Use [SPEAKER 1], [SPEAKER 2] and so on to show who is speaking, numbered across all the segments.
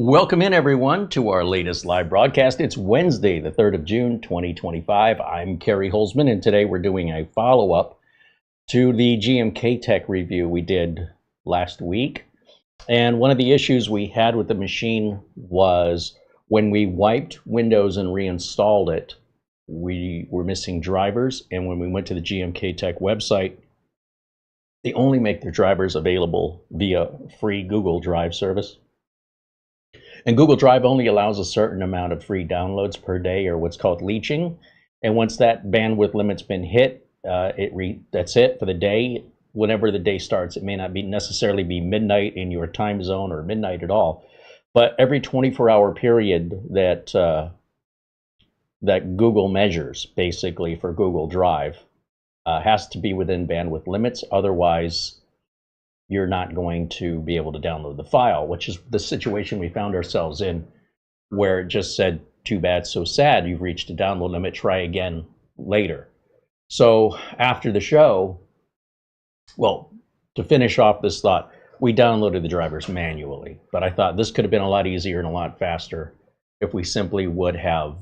[SPEAKER 1] Welcome in, everyone, to our latest live broadcast. It's Wednesday, the 3rd of June, 2025. I'm CareyHolzman, and today we're doing a follow-up to the GMKtec review we did last week. And one of the issues we had with the machine was when we wiped Windows and reinstalled it, we were missing drivers. And when we went to the GMKtec website, they only make their drivers available via free Google Drive service. And Google Drive only allows a certain amount of free downloads per day, or what's called leeching. And once that bandwidth limit's been hit, that's it for the day. Whenever the day starts, it may not be necessarily be midnight in your time zone or midnight at all, but every 24-hour period that that Google measures, basically for Google Drive, has to be within bandwidth limits. Otherwise, you're not going to be able to download the file, which is the situation we found ourselves in, where it just said, too bad, so sad, you've reached a download limit, try again later. So after the show, well, to finish off this thought, we downloaded the drivers manually, but I thought this could have been a lot easier and a lot faster if we simply would have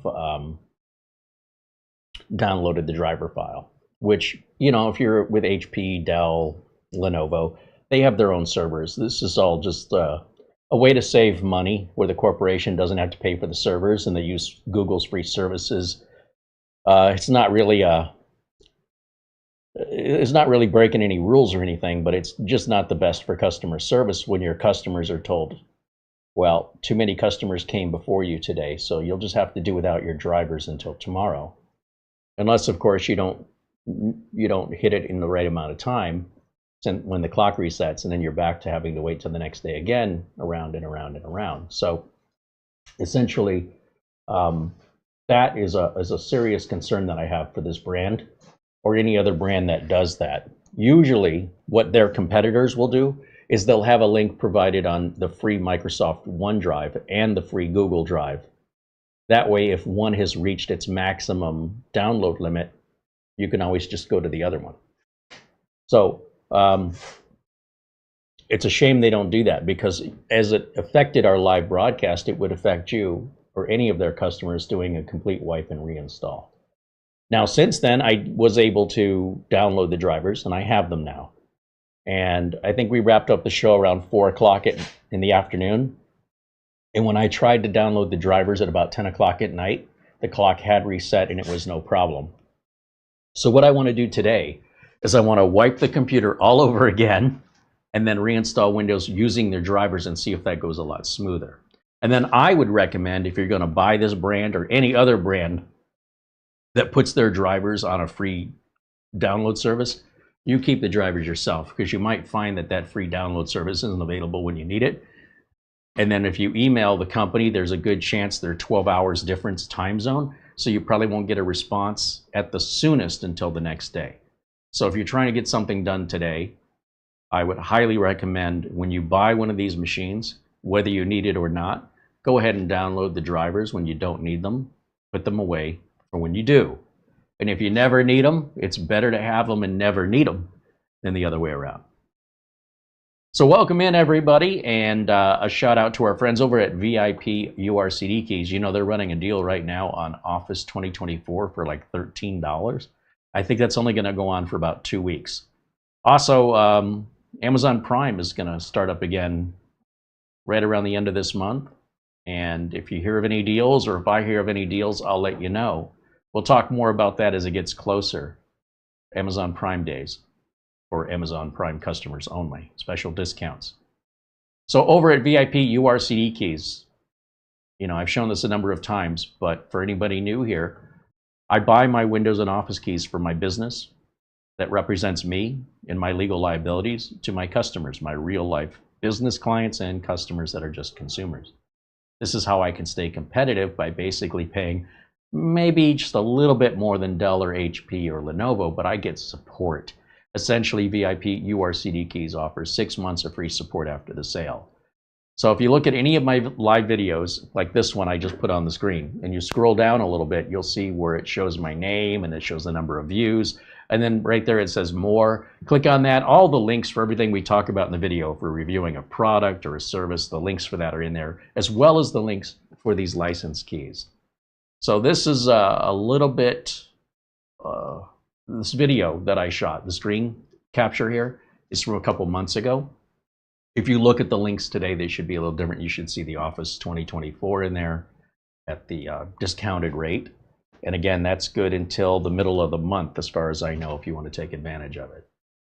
[SPEAKER 1] downloaded the driver file, which, you know, if you're with HP, Dell, Lenovo, they have their own servers. This is all just a way to save money where the corporation doesn't have to pay for the servers and they use Google's free services. It's not really breaking any rules or anything, but it's just not the best for customer service when your customers are told, well, too many customers came before you today, so you'll just have to do without your drivers until tomorrow. Unless, of course, you don't hit it in the right amount of time when the clock resets, and then you're back to having to wait till the next day again, around and around and around. So essentially, that is a serious concern that I have for this brand or any other brand that does that. Usually what their competitors will do is they'll have a link provided on the free Microsoft OneDrive and the free Google Drive. That way, if one has reached its maximum download limit, you can always just go to the other one. So it's a shame they don't do that, because as it affected our live broadcast, it would affect you or any of their customers doing a complete wipe and reinstall. Now, since then, I was able to download the drivers, and I have them now. And I think we wrapped up the show around 4 o'clock in the afternoon. And when I tried to download the drivers at about 10 o'clock at night, the clock had reset and it was no problem. So what I want to do today is I want to wipe the computer all over again and then reinstall Windows using their drivers and see if that goes a lot smoother. And then I would recommend, if you're going to buy this brand or any other brand that puts their drivers on a free download service, you keep the drivers yourself, because you might find that that free download service isn't available when you need it. And then if you email the company, there's a good chance they're 12 hours difference time zone, so you probably won't get a response at the soonest until the next day. So if you're trying to get something done today, I would highly recommend, when you buy one of these machines, whether you need it or not, go ahead and download the drivers when you don't need them, put them away for when you do. And if you never need them, it's better to have them and never need them than the other way around. So welcome in, everybody, and a shout out to our friends over at VIP-URCDKEys. You know, they're running a deal right now on Office 2024 for like $13. I think that's only going to go on for about 2 weeks. Also, Amazon Prime is going to start up again right around the end of this month. And if you hear of any deals, or if I hear of any deals, I'll let you know. We'll talk more about that as it gets closer. Amazon Prime days for Amazon Prime customers only, special discounts. So over at VIP-URCDKEys, you know, I've shown this a number of times, but for anybody new here, I buy my Windows and Office keys for my business that represents me and my legal liabilities to my customers, my real life business clients and customers that are just consumers. This is how I can stay competitive, by basically paying maybe just a little bit more than Dell or HP or Lenovo, but I get support. Essentially, VIP-URCDKEys offers 6 months of free support after the sale. So if you look at any of my live videos, like this one I just put on the screen, and you scroll down a little bit, you'll see where it shows my name and it shows the number of views. And then right there it says more. Click on that. All the links for everything we talk about in the video, if we're reviewing a product or a service, the links for that are in there, as well as the links for these license keys. So this is a little bit, this video that I shot, the screen capture here, is from a couple months ago. If you look at the links today, they should be a little different. You should see the Office 2024 in there at the discounted rate. And again, that's good until the middle of the month, as far as I know, if you want to take advantage of it.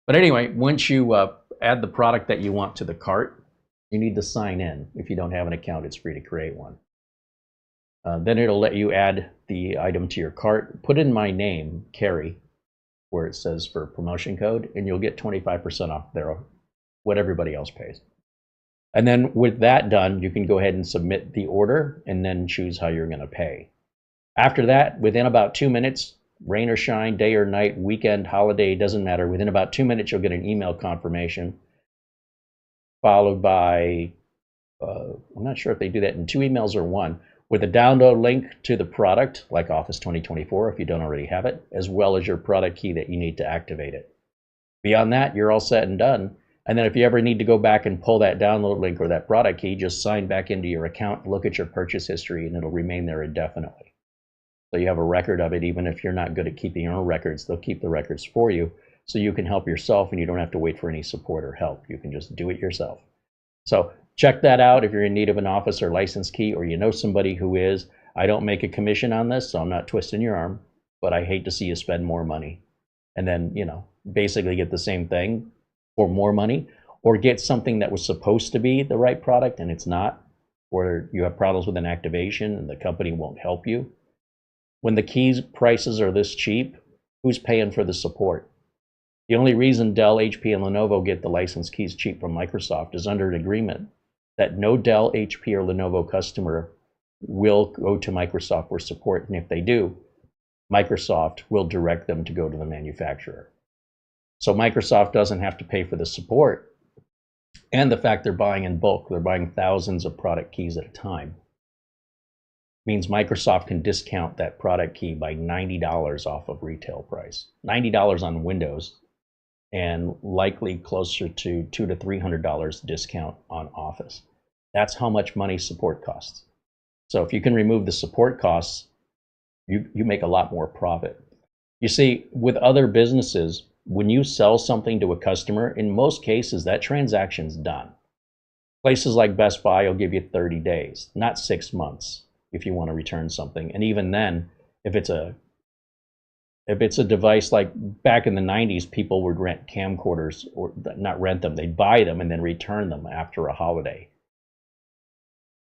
[SPEAKER 1] But anyway, once you add the product that you want to the cart, you need to sign in. If you don't have an account, it's free to create one. Then it'll let you add the item to your cart. Put in my name, Carey, where it says for promotion code, and you'll get 25% off there, what everybody else pays. And then with that done, you can go ahead and submit the order and then choose how you're going to pay. After that, within about 2 minutes, rain or shine, day or night, weekend, holiday, doesn't matter. Within about 2 minutes, you'll get an email confirmation, followed by, I'm not sure if they do that in 2 emails or 1, with a download link to the product, like Office 2024, if you don't already have it, as well as your product key that you need to activate it. Beyond that, you're all set and done. And then if you ever need to go back and pull that download link or that product key, just sign back into your account, look at your purchase history, and it'll remain there indefinitely. So you have a record of it. Even if you're not good at keeping your own records, they'll keep the records for you, so you can help yourself and you don't have to wait for any support or help. You can just do it yourself. So check that out if you're in need of an office or license key, or you know somebody who is. I don't make a commission on this, so I'm not twisting your arm, but I hate to see you spend more money and then, you know, basically get the same thing for more money, or get something that was supposed to be the right product and it's not, or you have problems with an activation and the company won't help you. When the keys prices are this cheap, who's paying for the support? The only reason Dell, HP, and Lenovo get the license keys cheap from Microsoft is under an agreement that no Dell, HP, or Lenovo customer will go to Microsoft for support, and if they do, Microsoft will direct them to go to the manufacturer. So Microsoft doesn't have to pay for the support, and the fact they're buying in bulk, they're buying thousands of product keys at a time, means Microsoft can discount that product key by $90 off of retail price. $90 on Windows, and likely closer to $200 to $300 discount on Office. That's how much money support costs. So if you can remove the support costs, you make a lot more profit. You see, with other businesses, when you sell something to a customer, in most cases, that transaction's done. Places like Best Buy will give you 30 days, not 6 months, if you want to return something. And even then, if it's a device like back in the 90s, people would rent camcorders, or not rent them, they'd buy them and then return them after a holiday.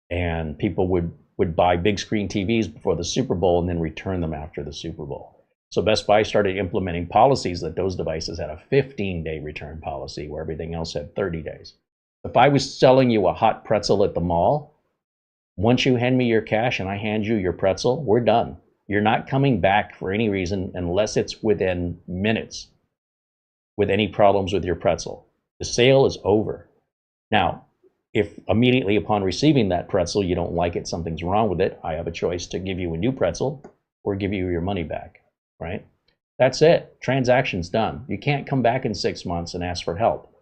[SPEAKER 1] And people would buy big screen TVs before the Super Bowl and then return them after the Super Bowl. So Best Buy started implementing policies that those devices had a 15-day return policy, where everything else had 30 days. If I was selling you a hot pretzel at the mall, once you hand me your cash and I hand you your pretzel, we're done. You're not coming back for any reason unless it's within minutes with any problems with your pretzel. The sale is over. Now, if immediately upon receiving that pretzel you don't like it, something's wrong with it, I have a choice to give you a new pretzel or give you your money back, right? That's it. Transaction's done. You can't come back in 6 months and ask for help.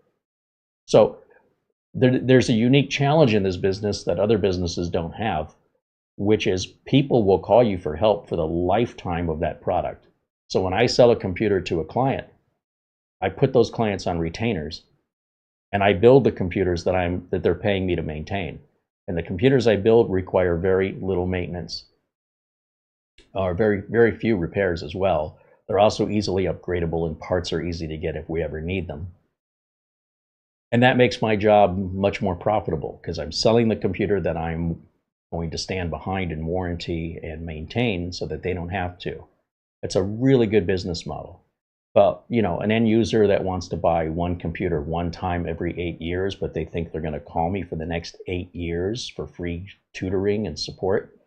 [SPEAKER 1] So there's a unique challenge in this business that other businesses don't have, which is people will call you for help for the lifetime of that product. So when I sell a computer to a client, I put those clients on retainers, and I build the computers that they're paying me to maintain. And the computers I build require very little maintenance, or very, very few repairs as well. They're also easily upgradable, and parts are easy to get if we ever need them. And that makes my job much more profitable, because I'm selling the computer that I'm going to stand behind and warranty and maintain so that they don't have to. It's a really good business model. But, you know, an end user that wants to buy one computer one time every 8 years, but they think they're going to call me for the next 8 years for free tutoring and support,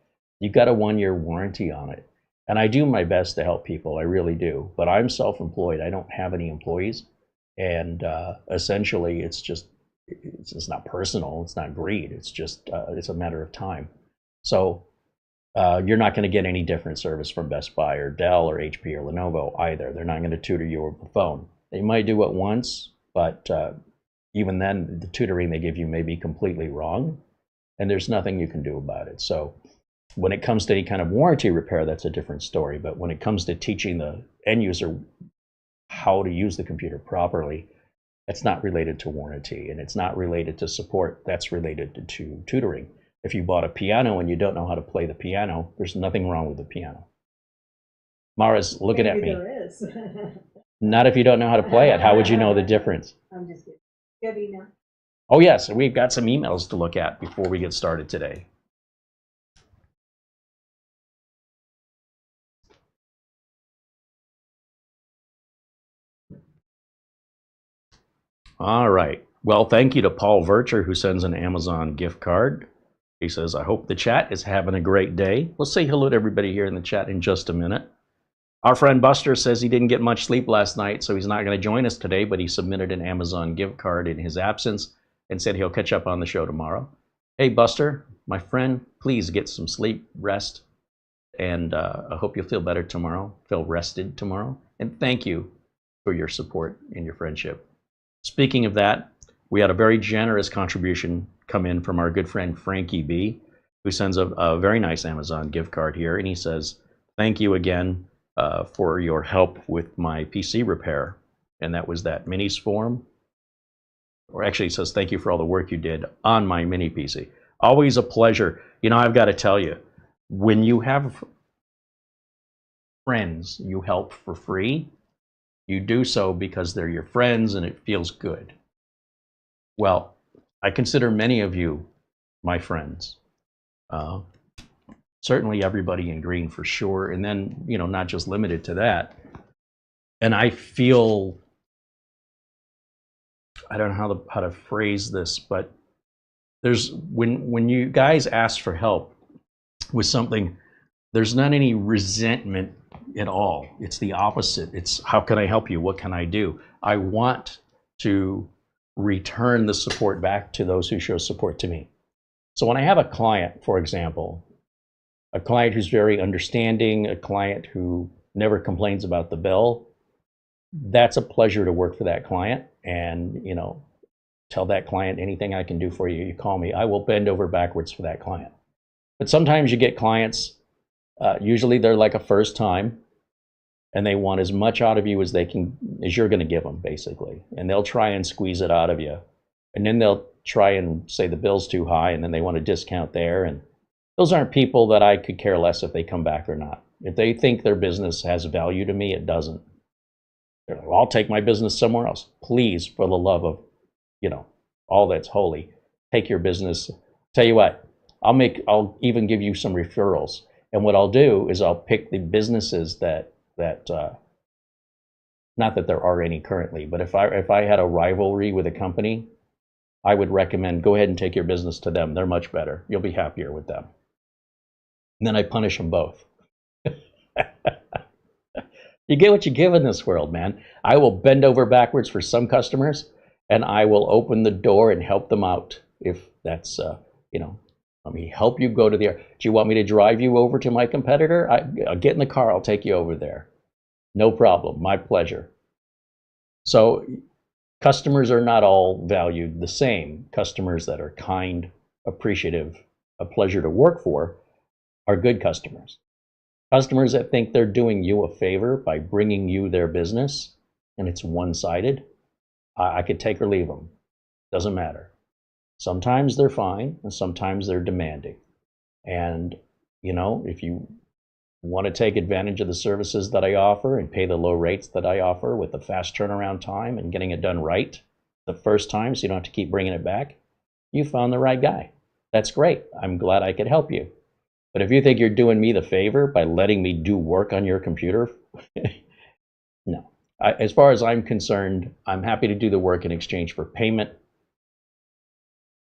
[SPEAKER 1] you've got a 1-year warranty on it. And I do my best to help people, I really do. But I'm self-employed. I don't have any employees. And essentially, it's not personal. It's not greed. It's just, it's a matter of time. So You're not going to get any different service from Best Buy or Dell or HP or Lenovo either. They're not going to tutor you over the phone. They might do it once, but even then, the tutoring they give you may be completely wrong, and there's nothing you can do about it. So when it comes to any kind of warranty repair, that's a different story. But when it comes to teaching the end user how to use the computer properly, that's not related to warranty, and it's not related to support. That's related to tutoring. If you bought a piano and you don't know how to play the piano, there's nothing wrong with the piano. Mara's looking at me.
[SPEAKER 2] There is.
[SPEAKER 1] Not if you don't know how to play it. How would you know the difference?
[SPEAKER 2] I'm just kidding. Debbie, now.
[SPEAKER 1] Oh yes, we've got some emails to look at before we get started today. All right. Well, thank you to Paul Vercher, who sends an Amazon gift card. He says, I hope the chat is having a great day. We'll say hello to everybody here in the chat in just a minute. Our friend Buster says he didn't get much sleep last night, so he's not going to join us today, but he submitted an Amazon gift card in his absence and said he'll catch up on the show tomorrow. Hey, Buster, my friend, please get some sleep, rest, and I hope you'll feel better tomorrow, feel rested tomorrow. And thank you for your support and your friendship. Speaking of that, we had a very generous contribution come in from our good friend Frankie B, who sends a very nice Amazon gift card here, and he says, thank you again for your help with my PC repair. And that was that minis form. Or actually, he says, thank you for all the work you did on my mini PC. Always a pleasure. You know, I've got to tell you, when you have friends you help for free, you do so because they're your friends and it feels good. Well, I consider many of you my friends. Certainly everybody in green for sure. And then, you know, not just limited to that. And I feel, I don't know how to phrase this, but there's, when you guys ask for help with something, there's not any resentment at all. It's the opposite. It's, how can I help you? What can I do? I want to return the support back to those who show support to me. So when I have a client, for example, a client who's very understanding, a client who never complains about the bill, that's a pleasure to work for that client. And, you know, tell that client, anything I can do for you, you call me. I will bend over backwards for that client. But sometimes you get clients, usually they're like a first time, and they want as much out of you as they can, as you're going to give them, basically. And they'll try and squeeze it out of you. And then they'll try and say the bill's too high, and then they want a discount there. And those aren't people that I could care less if they come back or not. If they think their business has value to me, it doesn't. They're like, well, I'll take my business somewhere else. Please, for the love of, you know, all that's holy, take your business. Tell you what, I'll even give you some referrals. And what I'll do is I'll pick the businesses that not that there are any currently, but if I had a rivalry with a company, I would recommend go ahead and take your business to them. They're much better. You'll be happier with them. And then I punish them both. You get what you give in this world, man. I will bend over backwards for some customers, and I will open the door and help them out. If that's, you know, let me help you go to the, do you want me to drive you over to my competitor? I'll get in the car, I'll take you over there. No problem, my pleasure. So customers are not all valued the same. Customers that are kind, appreciative, a pleasure to work for are good customers. Customers that think they're doing you a favor by bringing you their business and it's one-sided, I could take or leave them. Doesn't matter. Sometimes they're fine and sometimes they're demanding. And, you know, if you want to take advantage of the services that I offer and pay the low rates that I offer with the fast turnaround time and getting it done right the first time so you don't have to keep bringing it back, you found the right guy. That's great. I'm glad I could help you. But if you think you're doing me the favor by letting me do work on your computer, no. As far as I'm concerned, I'm happy to do the work in exchange for payment.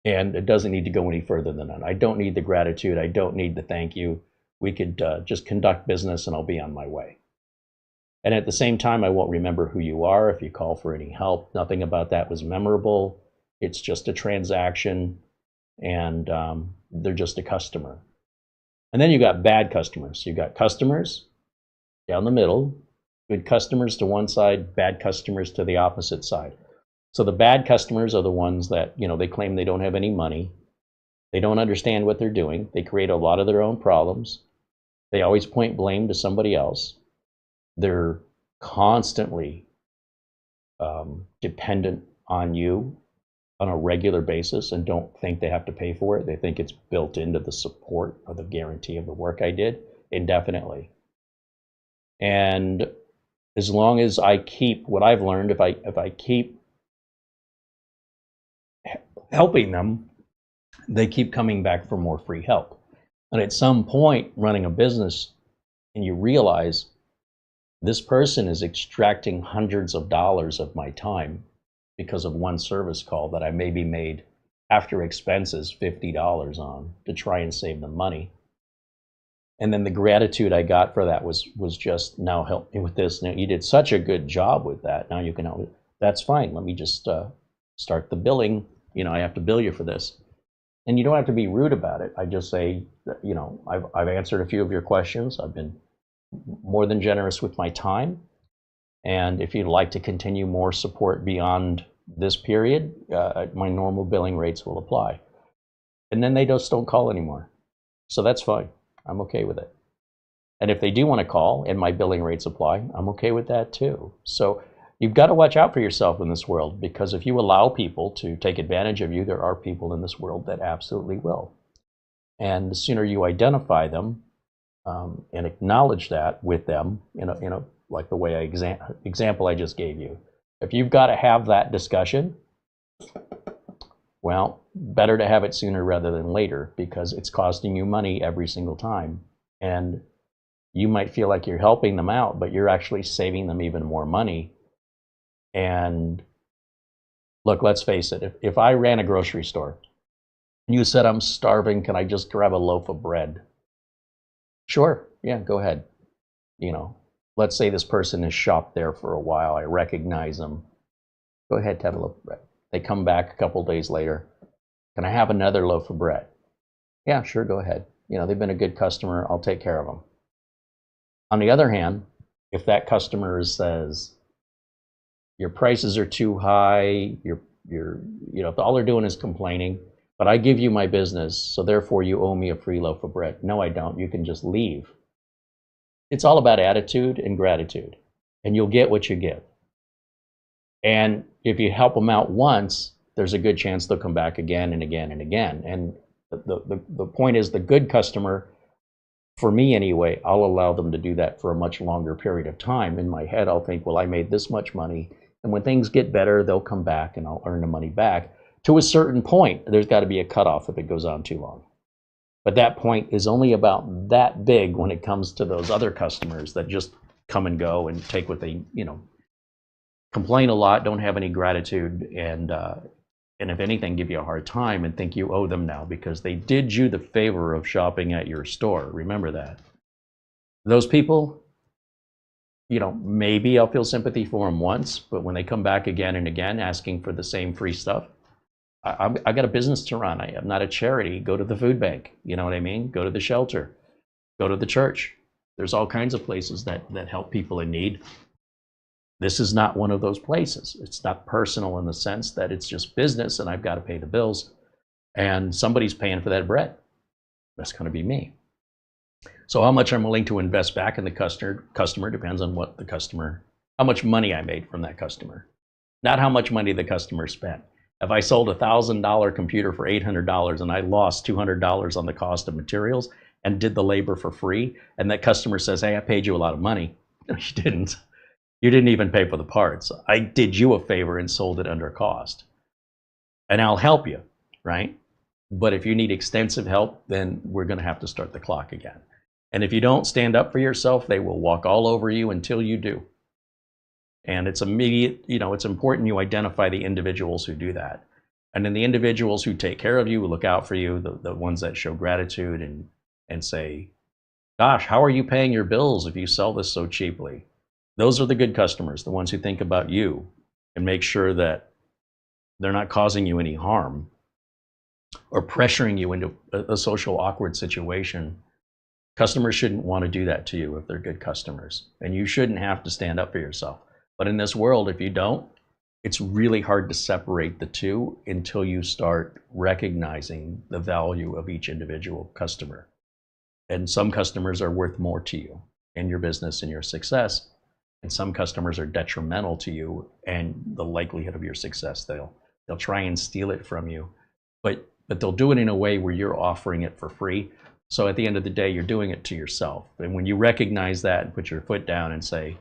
[SPEAKER 1] And it doesn't need to go any further than that. I don't need the gratitude. I don't need the thank you. We could just conduct business and I'll be on my way. And at the same time, I won't remember who you are if you call for any help. Nothing about that was memorable. It's just a transaction and they're just a customer. And then you got bad customers. You've got customers down the middle, good customers to one side, bad customers to the opposite side. So the bad customers are the ones that, they claim they don't have any money. They don't understand what they're doing. They create a lot of their own problems. They always point blame to somebody else. They're constantly dependent on you on a regular basis and don't think they have to pay for it. They think it's built into the support or the guarantee of the work I did indefinitely. And as long as I keep what I've learned, if I keep helping them, they keep coming back for more free help. And at some point running a business, and you realize this person is extracting hundreds of dollars of my time because of one service call that I maybe made after expenses $50 on to try and save them money. And then the gratitude I got for that was just, now help me with this. Now you did such a good job with that. Now you can help me. That's fine. Let me just start the billing. I have to bill you for this. And you don't have to be rude about it. I just say, I've answered a few of your questions. I've been more than generous with my time. And if you'd like to continue more support beyond this period, my normal billing rates will apply. And then they just don't call anymore. So that's fine. I'm okay with it. And if they do want to call and my billing rates apply, I'm okay with that too. So you've got to watch out for yourself in this world, because if you allow people to take advantage of you, there are people in this world that absolutely will. And the sooner you identify them and acknowledge that with them, like the way example I just gave you. If you've got to have that discussion, well, better to have it sooner rather than later, because it's costing you money every single time. And you might feel like you're helping them out, but you're actually saving them even more money. And look, let's face it, if I ran a grocery store and you said, I'm starving, can I just grab a loaf of bread? Sure, yeah, go ahead. Let's say this person has shopped there for a while. I recognize them. Go ahead, have a loaf of bread. They come back a couple days later. Can I have another loaf of bread? Yeah, sure, go ahead. They've been a good customer. I'll take care of them. On the other hand, if that customer says, your prices are too high, if all they're doing is complaining, but I give you my business, so therefore you owe me a free loaf of bread. No, I don't. You can just leave. It's all about attitude and gratitude, and you'll get what you give. And if you help them out once, there's a good chance they'll come back again and again and again. And the point is, the good customer, for me anyway, I'll allow them to do that for a much longer period of time. In my head, I'll think, well, I made this much money, and when things get better, they'll come back and I'll earn the money back. To a certain point, there's got to be a cutoff if it goes on too long. But that point is only about that big when it comes to those other customers that just come and go and take what they, complain a lot, don't have any gratitude, and if anything, give you a hard time and think you owe them now because they did you the favor of shopping at your store. Remember that. Those people, maybe I'll feel sympathy for them once, but when they come back again and again asking for the same free stuff, I got a business to run. I'm not a charity. Go to the food bank. You know what I mean? Go to the shelter. Go to the church. There's all kinds of places that help people in need. This is not one of those places. It's not personal in the sense that it's just business and I've got to pay the bills and somebody's paying for that bread. That's going to be me. So how much I'm willing to invest back in the customer depends on what the customer, how much money I made from that customer, not how much money the customer spent. If I sold a $1,000 computer for $800 and I lost $200 on the cost of materials and did the labor for free, and that customer says, hey, I paid you a lot of money. No, you didn't. You didn't even pay for the parts. I did you a favor and sold it under cost. And I'll help you, right? But if you need extensive help, then we're going to have to start the clock again. And if you don't stand up for yourself, they will walk all over you until you do. And it's immediate, it's important you identify the individuals who do that. And then the individuals who take care of you, who look out for you, the ones that show gratitude and say, gosh, how are you paying your bills if you sell this so cheaply? Those are the good customers, the ones who think about you and make sure that they're not causing you any harm or pressuring you into a social awkward situation Customers shouldn't want to do that to you if they're good customers, and you shouldn't have to stand up for yourself. But in this world, if you don't, it's really hard to separate the two until you start recognizing the value of each individual customer. And some customers are worth more to you and your business and your success, and some customers are detrimental to you and the likelihood of your success. They'll try and steal it from you, but they'll do it in a way where you're offering it for free. So at the end of the day, you're doing it to yourself. And when you recognize that and put your foot down and say,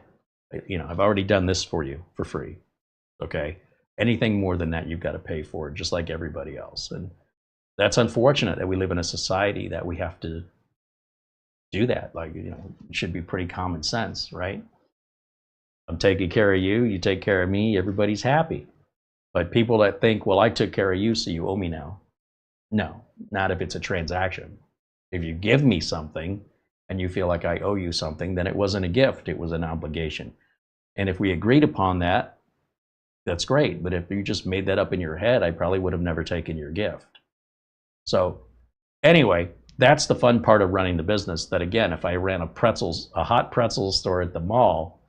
[SPEAKER 1] you know, I've already done this for you for free. Okay. Anything more than that, you've got to pay for it, just like everybody else. And that's unfortunate that we live in a society that we have to do that. Like, you know, it should be pretty common sense, right? I'm taking care of you, you take care of me, everybody's happy. But people that think, well, I took care of you, so you owe me now. No, not if it's a transaction. If you give me something and you feel like I owe you something, then it wasn't a gift, it was an obligation. And if we agreed upon that, that's great. But if you just made that up in your head, I probably would have never taken your gift. So anyway, that's the fun part of running the business. That again, if I ran a hot pretzel store at the mall,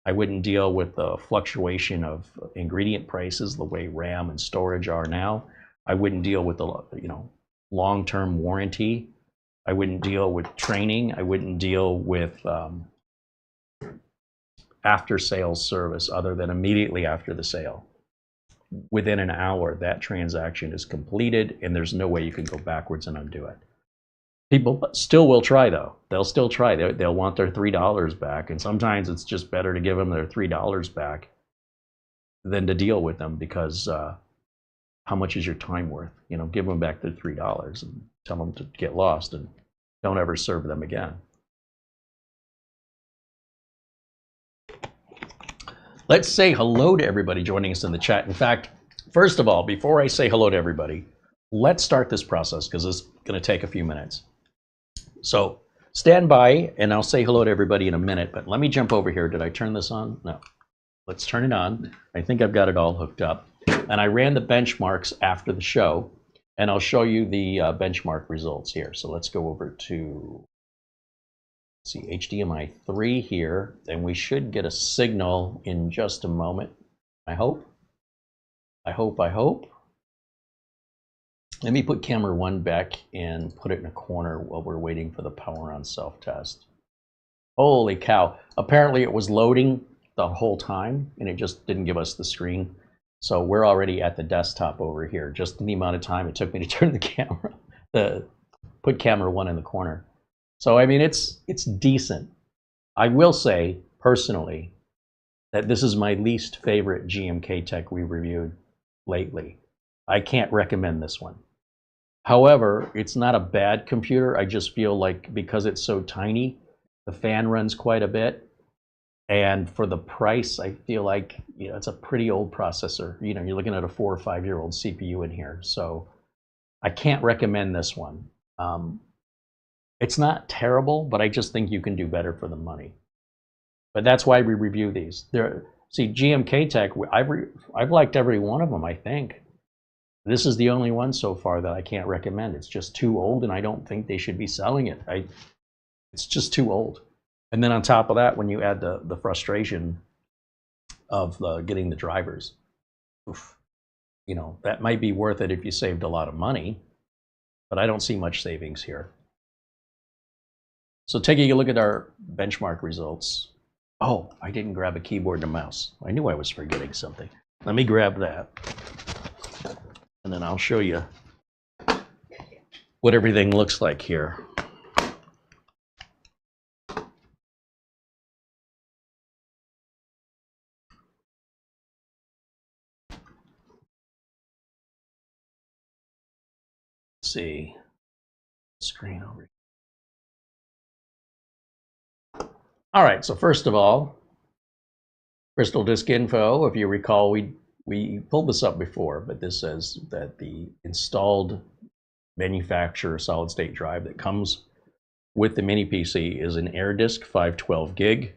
[SPEAKER 1] I wouldn't deal with the fluctuation of ingredient prices the way RAM and storage are now. I wouldn't deal with the, you know, long-term warranty. I wouldn't deal with training. I wouldn't deal with after-sales service other than immediately after the sale. Within an hour, that transaction is completed, and there's no way you can go backwards and undo it. People still will try, though. They'll still try. They'll want their $3 back, and sometimes it's just better to give them their $3 back than to deal with them, because how much is your time worth? You know, give them back their $3 and tell them to get lost and don't ever serve them again. Let's say hello to everybody joining us in the chat. In fact, first of all, before I say hello to everybody, let's start this process because it's going to take a few minutes. So stand by and I'll say hello to everybody in a minute, but let me jump over here. Did I turn this on? No. Let's turn it on. I think I've got it all hooked up. And I ran the benchmarks after the show, and I'll show you the benchmark results here. So let's go over to, let's see, HDMI 3 here, and we should get a signal in just a moment. I hope. Let me put camera 1 back and put it in a corner while we're waiting for the power on self-test. Holy cow. Apparently it was loading the whole time and it just didn't give us the screen. So we're already at the desktop over here, just in the amount of time it took me to turn the camera, put camera 1 in the corner. So I mean, it's decent. I will say personally that this is my least favorite GMKtec we reviewed lately. I can't recommend this one. However, it's not a bad computer. I just feel like because it's so tiny, the fan runs quite a bit. And for the price, I feel like, you know, it's a pretty old processor. You know, you're looking at a 4 or 5 year old CPU in here. So I can't recommend this one. It's not terrible, but I just think you can do better for the money. But that's why we review these. See, GMKtec, I've liked every one of them, I think. This is the only one so far that I can't recommend. It's just too old, and I don't think they should be selling it. It's just too old. And then on top of that, when you add the frustration of getting the drivers, oof, you know, that might be worth it if you saved a lot of money, but I don't see much savings here. So taking a look at our benchmark results. Oh, I didn't grab a keyboard and a mouse. I knew I was forgetting something. Let me grab that. And then I'll show you what everything looks like here. Let's see, screen over here. All right, so first of all, Crystal Disk Info, if you recall, we pulled this up before, but this says that the installed manufacturer solid state drive that comes with the mini PC is an AirDisk 512 gig.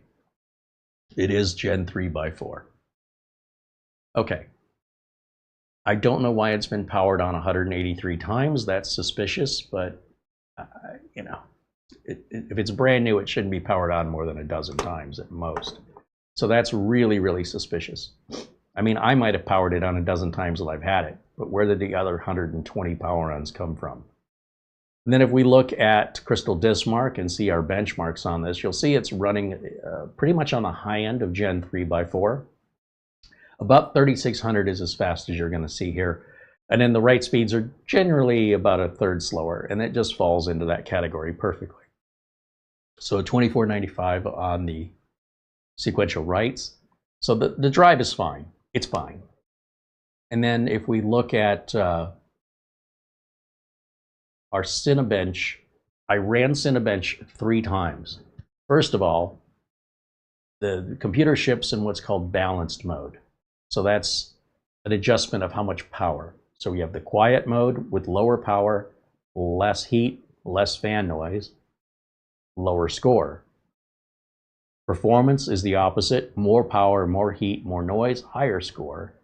[SPEAKER 1] It is Gen 3x4. Okay. I don't know why it's been powered on 183 times. That's suspicious, but you know, if it's brand new, it shouldn't be powered on more than a dozen times at most. So that's really, really suspicious. I mean, I might have powered it on a dozen times that I've had it, but where did the other 120 power-ons come from? And then if we look at Crystal Dismark and see our benchmarks on this, you'll see it's running pretty much on the high end of Gen 3x4. About 3600 is as fast as you're going to see here. And then the write speeds are generally about a third slower, and it just falls into that category perfectly. So 2495 on the sequential writes. So the drive is fine. It's fine. And then if we look at our Cinebench, I ran Cinebench 3 times. First of all, the computer ships in what's called balanced mode. So that's an adjustment of how much power. So we have the quiet mode with lower power, less heat, less fan noise, lower score. Performance is the opposite, more power, more heat, more noise, higher score.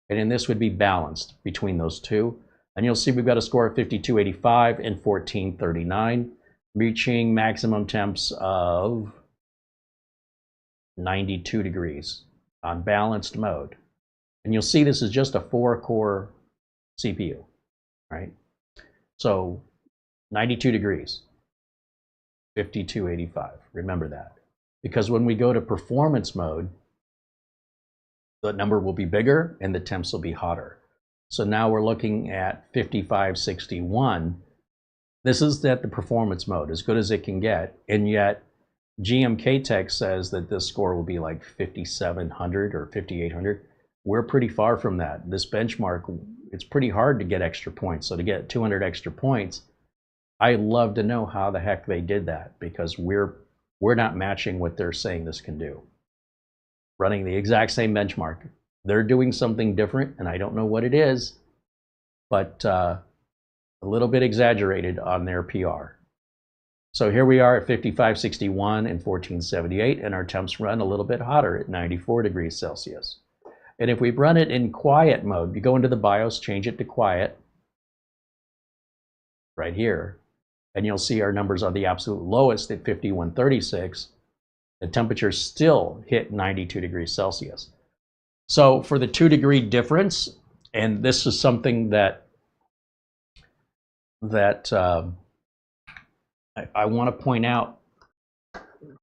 [SPEAKER 1] And then this would be balanced between those two. And you'll see we've got a score of 5285 and 1439, reaching maximum temps of 92 degrees on balanced mode. And you'll see this is just a 4-core CPU, right? So 92 degrees, 5285, remember that. Because when we go to performance mode, the number will be bigger and the temps will be hotter. So now we're looking at 5561. This is at the performance mode, as good as it can get, and yet GMKtec says that this score will be like 5700 or 5800. We're pretty far from that. This benchmark, it's pretty hard to get extra points. So to get 200 extra points, I'd love to know how the heck they did that, because we're not matching what they're saying this can do. Running the exact same benchmark. They're doing something different, and I don't know what it is, but a little bit exaggerated on their PR. So here we are at 5561 and 1478, and our temps run a little bit hotter at 94 degrees Celsius. And if we run it in quiet mode, you go into the BIOS, change it to quiet, right here, and you'll see our numbers are the absolute lowest at 5136. The temperature still hit 92 degrees Celsius. So for the 2-degree difference, and this is something that I want to point out.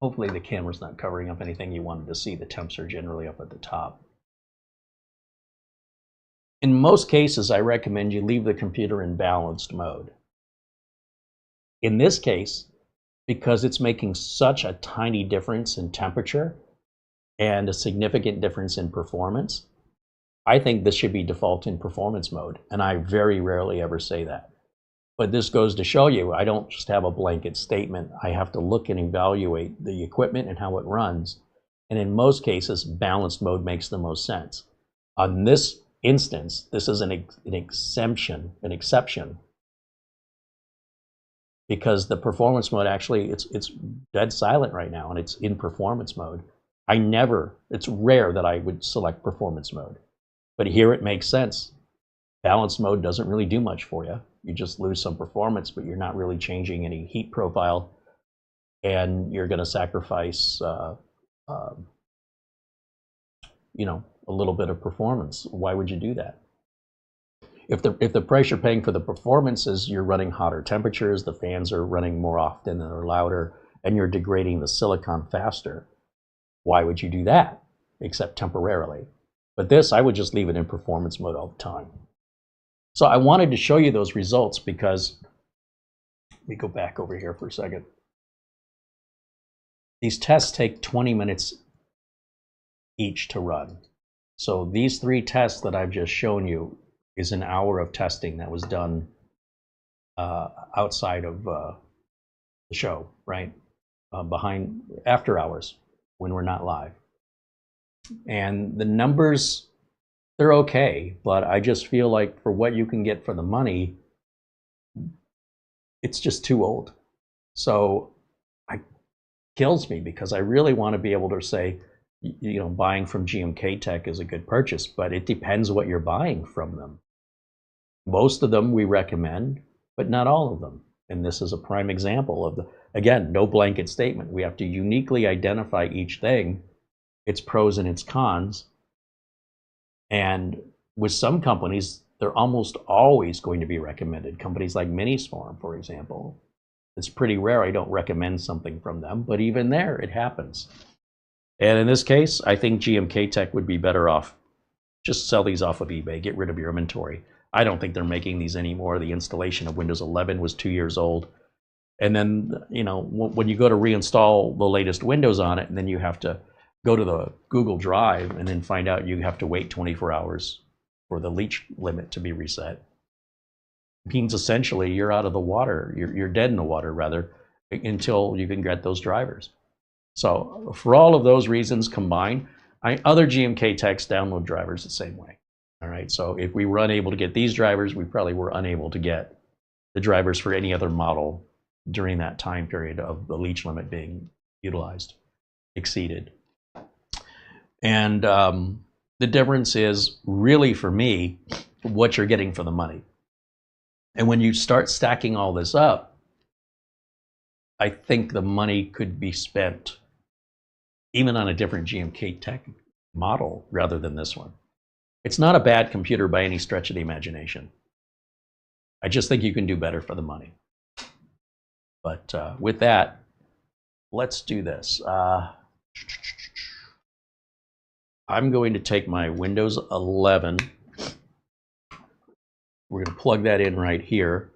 [SPEAKER 1] Hopefully the camera's not covering up anything you wanted to see. The temps are generally up at the top. In most cases, I recommend you leave the computer in balanced mode. In this case, because it's making such a tiny difference in temperature and a significant difference in performance, I think this should be default in performance mode, and I very rarely ever say that. But this goes to show you, I don't just have a blanket statement. I have to look and evaluate the equipment and how it runs, and in most cases, balanced mode makes the most sense. On this instance, this is an exception, because the performance mode actually, it's dead silent right now, and it's in performance mode. It's rare that I would select performance mode, but here it makes sense. Balanced mode doesn't really do much for you. You just lose some performance, but you're not really changing any heat profile, and you're going to sacrifice, you know, a little bit of performance. Why would you do that? If the price you're paying for the performance is you're running hotter temperatures, the fans are running more often and are louder, and you're degrading the silicon faster, why would you do that? Except temporarily. But this, I would just leave it in performance mode all the time. So I wanted to show you those results because, let me go back over here for a second. These tests take 20 minutes each to run. So these 3 tests that I've just shown you is an hour of testing that was done outside of the show, right? After hours when we're not live. And the numbers, they're okay, but I just feel like for what you can get for the money, it's just too old. So it kills me because I really want to be able to say, you know, buying from GMKtec is a good purchase, but it depends what you're buying from them. Most of them we recommend, but not all of them. And this is a prime example of again, no blanket statement. We have to uniquely identify each thing, its pros and its cons. And with some companies, they're almost always going to be recommended. Companies like Miniswarm, for example. It's pretty rare I don't recommend something from them, but even there, it happens. And in this case, I think GMKtec would be better off. Just sell these off of eBay, get rid of your inventory. I don't think they're making these anymore. The installation of Windows 11 was 2 years old. And then, you know, when you go to reinstall the latest Windows on it, and then you have to go to the Google Drive and then find out you have to wait 24 hours for the leech limit to be reset. It means essentially you're out of the water, you're dead in the water rather, until you can get those drivers. So for all of those reasons combined, other GMKtecs download drivers the same way. All right, so if we were unable to get these drivers, we probably were unable to get the drivers for any other model during that time period of the leech limit being utilized, exceeded. And the difference is really, for me, what you're getting for the money. And when you start stacking all this up, I think the money could be spent even on a different GMKtec model rather than this one. It's not a bad computer by any stretch of the imagination. I just think you can do better for the money. But with that, let's do this. I'm going to take my Windows 11. We're going to plug that in right here.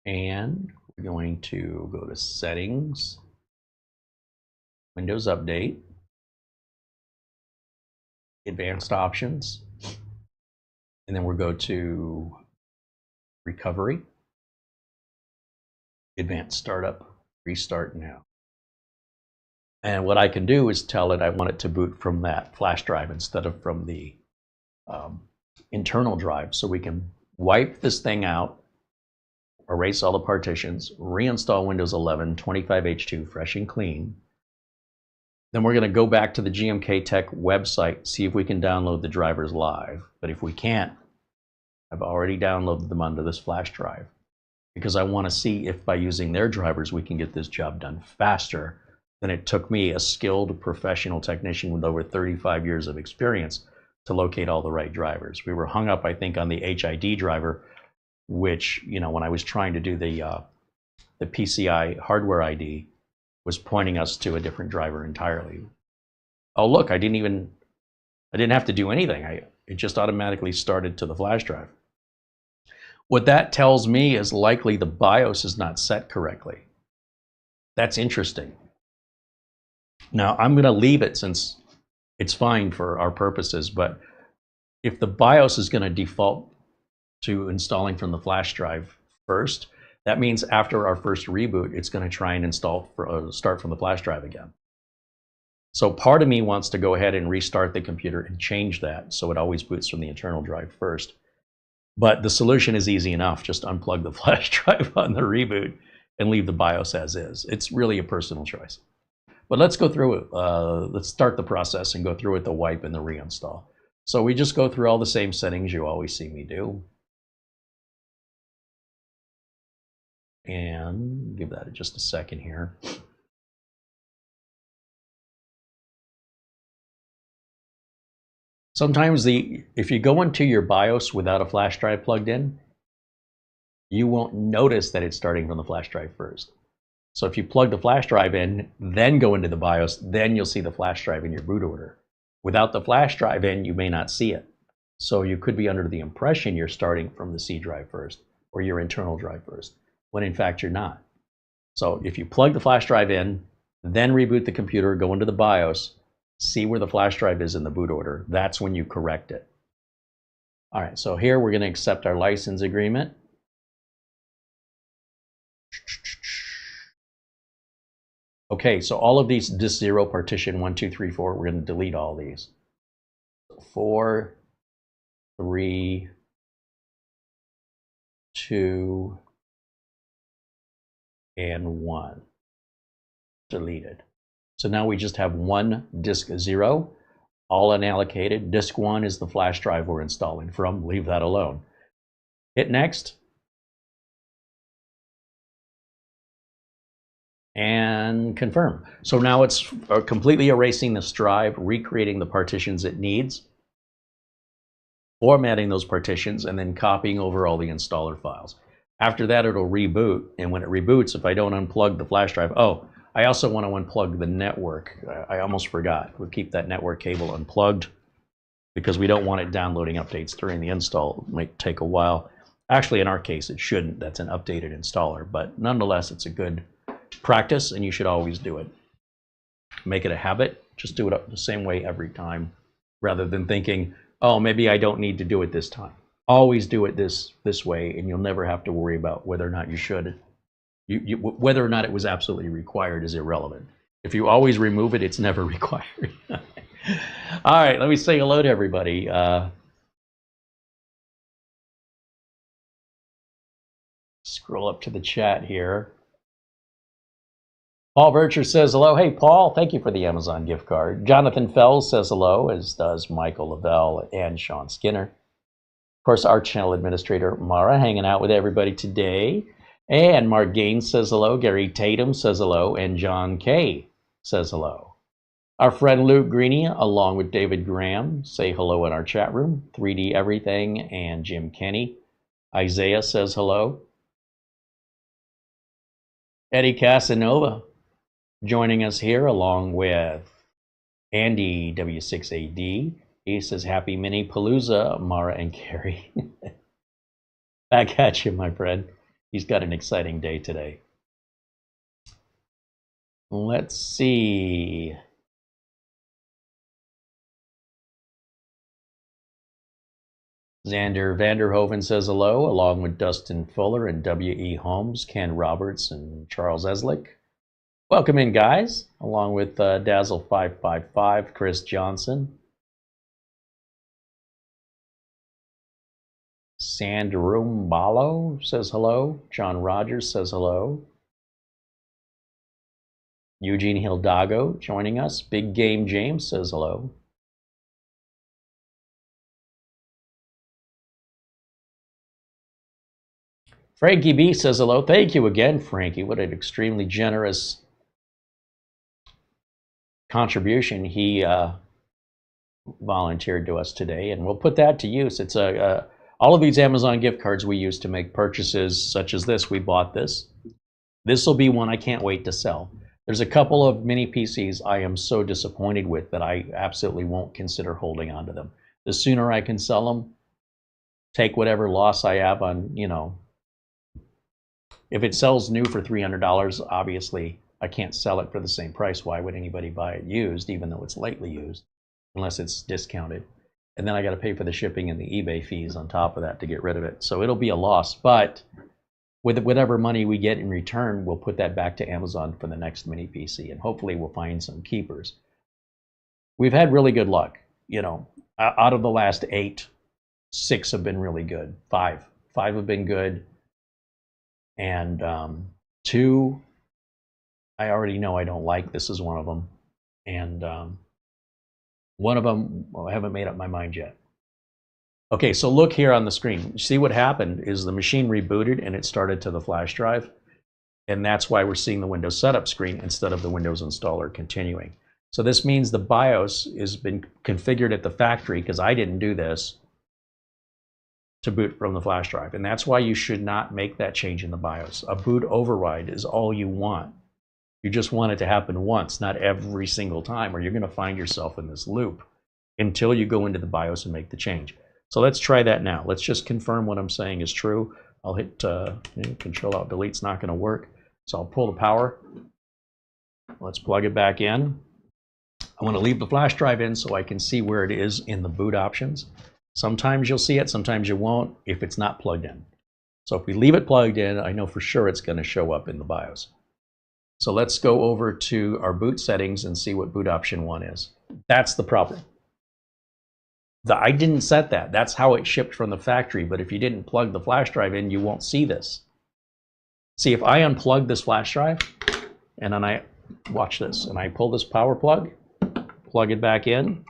[SPEAKER 1] And we're going to go to Settings, Windows Update, Advanced Options, and then we'll go to Recovery, Advanced Startup, Restart Now. And what I can do is tell it I want it to boot from that flash drive instead of from the internal drive. So we can wipe this thing out, erase all the partitions, reinstall Windows 11 25H2 fresh and clean. Then we're going to go back to the GMKtec website, see if we can download the drivers live. But if we can't, I've already downloaded them onto this flash drive because I want to see if by using their drivers we can get this job done faster than it took me, a skilled professional technician with over 35 years of experience, to locate all the right drivers. We were hung up, I think, on the HID driver, which, you know, when I was trying to do the PCI hardware ID, was pointing us to a different driver entirely. Oh, look, I didn't have to do anything. It just automatically started to the flash drive. What that tells me is likely the BIOS is not set correctly. That's interesting. Now, I'm going to leave it since it's fine for our purposes, but if the BIOS is going to default to installing from the flash drive first, that means after our first reboot, it's going to try and start from the flash drive again. So part of me wants to go ahead and restart the computer and change that so it always boots from the internal drive first. But the solution is easy enough. Just unplug the flash drive on the reboot and leave the BIOS as is. It's really a personal choice. But let's go through it. Let's start the process and go through it, the wipe and the reinstall. So we just go through all the same settings you always see me do. And give that just a second here. Sometimes if you go into your BIOS without a flash drive plugged in, you won't notice that it's starting from the flash drive first. So if you plug the flash drive in, then go into the BIOS, then you'll see the flash drive in your boot order. Without the flash drive in, you may not see it. So you could be under the impression you're starting from the C drive first or your internal drive first, when in fact you're not. So if you plug the flash drive in, then reboot the computer, go into the BIOS, see where the flash drive is in the boot order, that's when you correct it. All right, so here we're going to accept our license agreement. Okay, so all of these, disk 0, partition 1, 2, 3, 4, we're going to delete all these. 4, 3, 2, and 1. Deleted. So now we just have one disk 0, all unallocated. Disk 1 is the flash drive we're installing from. Leave that alone. Hit next. and confirm. So now it's completely erasing this drive, recreating the partitions it needs, formatting those partitions, and then copying over all the installer files. After that, it'll reboot, and when it reboots, if I don't unplug the flash drive, oh, I also want to unplug the network. I almost forgot. We'll keep that network cable unplugged because we don't want it downloading updates during the install. It might take a while. Actually, in our case, it shouldn't. That's an updated installer, but nonetheless, it's a good practice, and you should always do it. Make it a habit. Just do it the same way every time, rather than thinking, oh, maybe I don't need to do it this time. Always do it this way, and you'll never have to worry about whether or not you should. Whether or not it was absolutely required is irrelevant. If you always remove it, it's never required. All right, let me say hello to everybody. Scroll up to the chat here. Paul Vircher says hello. Hey, Paul, thank you for the Amazon gift card. Jonathan Fells says hello, as does Michael Lavelle and Sean Skinner. Of course, our channel administrator, Mara, hanging out with everybody today. And Mark Gaines says hello. Gary Tatum says hello. And John Kay says hello. Our friend Luke Greeny, along with David Graham, say hello in our chat room. 3D Everything and Jim Kenny. Isaiah says hello. Eddie Casanova joining us here, along with Andy W6AD. He says, happy mini palooza, Mara and Carey. Back at you, my friend. He's got an exciting day today. Let's see. Xander Vanderhoven says hello, along with Dustin Fuller and W.E. Holmes, Ken Roberts, and Charles Eslick. Welcome in, guys, along with Dazzle555, Chris Johnson. Sandarumbalo says hello. John Rogers says hello. Eugene Hildago joining us. Big Game James says hello. Frankie B says hello. Thank you again, Frankie. What an extremely generous contribution he volunteered to us today, and we'll put that to use. It's all of these Amazon gift cards we use to make purchases such as this. We bought this. This will be one I can't wait to sell. There's a couple of mini PCs I am so disappointed with that I absolutely won't consider holding on to them. The sooner I can sell them, take whatever loss I have on, you know, if it sells new for $300, obviously I can't sell it for the same price. Why would anybody buy it used, even though it's lightly used, unless it's discounted? And then I got to pay for the shipping and the eBay fees on top of that to get rid of it. So it'll be a loss, but with whatever money we get in return, we'll put that back to Amazon for the next mini PC, and hopefully we'll find some keepers. We've had really good luck. You know, out of the last 8, 6 have been really good. 5 have been good. And 2, I already know I don't like. This is one of them. And one of them, well, I haven't made up my mind yet. Okay, so look here on the screen. See what happened is the machine rebooted and it started to the flash drive. And that's why we're seeing the Windows setup screen instead of the Windows installer continuing. So this means the BIOS has been configured at the factory, because I didn't do this, to boot from the flash drive. And that's why you should not make that change in the BIOS. A boot override is all you want. You just want it to happen once, not every single time, or you're going to find yourself in this loop until you go into the BIOS and make the change. So let's try that now. Let's just confirm what I'm saying is true. I'll hit Control-Alt-Delete's not going to work. So I'll pull the power. Let's plug it back in. I want to leave the flash drive in so I can see where it is in the boot options. Sometimes you'll see it, sometimes you won't if it's not plugged in. So if we leave it plugged in, I know for sure it's going to show up in the BIOS. So let's go over to our boot settings and see what boot option 1 is. That's the problem. I didn't set that. That's how it shipped from the factory. But if you didn't plug the flash drive in, you won't see this. See, if I unplug this flash drive, and then I watch this, and I pull this power plug, plug it back in,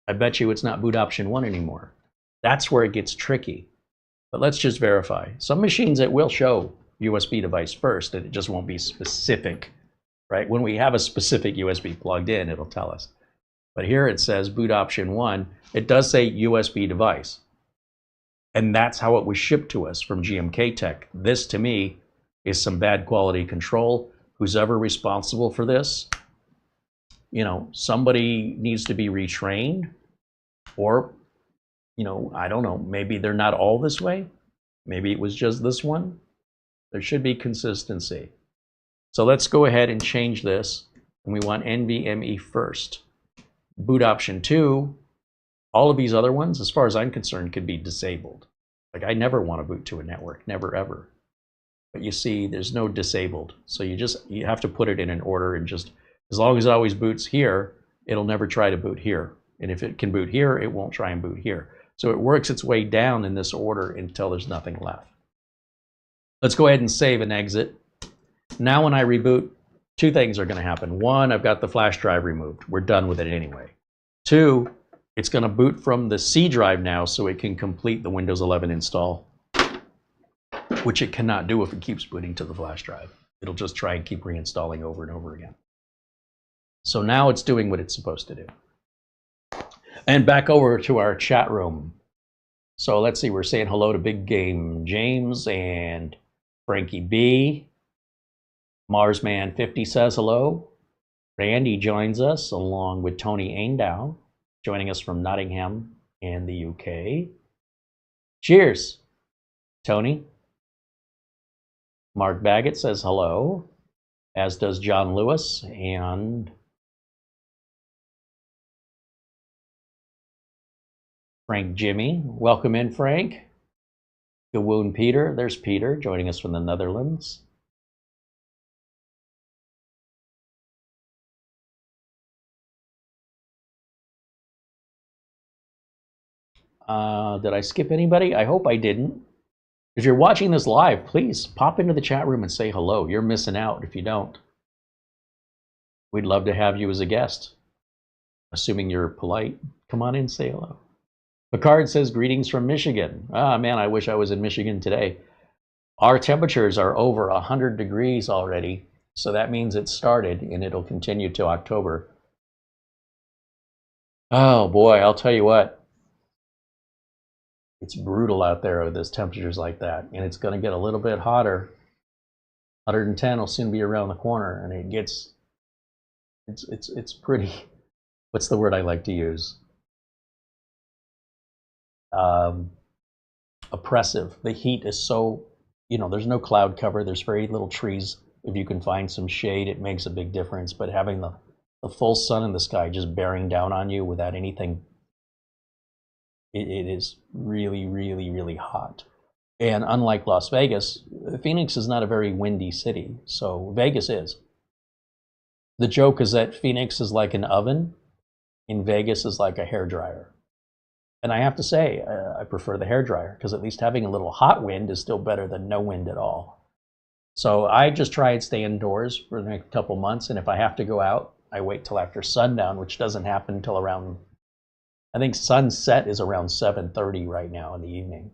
[SPEAKER 1] I bet you it's not boot option 1 anymore. That's where it gets tricky. But let's just verify. Some machines, it will show USB device first, and it just won't be specific right? When we have a specific USB plugged in, it'll tell us. But here it says boot option 1. It does say USB device. And that's how it was shipped to us from GMKtec. This, to me, is some bad quality control. Who's ever responsible for this, you know, somebody needs to be retrained, or, you know, I don't know, maybe they're not all this way. Maybe it was just this one. There should be consistency. So let's go ahead and change this. And we want NVMe first. Boot option 2, all of these other ones, as far as I'm concerned, could be disabled. Like, I never want to boot to a network, never ever. But you see, there's no disabled. So you have to put it in an order, and just, as long as it always boots here, it'll never try to boot here. And if it can boot here, it won't try and boot here. So it works its way down in this order until there's nothing left. Let's go ahead and save and exit. Now when I reboot, 2 things are going to happen. 1, I've got the flash drive removed. We're done with it anyway. 2, it's going to boot from the C drive now, so it can complete the Windows 11 install, which it cannot do if it keeps booting to the flash drive. It'll just try and keep reinstalling over and over again. So now it's doing what it's supposed to do. And back over to our chat room. So let's see, we're saying hello to Big Game James and Frankie B. Marsman50 says hello. Randy joins us along with Tony Aindow, joining us from Nottingham in the UK. Cheers, Tony. Mark Baggett says hello, as does John Lewis and Frank Jimmy. Welcome in, Frank. Gawoon Peter. There's Peter joining us from the Netherlands. Did I skip anybody? I hope I didn't. If you're watching this live, please pop into the chat room and say hello. You're missing out if you don't. We'd love to have you as a guest. Assuming you're polite, come on in, say hello. Picard says, greetings from Michigan. Ah, man, I wish I was in Michigan today. Our temperatures are over 100 degrees already, so that means it started and it'll continue to October. Oh boy, I'll tell you what. It's brutal out there with those temperatures like that, and it's going to get a little bit hotter. 110 will soon be around the corner, and it gets, it's pretty, what's the word I like to use? Oppressive. The heat is so, you know, there's no cloud cover, there's very little trees. If you can find some shade, it makes a big difference, but having the full sun in the sky just bearing down on you without anything, it is really, really, really hot. And unlike Las Vegas, Phoenix is not a very windy city, so Vegas is. The joke is that Phoenix is like an oven, and Vegas is like a hairdryer. And I have to say, I prefer the hairdryer, because at least having a little hot wind is still better than no wind at all. So I just try and stay indoors for the next couple months, and if I have to go out, I wait till after sundown, which doesn't happen until around, I think sunset is around 7:30 right now in the evening.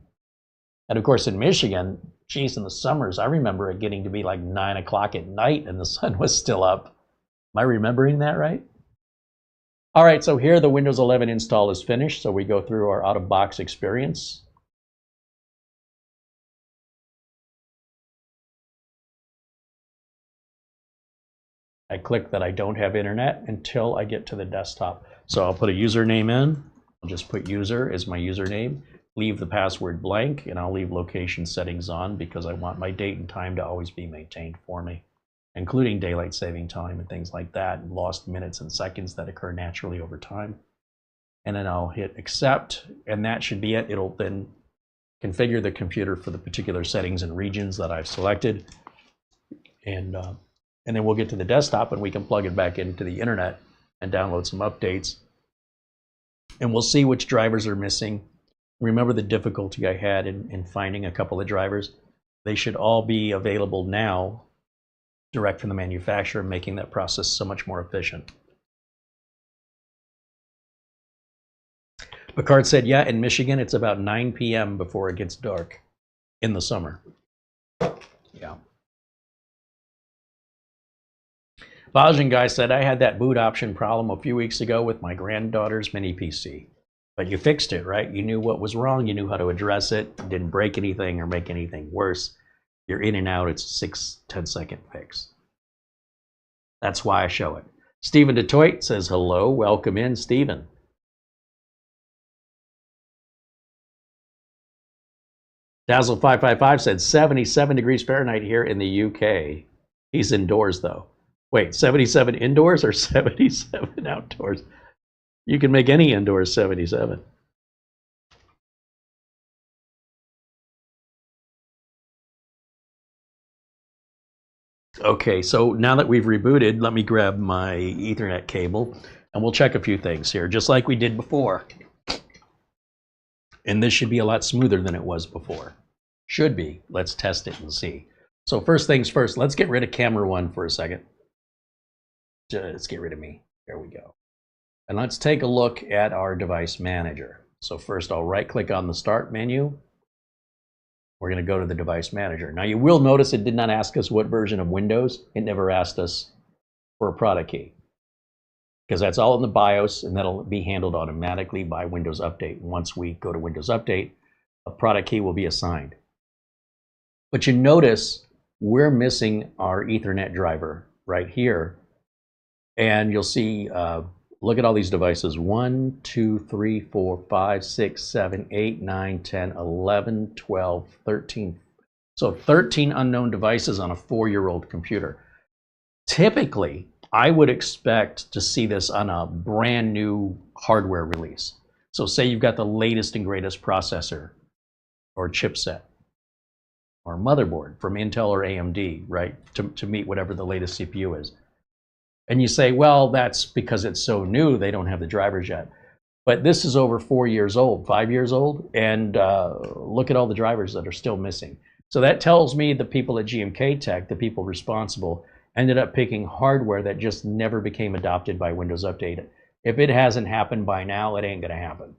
[SPEAKER 1] And of course in Michigan, geez, in the summers, I remember it getting to be like 9 o'clock at night and the sun was still up. Am I remembering that right? All right, so here the Windows 11 install is finished, so we go through our out-of-box experience. I click that I don't have internet until I get to the desktop. So I'll put a username in. I'll just put user as my username, leave the password blank, and I'll leave location settings on because I want my date and time to always be maintained for me, including daylight saving time and things like that, and lost minutes and seconds that occur naturally over time. And then I'll hit accept, and that should be it. It'll then configure the computer for the particular settings and regions that I've selected. And then we'll get to the desktop and we can plug it back into the internet and download some updates. And we'll see which drivers are missing. Remember the difficulty I had in finding a couple of drivers? They should all be available now, direct from the manufacturer, making that process so much more efficient. Picard said, yeah, in Michigan, it's about 9 p.m. before it gets dark in the summer. Yeah. Bajan guy said, I had that boot option problem a few weeks ago with my granddaughter's mini PC. But you fixed it, right? You knew what was wrong. You knew how to address it. It didn't break anything or make anything worse. You're in and out. It's a 6-10 second fix. That's why I show it. Stephen Detroit says, hello. Welcome in, Stephen. Dazzle555 said 77 degrees Fahrenheit here in the UK. He's indoors, though. Wait, 77 indoors or 77 outdoors? You can make any indoors 77. Okay, so now that we've rebooted, let me grab my Ethernet cable, and we'll check a few things here, just like we did before. And this should be a lot smoother than it was before. Should be. Let's test it and see. So first things first, let's get rid of camera 1 for a second. Let's get rid of me. There we go. And let's take a look at our device manager. So first I'll right click on the start menu. We're going to go to the device manager. Now you will notice it did not ask us what version of Windows. It never asked us for a product key, because that's all in the BIOS, and that'll be handled automatically by Windows Update. Once we go to Windows Update, a product key will be assigned. But you notice we're missing our Ethernet driver right here. And you'll see, look at all these devices. 1, 2, 3, 4, 5, 6, 7, 8, 9, 10, 11, 12, 13. So 13 unknown devices on a 4-year-old computer. Typically, I would expect to see this on a brand new hardware release. So say you've got the latest and greatest processor or chipset or motherboard from Intel or AMD, right, to meet whatever the latest CPU is. And you say, well, that's because it's so new, they don't have the drivers yet. But this is over 4 years old, 5 years old, and look at all the drivers that are still missing. So that tells me the people at GMKtec, the people responsible, ended up picking hardware that just never became adopted by Windows Update. If it hasn't happened by now, it ain't gonna happen.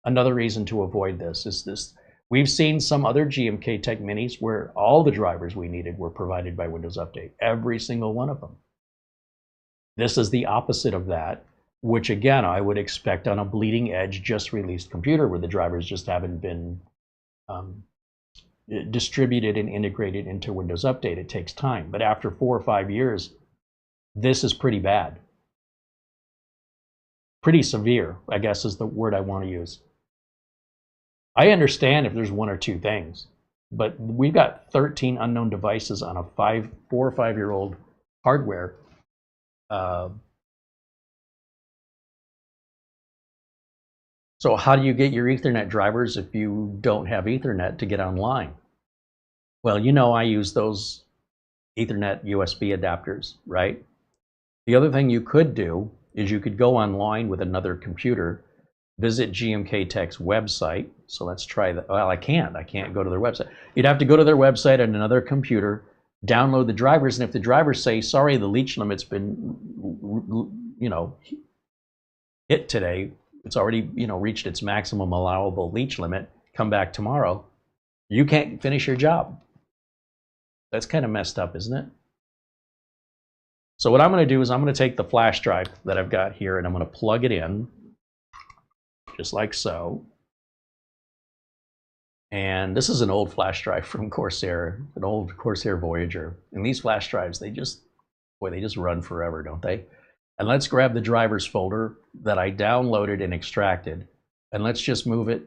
[SPEAKER 1] Another reason to avoid this is this. We've seen some other GMKtec minis where all the drivers we needed were provided by Windows Update, every single one of them. This is the opposite of that, which again, I would expect on a bleeding edge, just released computer where the drivers just haven't been distributed and integrated into Windows Update. It takes time, but after 4 or 5 years, this is pretty bad. Pretty severe, I guess is the word I want to use. I understand if there's 1 or 2 things, but we've got 13 unknown devices on a 4 or 5 year old hardware. So how do you get your Ethernet drivers if you don't have Ethernet to get online? Well, you know I use those Ethernet USB adapters, right? The other thing you could do is you could go online with another computer, visit GMKtec's website. So let's try that. Well, I can't go to their website. You'd have to go to their website on another computer, download the drivers, and if the drivers say, sorry, the leech limit's been, hit today, it's already, reached its maximum allowable leech limit, come back tomorrow, you can't finish your job. That's kind of messed up, isn't it? So what I'm going to do is I'm going to take the flash drive that I've got here and I'm going to plug it in, just like so. And this is an old flash drive from Corsair, an old Corsair Voyager. And these flash drives, they just run forever, don't they? And let's grab the drivers folder that I downloaded and extracted, and let's just move it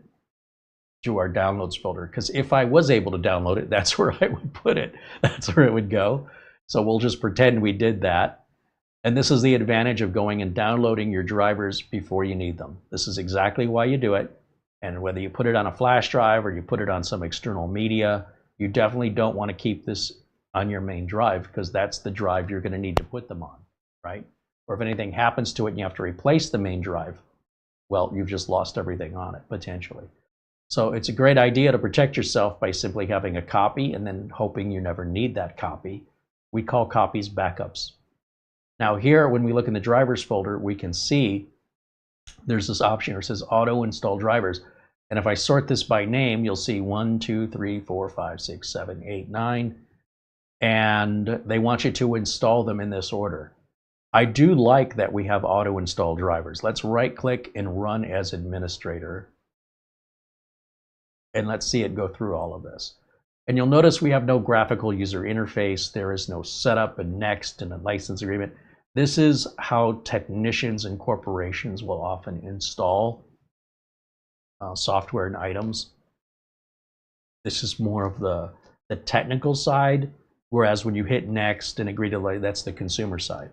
[SPEAKER 1] to our downloads folder. Because if I was able to download it, that's where I would put it. That's where it would go. So we'll just pretend we did that. And this is the advantage of going and downloading your drivers before you need them. This is exactly why you do it. And whether you put it on a flash drive or you put it on some external media, you definitely don't want to keep this on your main drive, because that's the drive you're going to need to put them on, right? Or if anything happens to it and you have to replace the main drive, well, you've just lost everything on it, potentially. So it's a great idea to protect yourself by simply having a copy and then hoping you never need that copy. We call copies backups. Now here, when we look in the drivers folder, we can see there's this option where it says auto install drivers. And if I sort this by name, you'll see 1, 2, 3, 4, 5, 6, 7, 8, 9. and they want you to install them in this order. I do like that we have auto install drivers. Let's right click and run as administrator. And let's see it go through all of this. And you'll notice we have no graphical user interface. There is no setup and next and a license agreement. This is how technicians and corporations will often install software and items. This is more of the technical side, whereas when you hit next and agree to, that's the consumer side.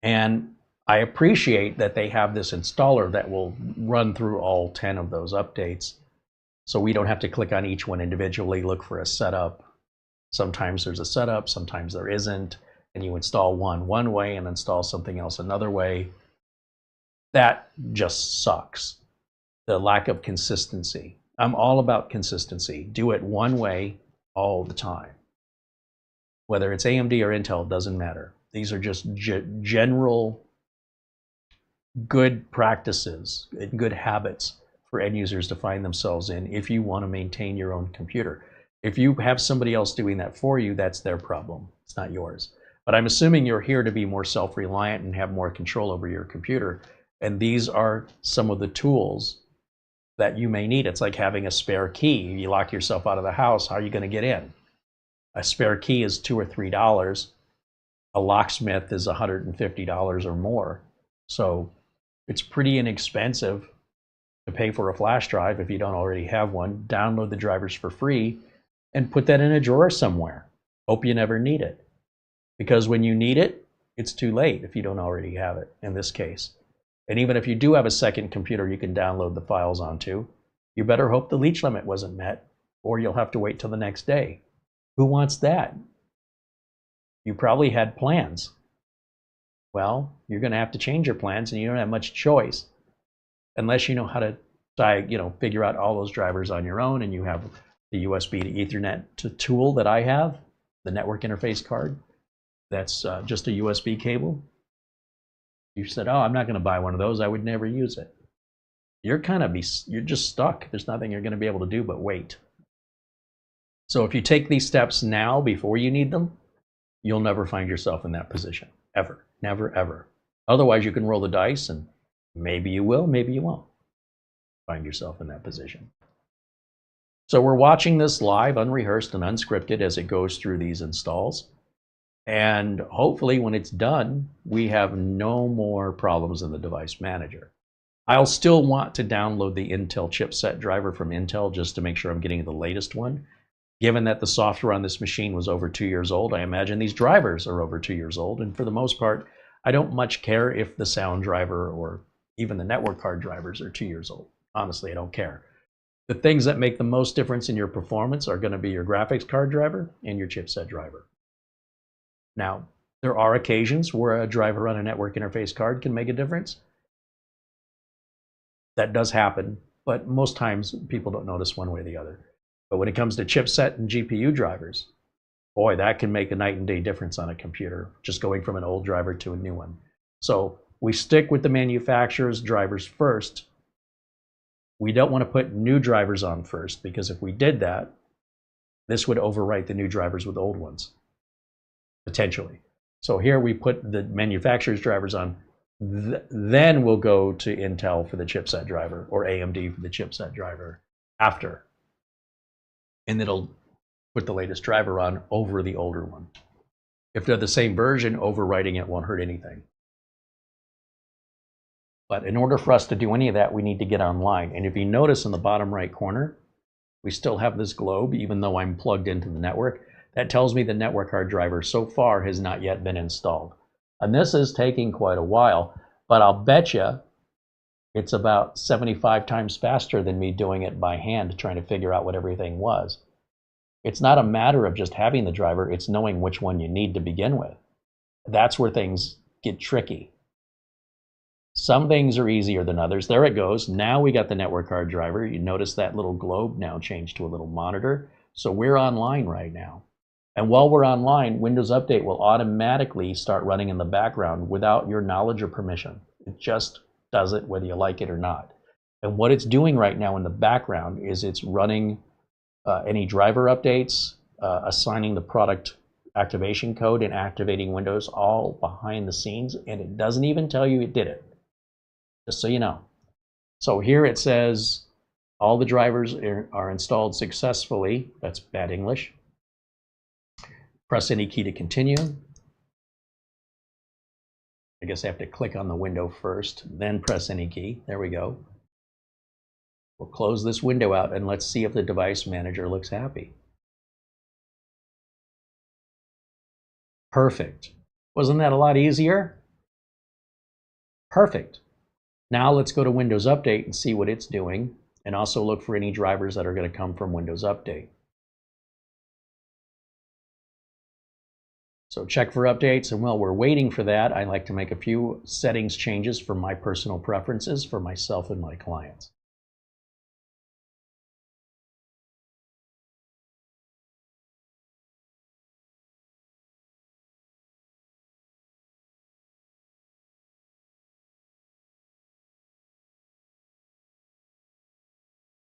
[SPEAKER 1] And I appreciate that they have this installer that will run through all 10 of those updates, so we don't have to click on each one individually, look for a setup. Sometimes there's a setup, sometimes there isn't, and you install one way and install something else another way. That just sucks. The lack of consistency. I'm all about consistency. Do it one way all the time. Whether it's AMD or Intel, doesn't matter. These are just general good practices and good habits for end users to find themselves in if you want to maintain your own computer. If you have somebody else doing that for you, that's their problem. It's not yours. But I'm assuming you're here to be more self-reliant and have more control over your computer. And these are some of the tools that you may need. It's like having a spare key. You lock yourself out of the house, how are you going to get in? A spare key is $2 or $3. A locksmith is $150 or more. So it's pretty inexpensive to pay for a flash drive if you don't already have one. Download the drivers for free and put that in a drawer somewhere. Hope you never need it. Because when you need it, it's too late if you don't already have it, in this case. And even if you do have a second computer you can download the files onto, you better hope the leech limit wasn't met, or you'll have to wait till the next day. Who wants that? You probably had plans. Well, you're going to have to change your plans, and you don't have much choice unless you know how to figure out all those drivers on your own, and you have the USB to Ethernet tool that I have, the network interface card. That's just a USB cable. You said, oh, I'm not going to buy one of those. I would never use it. You're just stuck. There's nothing you're going to be able to do but wait. So if you take these steps now before you need them, you'll never find yourself in that position, ever, never, ever. Otherwise, you can roll the dice, and maybe you will, maybe you won't find yourself in that position. So we're watching this live, unrehearsed and unscripted, as it goes through these installs. And hopefully when it's done, we have no more problems in the device manager. I'll still want to download the Intel chipset driver from Intel just to make sure I'm getting the latest one. Given that the software on this machine was over 2 years old, I imagine these drivers are over 2 years old. And for the most part, I don't much care if the sound driver or even the network card drivers are 2 years old. Honestly, I don't care. The things that make the most difference in your performance are going to be your graphics card driver and your chipset driver. Now, there are occasions where a driver on a network interface card can make a difference. That does happen, but most times people don't notice one way or the other. But when it comes to chipset and GPU drivers, boy, that can make a night and day difference on a computer, just going from an old driver to a new one. So we stick with the manufacturer's drivers first. We don't want to put new drivers on first, because if we did that, this would overwrite the new drivers with old ones, potentially. So here we put the manufacturer's drivers on, then we'll go to Intel for the chipset driver or AMD for the chipset driver after. And it'll put the latest driver on over the older one. If they're the same version, overwriting it won't hurt anything. But in order for us to do any of that, we need to get online. And if you notice in the bottom right corner, we still have this globe, even though I'm plugged into the network. That tells me the network card driver so far has not yet been installed. And this is taking quite a while, but I'll bet you it's about 75 times faster than me doing it by hand, trying to figure out what everything was. It's not a matter of just having the driver, it's knowing which one you need to begin with. That's where things get tricky. Some things are easier than others. There it goes. Now we got the network card driver. You notice that little globe now changed to a little monitor. So we're online right now. And while we're online, Windows Update will automatically start running in the background without your knowledge or permission. It just does it whether you like it or not. And what it's doing right now in the background is it's running any driver updates, assigning the product activation code and activating Windows all behind the scenes, and it doesn't even tell you it did it, just so you know. So here it says all the drivers are installed successfully. That's bad English. Press any key to continue. I guess I have to click on the window first, then press any key. There we go. We'll close this window out and let's see if the device manager looks happy. Perfect. Wasn't that a lot easier? Perfect. Now let's go to Windows Update and see what it's doing, and also look for any drivers that are going to come from Windows Update. So check for updates, and while we're waiting for that, I like to make a few settings changes for my personal preferences for myself and my clients.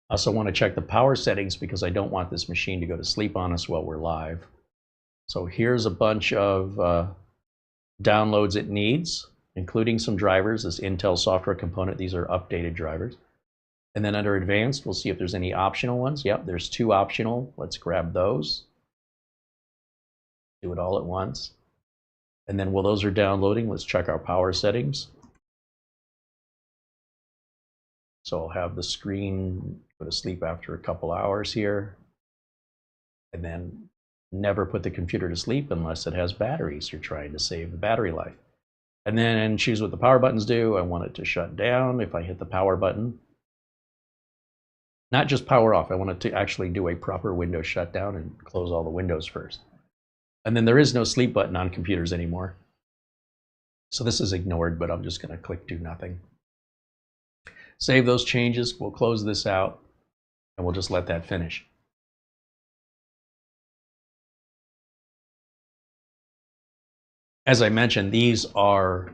[SPEAKER 1] I also want to check the power settings because I don't want this machine to go to sleep on us while we're live. So here's a bunch of downloads it needs, including some drivers, this Intel software component. These are updated drivers. And then under advanced, we'll see if there's any optional ones. Yep, there's 2 optional. Let's grab those. Do it all at once. And then while those are downloading, let's check our power settings. So I'll have the screen go to sleep after a couple hours here. And then never put the computer to sleep unless it has batteries. You're trying to save the battery life. And then choose what the power buttons do. I want it to shut down if I hit the power button. Not just power off. I want it to actually do a proper Windows shutdown and close all the windows first. And then there is no sleep button on computers anymore. So this is ignored, but I'm just going to click do nothing. Save those changes. We'll close this out and we'll just let that finish. As I mentioned, these are,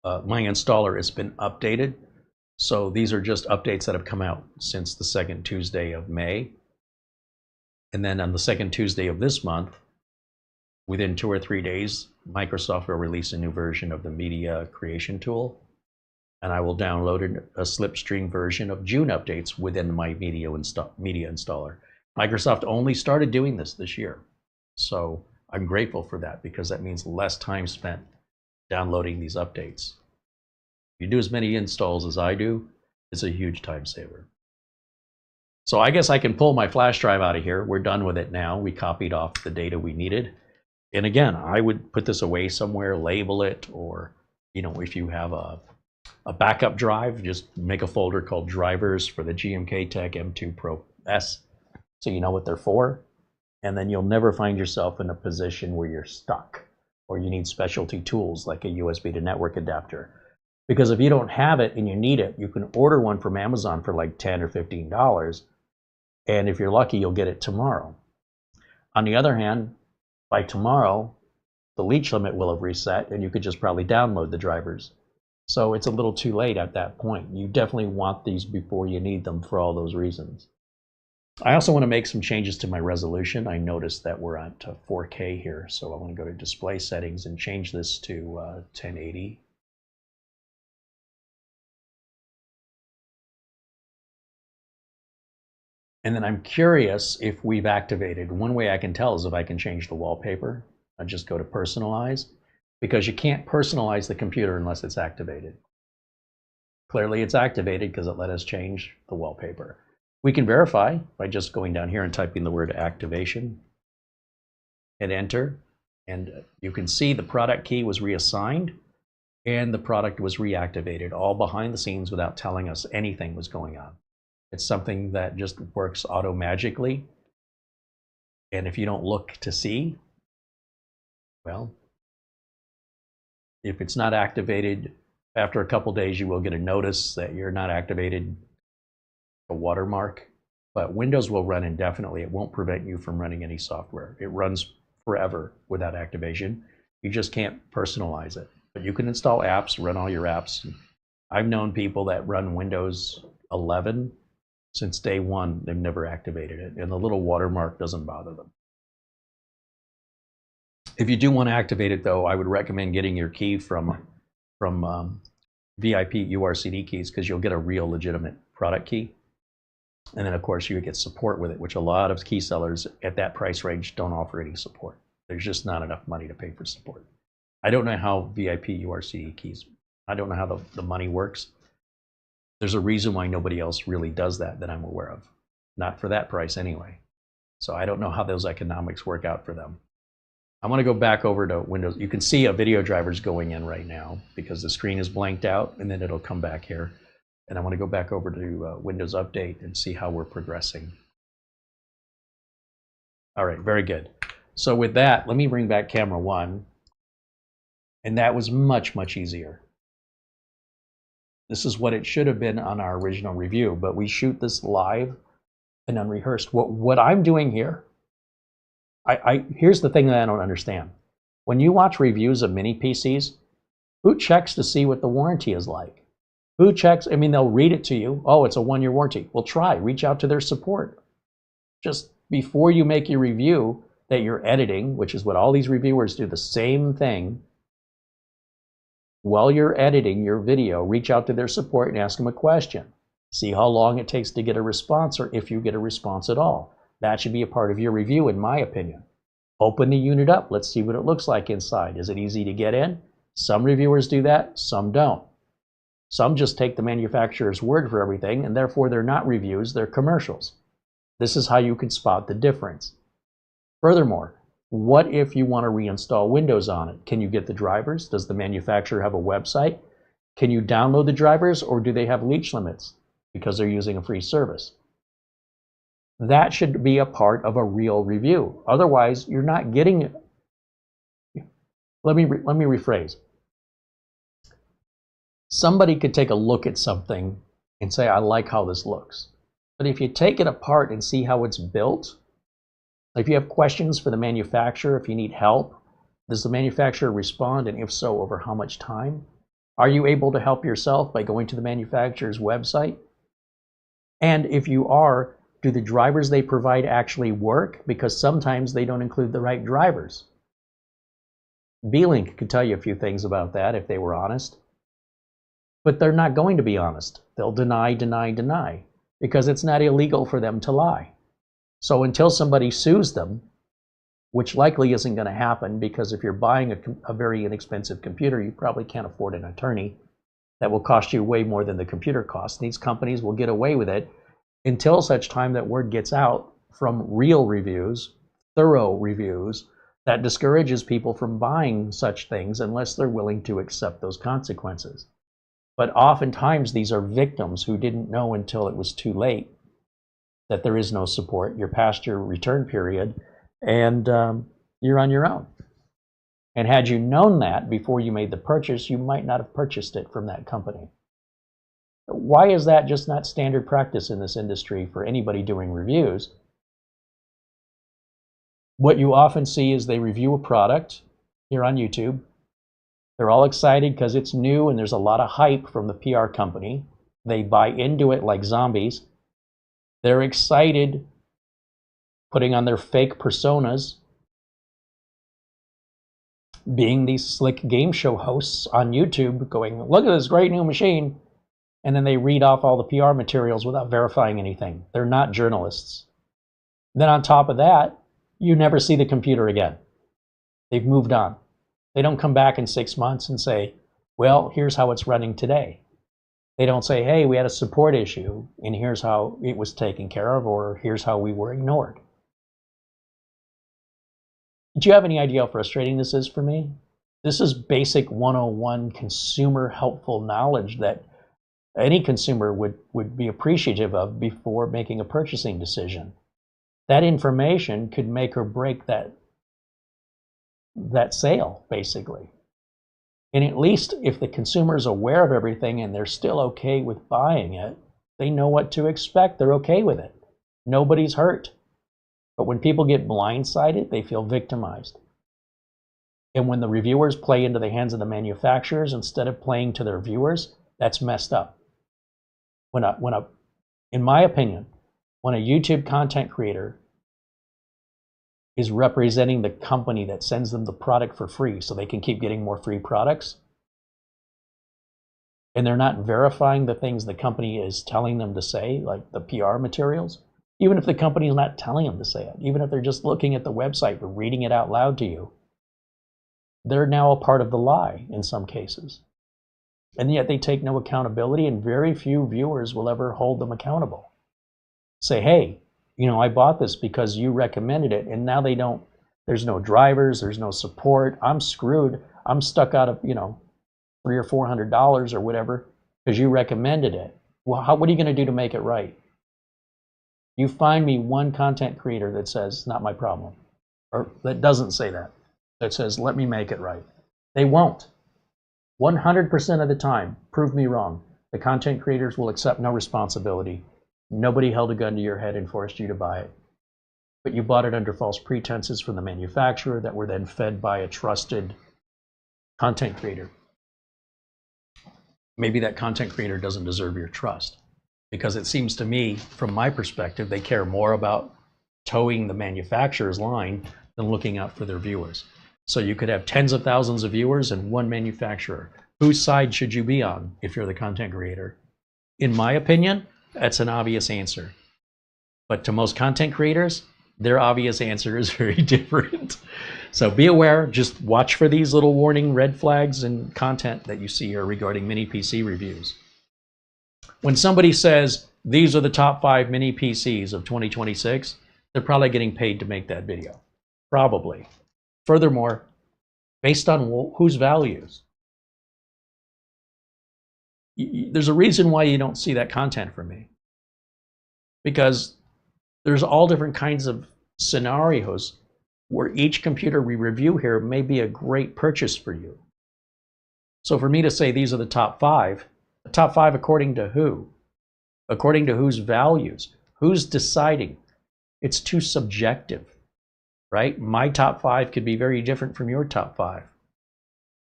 [SPEAKER 1] my installer has been updated. So these are just updates that have come out since the 2nd Tuesday of May. And then on the 2nd Tuesday of this month, within 2 or 3 days, Microsoft will release a new version of the media creation tool. And I will download a slipstream version of June updates within my media installer. Microsoft only started doing this year. So I'm grateful for that because that means less time spent downloading these updates. If you do as many installs as I do, it's a huge time saver. So I guess I can pull my flash drive out of here. We're done with it now. We copied off the data we needed. And again, I would put this away somewhere, label it, or if you have a backup drive, just make a folder called drivers for the GMKtec M2 Pro S so you know what they're for. And then you'll never find yourself in a position where you're stuck or you need specialty tools like a USB to network adapter. Because if you don't have it and you need it, you can order one from Amazon for like $10 or $15. And if you're lucky, you'll get it tomorrow. On the other hand, by tomorrow, the leech limit will have reset and you could just probably download the drivers. So it's a little too late at that point. You definitely want these before you need them for all those reasons. I also want to make some changes to my resolution. I noticed that we're at 4K here, so I want to go to display settings and change this to 1080. And then I'm curious if we've activated. One way I can tell is if I can change the wallpaper. I just go to personalize, because you can't personalize the computer unless it's activated. Clearly it's activated because it let us change the wallpaper. We can verify by just going down here and typing the word activation and enter. And you can see the product key was reassigned and the product was reactivated all behind the scenes without telling us anything was going on. It's something that just works auto-magically. And if you don't look to see, well, if it's not activated, after a couple days you will get a notice that you're not activated, a watermark. But Windows will run indefinitely. It won't prevent you from running any software. It runs forever without activation. You just can't personalize it. But you can install apps, run all your apps. I've known people that run Windows 11 Since day one, they've never activated it, and the little watermark doesn't bother them. If you do want to activate it, though, I would recommend getting your key from VIP-URCD keys, because you'll get a real legitimate product key. And then, of course, you get support with it, which a lot of key sellers at that price range don't offer any support. There's just not enough money to pay for support. I don't know how VIP-URCD keys, I don't know how the money works. There's a reason why nobody else really does that I'm aware of. Not for that price anyway. So I don't know how those economics work out for them. I want to go back over to Windows. You can see a video driver's going in right now because the screen is blanked out, and then it'll come back here. And I want to go back over to Windows Update and see how we're progressing. All right, very good. So with that, let me bring back camera 1. And that was much, much easier. This is what it should have been on our original review, but we shoot this live and unrehearsed. What I'm doing here, here's the thing that I don't understand. When you watch reviews of mini PCs, who checks to see what the warranty is like? Who checks? I mean, they'll read it to you. Oh, it's a 1-year warranty. Well, reach out to their support. Just before you make your review that you're editing, which is what all these reviewers do, the same thing. While you're editing your video, reach out to their support and ask them a question. See how long it takes to get a response, or if you get a response at all. That should be a part of your review, in my opinion. Open the unit up. Let's see what it looks like inside. Is it easy to get in? Some reviewers do that, some don't. Some just take the manufacturer's word for everything, and therefore they're not reviews, they're commercials. This is how you can spot the difference. Furthermore, what if you want to reinstall Windows on it? Can you get the drivers? Does the manufacturer have a website? Can you download the drivers, or do they have leash limits because they're using a free service? That should be a part of a real review. Otherwise, you're not getting it. Let me rephrase. Somebody could take a look at something and say, I like how this looks. But if you take it apart and see how it's built, if you have questions for the manufacturer, if you need help, does the manufacturer respond, and if so, over how much time? Are you able to help yourself by going to the manufacturer's website? And if you are, do the drivers they provide actually work? Because sometimes they don't include the right drivers. B-Link could tell you a few things about that if they were honest. But they're not going to be honest. They'll deny, deny, deny, because it's not illegal for them to lie. So until somebody sues them, which likely isn't going to happen, because if you're buying a very inexpensive computer, you probably can't afford an attorney. That will cost you way more than the computer costs. These companies will get away with it until such time that word gets out from real reviews, thorough reviews, that discourages people from buying such things unless they're willing to accept those consequences. But oftentimes these are victims who didn't know until it was too late that there is no support. You're past your return period, and you're on your own. And had you known that before you made the purchase, you might not have purchased it from that company. Why is that just not standard practice in this industry for anybody doing reviews? What you often see is they review a product here on YouTube. They're all excited because it's new and there's a lot of hype from the PR company. They buy into it like zombies. They're excited, putting on their fake personas, being these slick game show hosts on YouTube, going, look at this great new machine. And then they read off all the PR materials without verifying anything. They're not journalists. Then on top of that, you never see the computer again. They've moved on. They don't come back in 6 months and say, well, here's how it's running today. They don't say, hey, we had a support issue, and here's how it was taken care of, or here's how we were ignored. Do you have any idea how frustrating this is for me? This is basic 101 consumer helpful knowledge that any consumer would be appreciative of before making a purchasing decision. That information could make or break that sale, basically. And at least if the consumer is aware of everything and they're still okay with buying it, they know what to expect, they're okay with it. Nobody's hurt. But when people get blindsided, they feel victimized. And when the reviewers play into the hands of the manufacturers instead of playing to their viewers, that's messed up. When a In my opinion, when a YouTube content creator is representing the company that sends them the product for free so they can keep getting more free products, and they're not verifying the things the company is telling them to say, like the PR materials, even if the company is not telling them to say it, even if they're just looking at the website or reading it out loud to you, they're now a part of the lie in some cases. And yet they take no accountability, and very few viewers will ever hold them accountable. Say, hey, I bought this because you recommended it, and now they don't, there's no drivers, there's no support, I'm screwed, I'm stuck out of, $300 or $400 or whatever because you recommended it. Well, what are you going to do to make it right? You find me one content creator that says, not my problem, or that doesn't say that says, let me make it right. They won't. 100% of the time, prove me wrong. The content creators will accept no responsibility. Nobody held a gun to your head and forced you to buy it. But you bought it under false pretenses from the manufacturer that were then fed by a trusted content creator. Maybe that content creator doesn't deserve your trust, because it seems to me, from my perspective, they care more about towing the manufacturer's line than looking out for their viewers. So you could have tens of thousands of viewers and one manufacturer. Whose side should you be on if you're the content creator? In my opinion, that's an obvious answer. But to most content creators, their obvious answer is very different. So be aware, just watch for these little warning red flags and content that you see here regarding mini PC reviews. When somebody says, these are the top 5 mini PCs of 2026, they're probably getting paid to make that video. Probably. Furthermore, based on whose values? There's a reason why you don't see that content from me. Because there's all different kinds of scenarios where each computer we review here may be a great purchase for you. So for me to say these are the top 5 according to who? According to whose values? Who's deciding? It's too subjective, right? My top 5 could be very different from your top 5.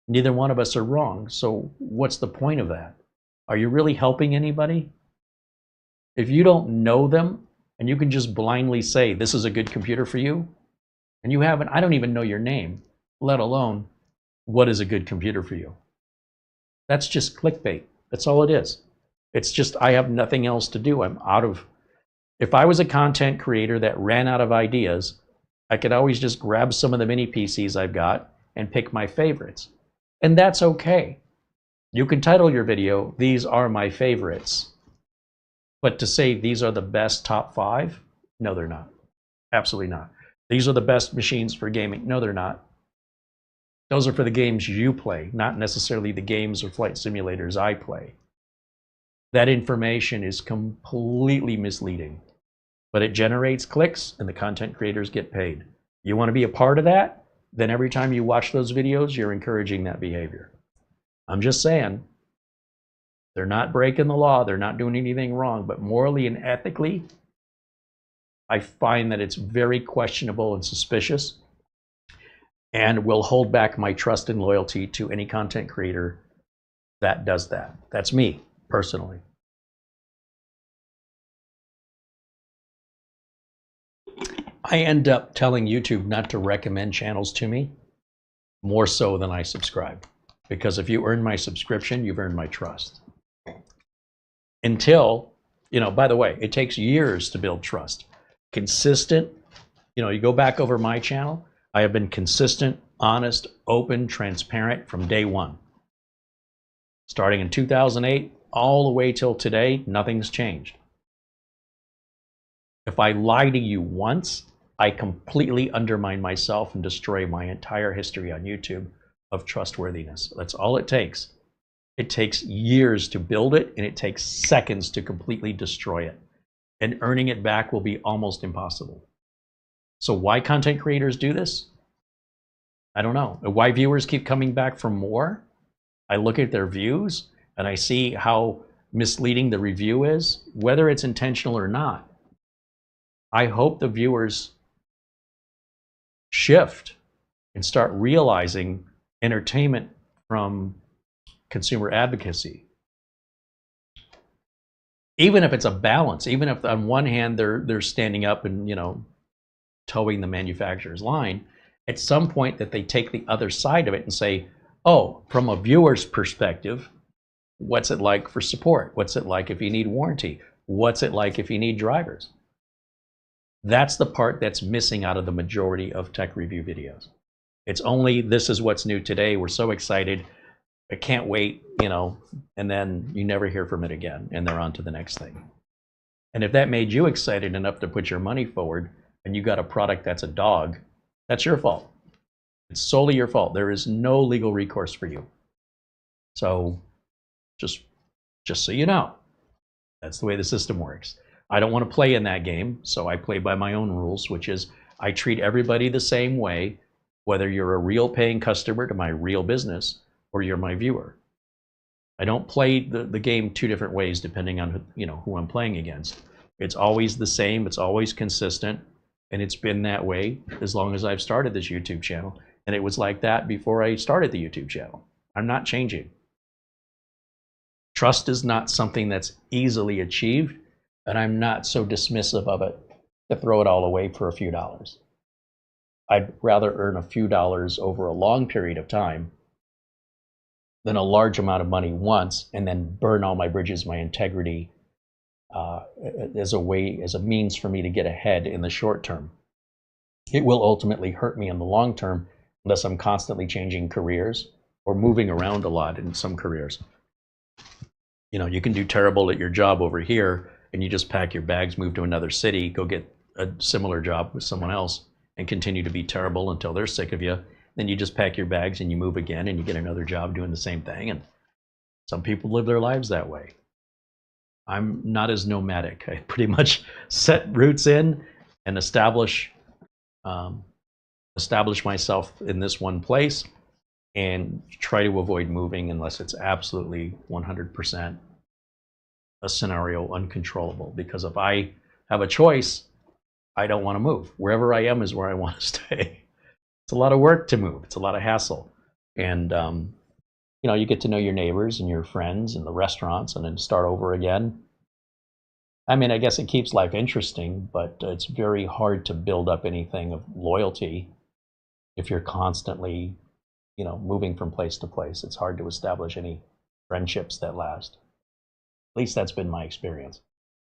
[SPEAKER 1] Neither one of us are wrong, so what's the point of that? Are you really helping anybody? If you don't know them and you can just blindly say, this is a good computer for you, and you haven't, I don't even know your name, let alone what is a good computer for you. That's just clickbait. That's all it is. It's just, I have nothing else to do. If I was a content creator that ran out of ideas, I could always just grab some of the mini PCs I've got and pick my favorites. And that's okay. You can title your video, these are my favorites. But to say these are the best top 5, no, they're not. Absolutely not. These are the best machines for gaming. No, they're not. Those are for the games you play, not necessarily the games or flight simulators I play. That information is completely misleading, but it generates clicks and the content creators get paid. You want to be a part of that? Then every time you watch those videos, you're encouraging that behavior. I'm just saying, they're not breaking the law, they're not doing anything wrong, but morally and ethically, I find that it's very questionable and suspicious, and will hold back my trust and loyalty to any content creator that does that. That's me, personally. I end up telling YouTube not to recommend channels to me, more so than I subscribe. Because if you earn my subscription, you've earned my trust. Until, by the way, it takes years to build trust. Consistent, you go back over my channel, I have been consistent, honest, open, transparent from day one. Starting in 2008, all the way till today, nothing's changed. If I lie to you once, I completely undermine myself and destroy my entire history on YouTube of trustworthiness. That's all it takes. It takes years to build it, and it takes seconds to completely destroy it. And earning it back will be almost impossible. So why content creators do this? I don't know. Why viewers keep coming back for more? I look at their views and I see how misleading the review is, whether it's intentional or not. I hope the viewers shift and start realizing entertainment from consumer advocacy. even if it's a balance, even if on one hand they're standing up and, you know, towing the manufacturer's line, at some point that they take the other side of it and say, oh, from a viewer's perspective, what's it like for support? What's it like if you need warranty? What's it like if you need drivers? That's the part that's missing out of the majority of tech review videos. It's only, this is what's new today. We're so excited. I can't wait, you know, and then you never hear from it again and they're on to the next thing. And if that made you excited enough to put your money forward and you got a product that's a dog, that's your fault. It's solely your fault. There is no legal recourse for you. So just so you know, that's the way the system works. I don't want to play in that game, so I play by my own rules, which is I treat everybody the same way, whether you're a real paying customer to my real business or you're my viewer. I don't play the game two different ways depending on, you know, who I'm playing against. It's always the same, it's always consistent, and it's been that way as long as I've started this YouTube channel. And it was like that before I started the YouTube channel. I'm not changing. Trust is not something that's easily achieved, and I'm not so dismissive of it to throw it all away for a few dollars. I'd rather earn a few dollars over a long period of time than a large amount of money once and then burn all my bridges, my integrity, as a means for me to get ahead in the short term. It will ultimately hurt me in the long term unless I'm constantly changing careers or moving around a lot in some careers. You know, you can do terrible at your job over here and you just pack your bags, move to another city, go get a similar job with someone else and continue to be terrible until they're sick of you. Then you just pack your bags and you move again and you get another job doing the same thing. And some people live their lives that way. I'm not as nomadic. I pretty much set roots in and establish myself in this one place and try to avoid moving unless it's absolutely 100% a scenario uncontrollable. Because if I have a choice, I don't want to move. Wherever I am is where I want to stay. It's a lot of work to move. It's a lot of hassle. And, you know, you get to know your neighbors and your friends and the restaurants and then start over again. I mean, I guess it keeps life interesting, but it's very hard to build up anything of loyalty if you're constantly, you know, moving from place to place. It's hard to establish any friendships that last. At least that's been my experience.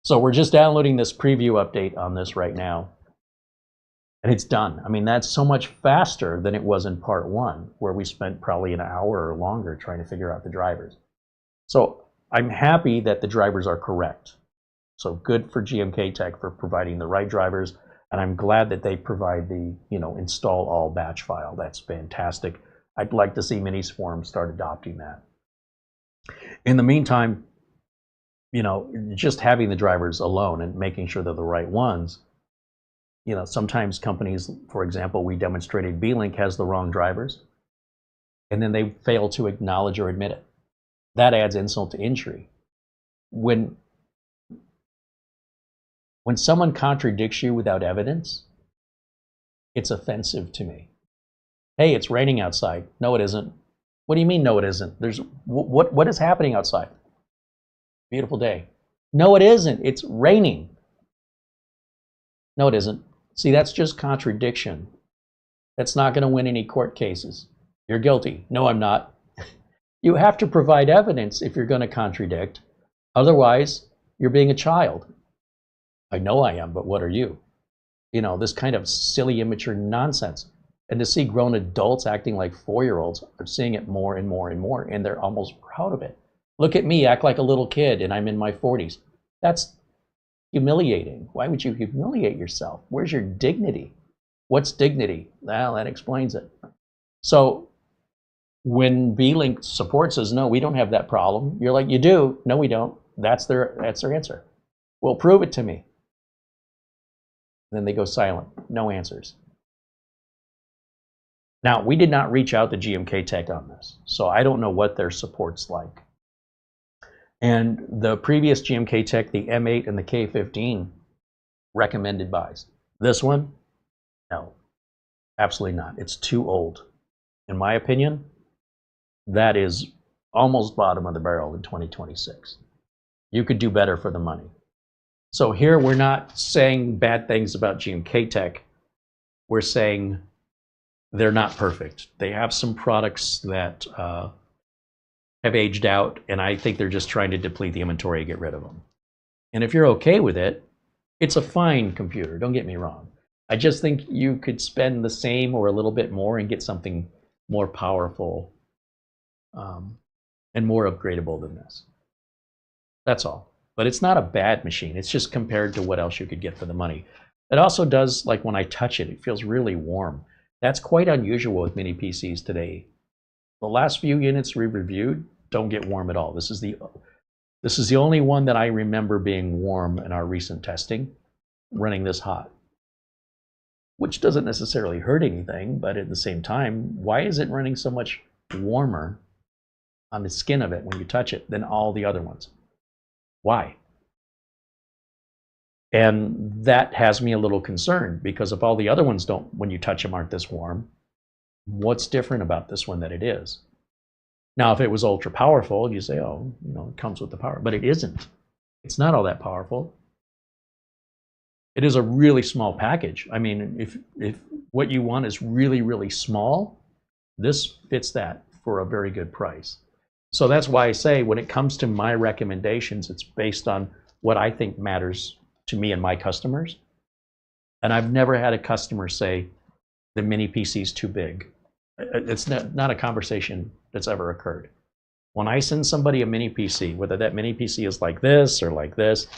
[SPEAKER 1] So we're just downloading this preview update on this right now. And it's done. I mean, that's so much faster than it was in part one, where we spent probably an hour or longer trying to figure out the drivers. So I'm happy that the drivers are correct. So good for GMKtec for providing the right drivers. And I'm glad that they provide the, you know, install all batch file. That's fantastic. I'd like to see Miniswarm start adopting that. In the meantime, you know, just having the drivers alone and making sure they're the right ones. You know, sometimes companies, for example, we demonstrated B-Link has the wrong drivers, and then they fail to acknowledge or admit it. That adds insult to injury. When someone contradicts you without evidence, it's offensive to me. Hey, it's raining outside. No, it isn't. What do you mean, no, it isn't? What is happening outside? Beautiful day. No, it isn't. It's raining. No, it isn't. See, that's just contradiction. That's not going to win any court cases. You're guilty. No, I'm not. You have to provide evidence if you're going to contradict. Otherwise, you're being a child. I know I am, but what are you? You know, this kind of silly, immature nonsense. And to see grown adults acting like 4-year-olds, I'm seeing it more and more and more, and they're almost proud of it. Look at me, act like a little kid, and I'm in my 40s. That's humiliating. Why would you humiliate yourself? Where's your dignity? What's dignity? Well, that explains it. So when B-Link support says, no, we don't have that problem, you're like, you do. No, we don't. That's their answer. Well, prove it to me. Then they go silent. No answers. Now, we did not reach out to GMKtec on this, so I don't know what their support's like. And the previous GMKtec, the M8 and the K15, recommended buys. This one, no, absolutely not. It's too old. In my opinion, that is almost bottom of the barrel in 2026. You could do better for the money. So here we're not saying bad things about GMKtec. We're saying they're not perfect. They have some products that have aged out, and I think they're just trying to deplete the inventory and get rid of them. And if you're okay with it, it's a fine computer, don't get me wrong. I just think you could spend the same or a little bit more and get something more powerful and more upgradable than this. That's all. But it's not a bad machine. It's just compared to what else you could get for the money. It also does, like when I touch it, it feels really warm. That's quite unusual with mini PCs today. The last few units we reviewed don't get warm at all. This is the only one that I remember being warm in our recent testing, running this hot. Which doesn't necessarily hurt anything, but at the same time, why is it running so much warmer on the skin of it when you touch it than all the other ones? Why? And that has me a little concerned, because if all the other ones don't, when you touch them, aren't this warm, what's different about this one that it is? Now, if it was ultra powerful, you say, oh, it comes with the power, but it isn't. It's not all that powerful. It is a really small package. I mean, if what you want is really, really small, this fits that for a very good price. So that's why I say when it comes to my recommendations, it's based on what I think matters to me and my customers. And I've never had a customer say the mini PC is too big. It's not a conversation that's ever occurred. When I send somebody a mini PC, whether that mini PC is like this or like this,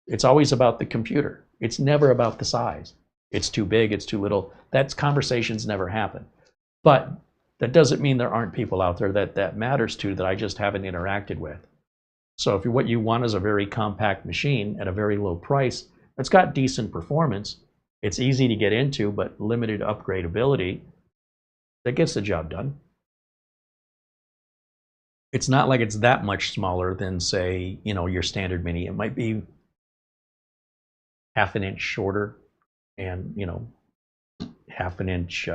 [SPEAKER 1] it's always about the computer. It's never about the size. It's too big, it's too little. That conversations never happen. But that doesn't mean there aren't people out there that matters to that I just haven't interacted with. So if what you want is a very compact machine at a very low price, it's got decent performance, it's easy to get into, but limited upgradability, that gets the job done. It's not like it's that much smaller than, say, your standard mini. It might be half an inch shorter and, half an inch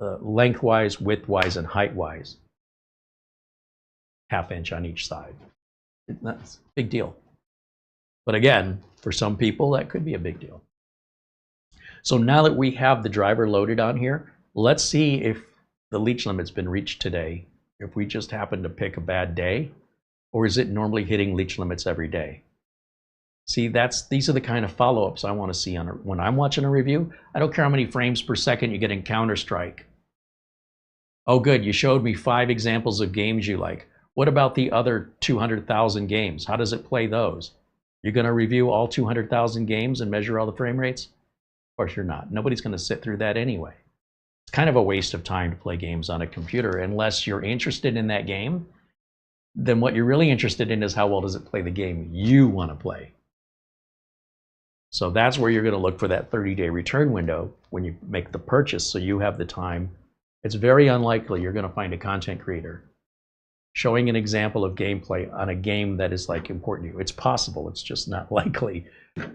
[SPEAKER 1] lengthwise, widthwise, and height-wise. Half inch on each side. That's a big deal. But again, for some people, that could be a big deal. So now that we have the driver loaded on here, let's see if the leech limit's been reached today, if we just happen to pick a bad day, or is it normally hitting leech limits every day? See, these are the kind of follow-ups I want to see when I'm watching a review. I don't care how many frames per second you get in Counter-Strike. Oh good, you showed me 5 examples of games you like. What about the other 200,000 games? How does it play those? You're going to review all 200,000 games and measure all the frame rates? Of course you're not. Nobody's going to sit through that anyway. It's kind of a waste of time to play games on a computer unless you're interested in that game. Then what you're really interested in is how well does it play the game you want to play. So that's where you're going to look for that 30-day return window when you make the purchase, so you have the time. It's very unlikely you're going to find a content creator showing an example of gameplay on a game that is like important to you. It's possible, it's just not likely.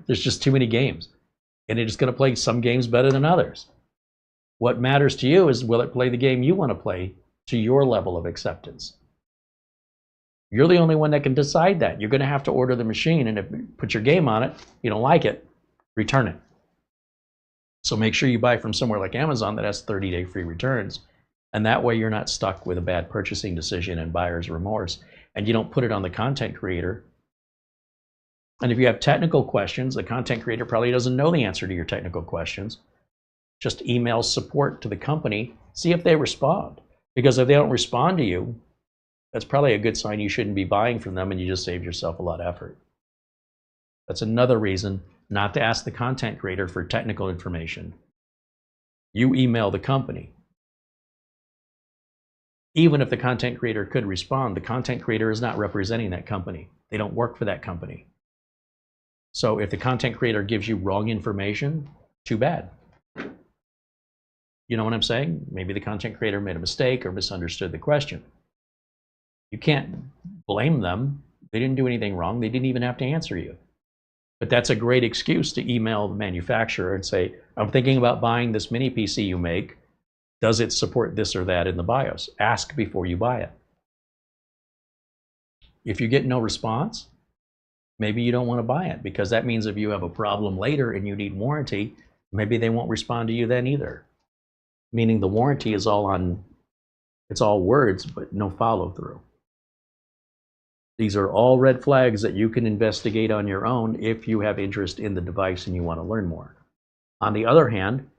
[SPEAKER 1] There's just too many games. And it's going to play some games better than others. What matters to you is, will it play the game you want to play to your level of acceptance? You're the only one that can decide that. You're going to have to order the machine, and if you put your game on it, you don't like it, return it. So make sure you buy from somewhere like Amazon that has 30-day free returns. And that way you're not stuck with a bad purchasing decision and buyer's remorse. And you don't put it on the content creator. And if you have technical questions, the content creator probably doesn't know the answer to your technical questions. Just email support to the company, see if they respond. Because if they don't respond to you, that's probably a good sign you shouldn't be buying from them, and you just saved yourself a lot of effort. That's another reason not to ask the content creator for technical information. You email the company. Even if the content creator could respond, the content creator is not representing that company. They don't work for that company. So if the content creator gives you wrong information, too bad. You know what I'm saying? Maybe the content creator made a mistake or misunderstood the question. You can't blame them. They didn't do anything wrong. They didn't even have to answer you. But that's a great excuse to email the manufacturer and say, I'm thinking about buying this mini PC you make. Does it support this or that in the BIOS? Ask before you buy it. if you get no response, maybe you don't want to buy it, because that means if you have a problem later and you need warranty, maybe they won't respond to you then either. Meaning the warranty is it's all words, but no follow through. These are all red flags that you can investigate on your own if you have interest in the device and you want to learn more. On the other hand,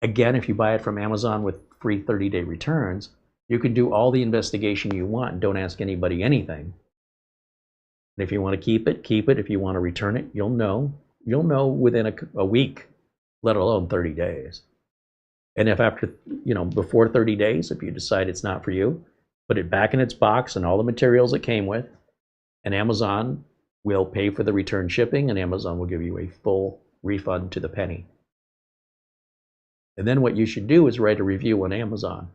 [SPEAKER 1] again, if you buy it from Amazon with free 30-day returns, you can do all the investigation you want and don't ask anybody anything. And if you want to keep it, keep it. If you want to return it, you'll know within a week, let alone 30 days. And if after, before 30 days, if you decide it's not for you, put it back in its box and all the materials it came with, and Amazon will pay for the return shipping, and Amazon will give you a full refund to the penny. And then what you should do is write a review on Amazon,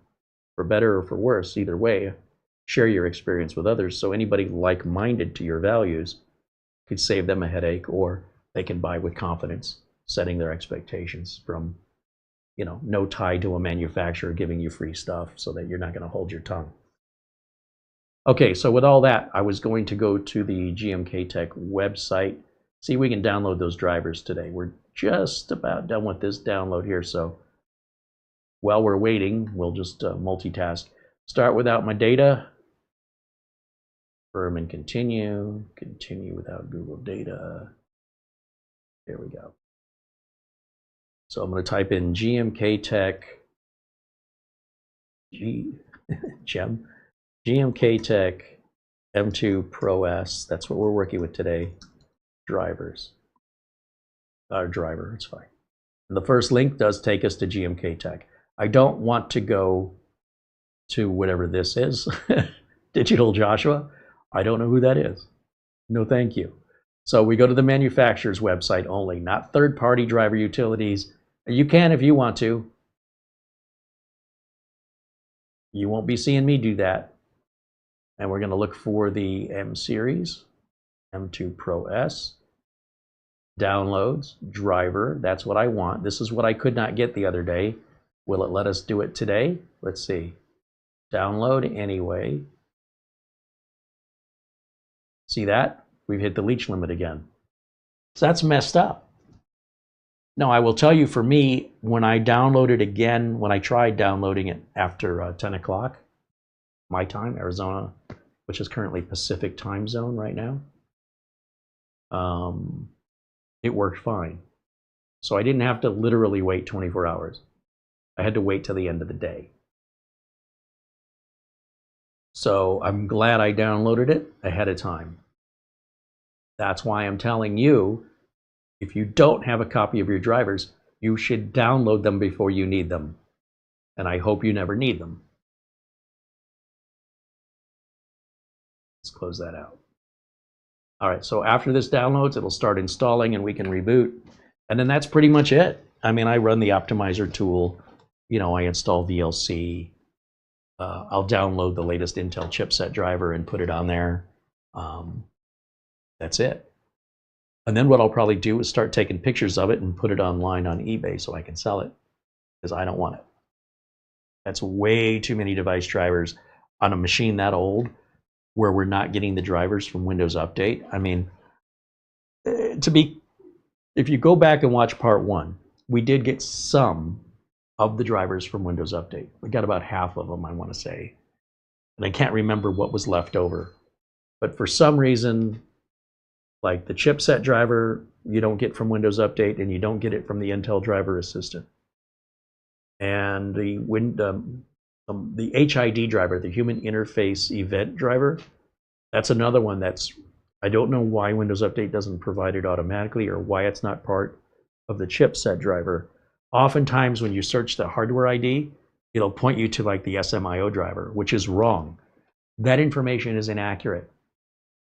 [SPEAKER 1] for better or for worse, either way. Share your experience with others so anybody like-minded to your values could save them a headache, or they can buy with confidence, setting their expectations from, no tie to a manufacturer giving you free stuff so that you're not going to hold your tongue. Okay, so with all that, I was going to go to the GMKtec website, see if we can download those drivers today. We're just about done with this download here, so while we're waiting, we'll just multitask. Start without my data. Confirm and continue. Continue without Google data. There we go. So I'm going to type in GMKtec GMKtec M2 Pro S. That's what we're working with today. Drivers. Our driver, it's fine. And the first link does take us to GMKtec. I don't want to go to whatever this is. Digital Joshua. I don't know who that is. No, thank you. So we go to the manufacturer's website only, not third-party driver utilities. You can if you want to. You won't be seeing me do that. And we're going to look for the M series, M2 Pro S. Downloads, driver, that's what I want. This is what I could not get the other day. Will it let us do it today? Let's see. Download anyway. See that? We've hit the leech limit again. So that's messed up. Now, I will tell you, for me, when I downloaded again, when I tried downloading it after 10 o'clock, my time, Arizona, which is currently Pacific time zone right now, it worked fine. So I didn't have to literally wait 24 hours. I had to wait till the end of the day. So I'm glad I downloaded it ahead of time. That's why I'm telling you, if you don't have a copy of your drivers, you should download them before you need them. And I hope you never need them. Let's close that out. All right, so after this downloads, it'll start installing and we can reboot. And then that's pretty much it. I mean, I run the optimizer tool. I install VLC. I'll download the latest Intel chipset driver and put it on there. That's it. And then what I'll probably do is start taking pictures of it and put it online on eBay so I can sell it, because I don't want it. That's way too many device drivers on a machine that old where we're not getting the drivers from Windows Update. I mean, if you go back and watch part 1, we did get some of the drivers from Windows Update. We got about half of them, I want to say. And I can't remember what was left over. But for some reason, like the chipset driver, you don't get from Windows Update, and you don't get it from the Intel Driver Assistant. And the HID driver, the Human Interface Event driver, that's another one that's, I don't know why Windows Update doesn't provide it automatically, or why it's not part of the chipset driver. Oftentimes when you search the hardware ID, it'll point you to like the SMIO driver, which is wrong. That information is inaccurate.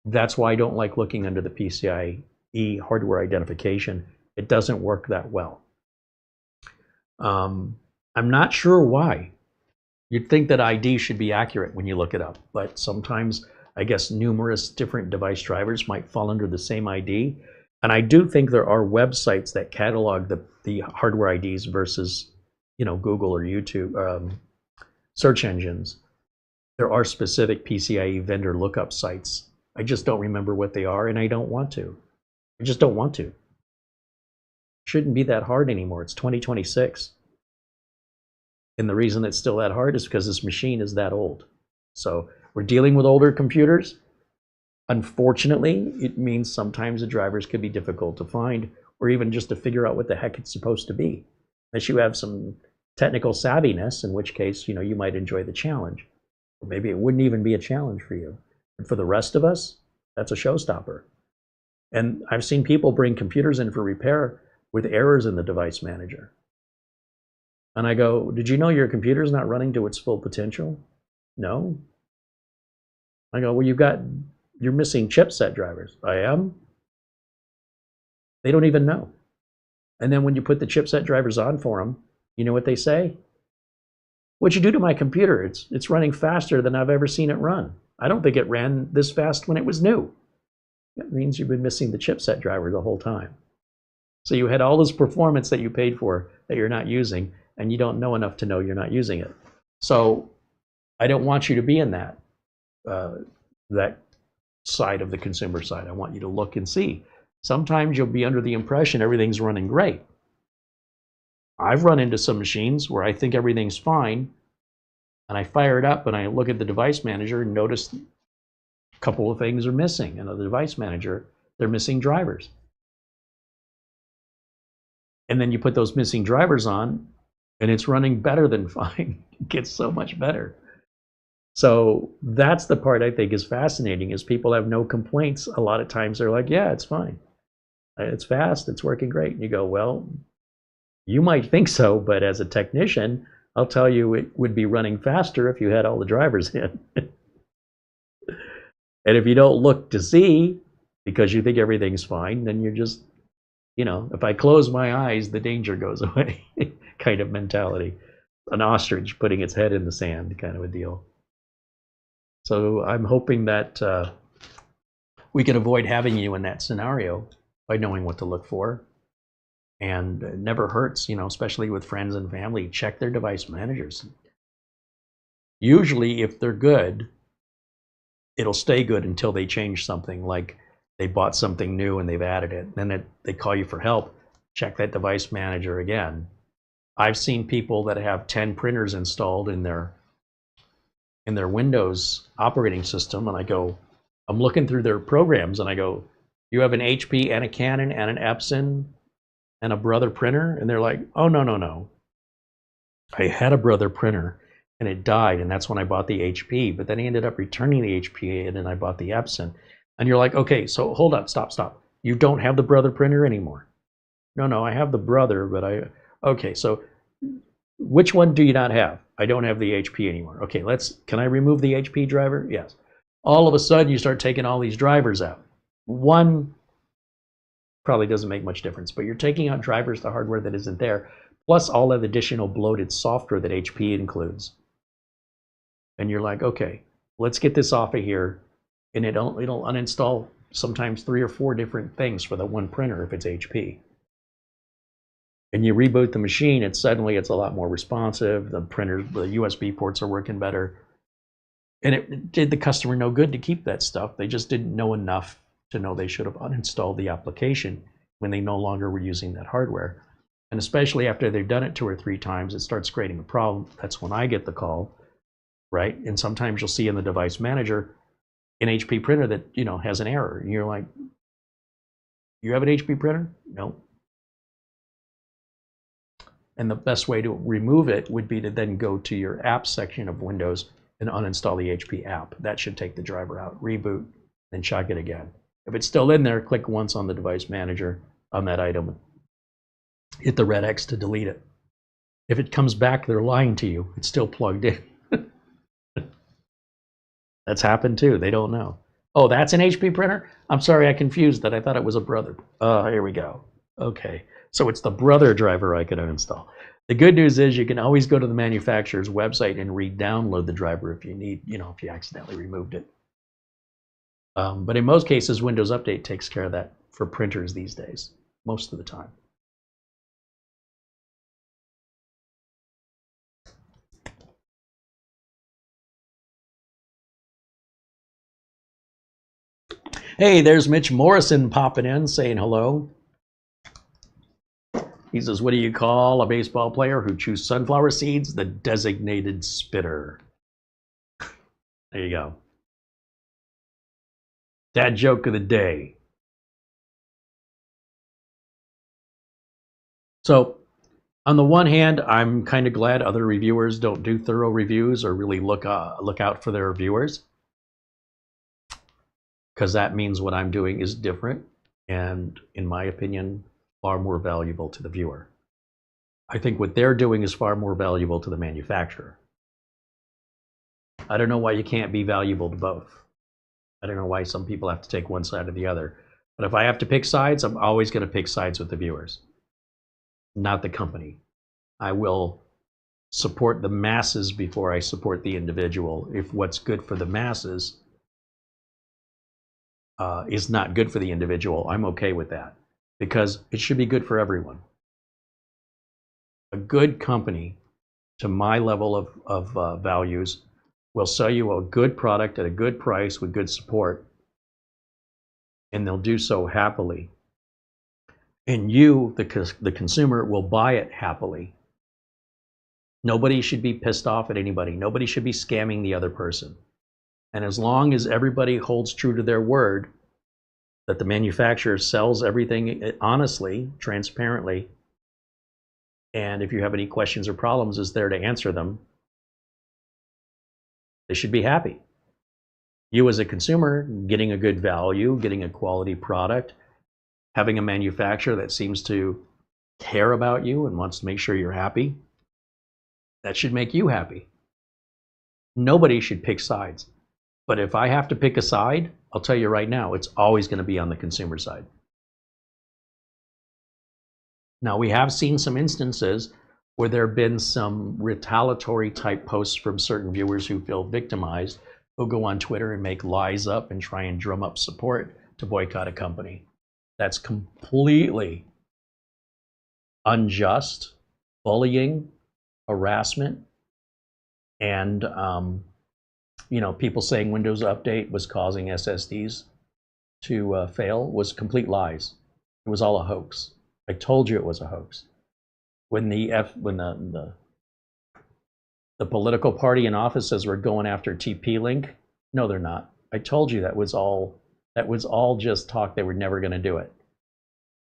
[SPEAKER 1] That's why I don't like looking under the PCIe hardware identification. It doesn't work that well. I'm not sure why. You'd think that ID should be accurate when you look it up, but sometimes I guess numerous different device drivers might fall under the same ID. And I do think there are websites that catalog the hardware IDs versus, Google or YouTube search engines. There are specific PCIe vendor lookup sites I just don't remember what they are, and I don't want to. I just don't want to. Shouldn't be that hard anymore. It's 2026. And the reason it's still that hard is because this machine is that old. So we're dealing with older computers. Unfortunately, it means sometimes the drivers could be difficult to find, or even just to figure out what the heck it's supposed to be. Unless you have some technical savviness, in which case, you might enjoy the challenge. Or maybe it wouldn't even be a challenge for you. But for the rest of us, that's a showstopper. And I've seen people bring computers in for repair with errors in the device manager. And I go, did you know your computer's not running to its full potential? No. I go, well, you're missing chipset drivers. I am. They don't even know. And then when you put the chipset drivers on for them, you know what they say? What'd you do to my computer? It's running faster than I've ever seen it run. I don't think it ran this fast when it was new. That means you've been missing the chipset driver the whole time. So you had all this performance that you paid for that you're not using, and you don't know enough to know you're not using it. So I don't want you to be in that side of the consumer side. I want you to look and see. Sometimes you'll be under the impression everything's running great. I've run into some machines where I think everything's fine, and I fire it up and I look at the device manager and notice a couple of things are missing. And the device manager, they're missing drivers. And then you put those missing drivers on, and it's running better than fine. It gets so much better. So that's the part I think is fascinating, is people have no complaints. A lot of times they're like, yeah, it's fine. It's fast, it's working great. And you go, well, you might think so, but as a technician, I'll tell you it would be running faster if you had all the drivers in. And if you don't look to see because you think everything's fine, then you're just, if I close my eyes, the danger goes away kind of mentality. An ostrich putting its head in the sand kind of a deal. So I'm hoping that we can avoid having you in that scenario by knowing what to look for. And it never hurts, especially with friends and family, check their device managers. Usually, if they're good, it'll stay good until they change something, like they bought something new and they've added it. Then they call you for help. Check that device manager again. I've seen people that have 10 printers installed in their Windows operating system, and I'm looking through their programs, and I go, you have an HP and a Canon and an Epson and a Brother printer? And they're like, oh, no. I had a Brother printer and it died, and that's when I bought the HP, but then I ended up returning the HP and then I bought the Epson. And you're like, okay, so hold on, stop. You don't have the Brother printer anymore? No, I have the Brother, but okay, so which one do you not have? I don't have the HP anymore. Okay, can I remove the HP driver? Yes. All of a sudden you start taking all these drivers out. One probably doesn't make much difference, but you're taking out drivers, the hardware that isn't there, plus all of the additional bloated software that HP includes. And you're like, okay, let's get this off of here. And it'll uninstall sometimes 3 or 4 different things for the one printer if it's HP. And you reboot the machine, and suddenly it's a lot more responsive. The USB ports are working better. And it did the customer no good to keep that stuff. They just didn't know enough to know they should have uninstalled the application when they no longer were using that hardware. And especially after they've done it 2 or 3 times, it starts creating a problem. That's when I get the call, right? And sometimes you'll see in the device manager an HP printer that has an error. And you're like, you have an HP printer? No. And the best way to remove it would be to then go to your apps section of Windows and uninstall the HP app. That should take the driver out, reboot, then check it again. If it's still in there, click once on the device manager on that item. Hit the red X to delete it. If it comes back, they're lying to you. It's still plugged in. That's happened too. They don't know. Oh, that's an HP printer? I'm sorry, I confused that. I thought it was a Brother. Here we go. Okay. So it's the Brother driver I could uninstall. The good news is you can always go to the manufacturer's website and re-download the driver if you need, if you accidentally removed it. But in most cases, Windows Update takes care of that for printers these days, most of the time. Hey, there's Mitch Morrison popping in saying hello. He says, what do you call a baseball player who chews sunflower seeds? The designated spitter. There you go. Dad joke of the day. So, on the one hand, I'm kind of glad other reviewers don't do thorough reviews or really look out for their viewers, because that means what I'm doing is different and, in my opinion, far more valuable to the viewer. I think what they're doing is far more valuable to the manufacturer. I don't know why you can't be valuable to both. I don't know why some people have to take one side or the other. But if I have to pick sides, I'm always going to pick sides with the viewers, not the company. I will support the masses before I support the individual. If what's good for the masses is not good for the individual, I'm okay with that, because it should be good for everyone. A good company, to my level of values, will sell you a good product at a good price with good support, and they'll do so happily. And you, the consumer, will buy it happily. Nobody should be pissed off at anybody. Nobody should be scamming the other person. And as long as everybody holds true to their word, that the manufacturer sells everything honestly, transparently, and if you have any questions or problems, is there to answer them, they should be happy. You as a consumer, getting a good value, getting a quality product, having a manufacturer that seems to care about you and wants to make sure you're happy, that should make you happy. Nobody should pick sides. But if I have to pick a side, I'll tell you right now, it's always going to be on the consumer side. Now, we have seen some instances where there have been some retaliatory type posts from certain viewers who feel victimized, who go on Twitter and make lies up and try and drum up support to boycott a company. That's completely unjust, bullying, harassment, and people saying Windows Update was causing SSDs to fail was complete lies. It was all a hoax. I told you it was a hoax. When the political party in office says we're going after TP-Link, no, they're not. I told you that was all just talk. They were never going to do it.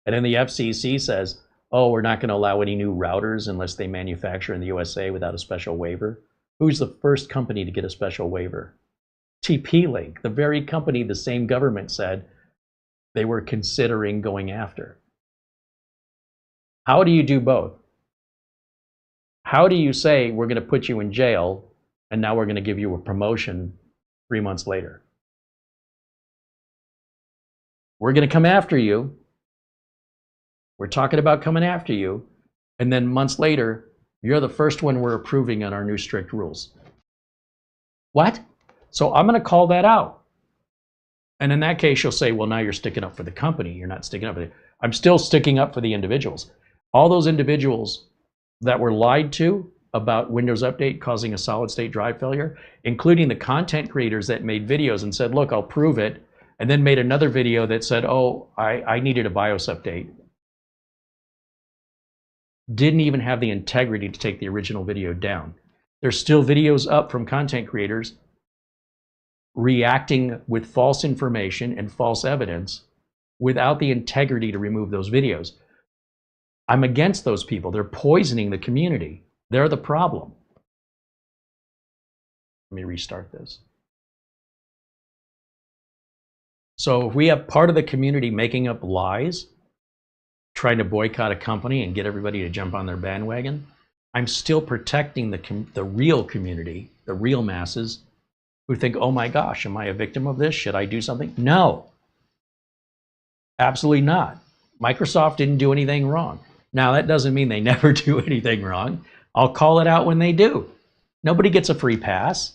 [SPEAKER 1] And then the FCC says, oh, we're not going to allow any new routers unless they manufacture in the USA without a special waiver. Who's the first company to get a special waiver? TP-Link, the very company the same government said they were considering going after. How do you do both? How do you say we're going to put you in jail and now we're going to give you a promotion 3 months later? We're going to come after you. We're talking about coming after you. And then months later, you're the first one we're approving on our new strict rules. What? So I'm going to call that out. And in that case, you'll say, well, now you're sticking up for the company. You're not sticking up for it. I'm still sticking up for the individuals. All those individuals that were lied to about Windows Update causing a solid state drive failure, including the content creators that made videos and said, look, I'll prove it, and then made another video that said, oh, I needed a BIOS update. Didn't even have the integrity to take the original video down. There's still videos up from content creators reacting with false information and false evidence without the integrity to remove those videos. I'm against those people. They're poisoning the community. They're the problem. Let me restart this. So if we have part of the community making up lies, trying to boycott a company and get everybody to jump on their bandwagon, I'm still protecting the real community, the real masses who think, oh my gosh, am I a victim of this? Should I do something? No, absolutely not. Microsoft didn't do anything wrong. Now, that doesn't mean they never do anything wrong. I'll call it out when they do. Nobody gets a free pass.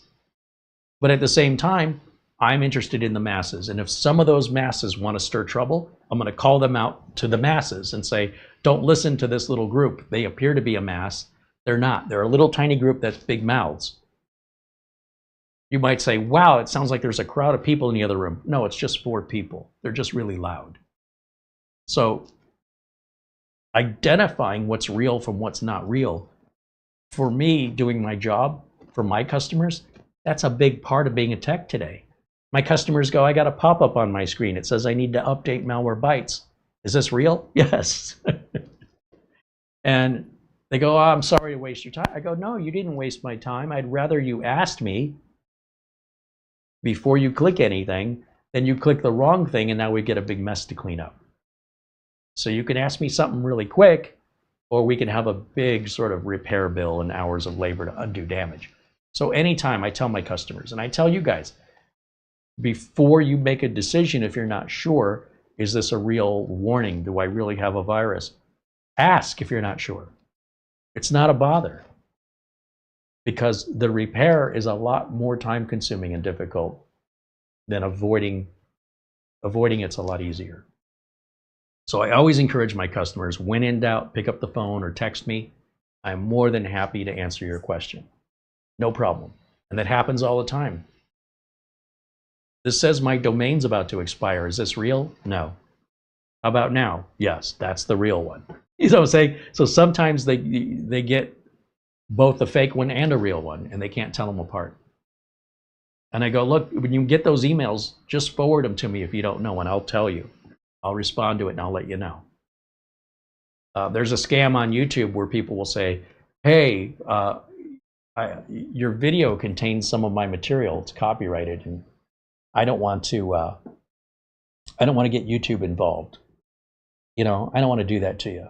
[SPEAKER 1] But at the same time, I'm interested in the masses. And if some of those masses want to stir trouble, I'm going to call them out to the masses and say, don't listen to this little group. They appear to be a mass. They're not. They're a little tiny group that's big mouths. You might say, wow, it sounds like there's a crowd of people in the other room. No, it's just 4 people. They're just really loud. So identifying what's real from what's not real, for me, doing my job for my customers, that's a big part of being a tech today. My customers go, I got a pop-up on my screen. It says I need to update Malwarebytes. Is this real? Yes. And they go, oh, I'm sorry to waste your time. I go, no, you didn't waste my time. I'd rather you asked me before you click anything than you click the wrong thing and now we get a big mess to clean up. So you can ask me something really quick, or we can have a big sort of repair bill and hours of labor to undo damage. So anytime I tell my customers, and I tell you guys, before you make a decision, if you're not sure, is this a real warning? Do I really have a virus? Ask if you're not sure. It's not a bother, because the repair is a lot more time consuming and difficult than avoiding it's a lot easier. So I always encourage my customers, when in doubt, pick up the phone or text me. I'm more than happy to answer your question. No problem. And that happens all the time. This says my domain's about to expire. Is this real? No. How about now? Yes, that's the real one. You know what I'm saying? So sometimes they get both a fake one and a real one, and they can't tell them apart. And I go, look, when you get those emails, just forward them to me if you don't know, and I'll tell you. I'll respond to it and I'll let you know. There's a scam on YouTube where people will say, hey, your video contains some of my material. It's copyrighted, and I don't want to get YouTube involved. You know, I don't want to do that to you.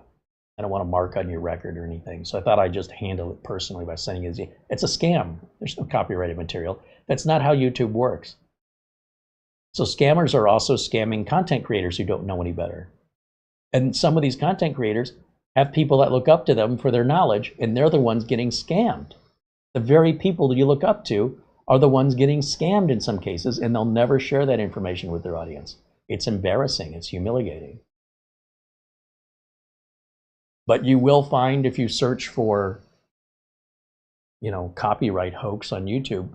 [SPEAKER 1] I don't want to mark on your record or anything. So I thought I'd just handle it personally by sending it. It's a scam. There's no copyrighted material. That's not how YouTube works. So scammers are also scamming content creators who don't know any better. And some of these content creators have people that look up to them for their knowledge, and they're the ones getting scammed. The very people that you look up to are the ones getting scammed in some cases, and they'll never share that information with their audience. It's embarrassing. It's humiliating. But you will find, if you search for, you know, copyright hoax on YouTube,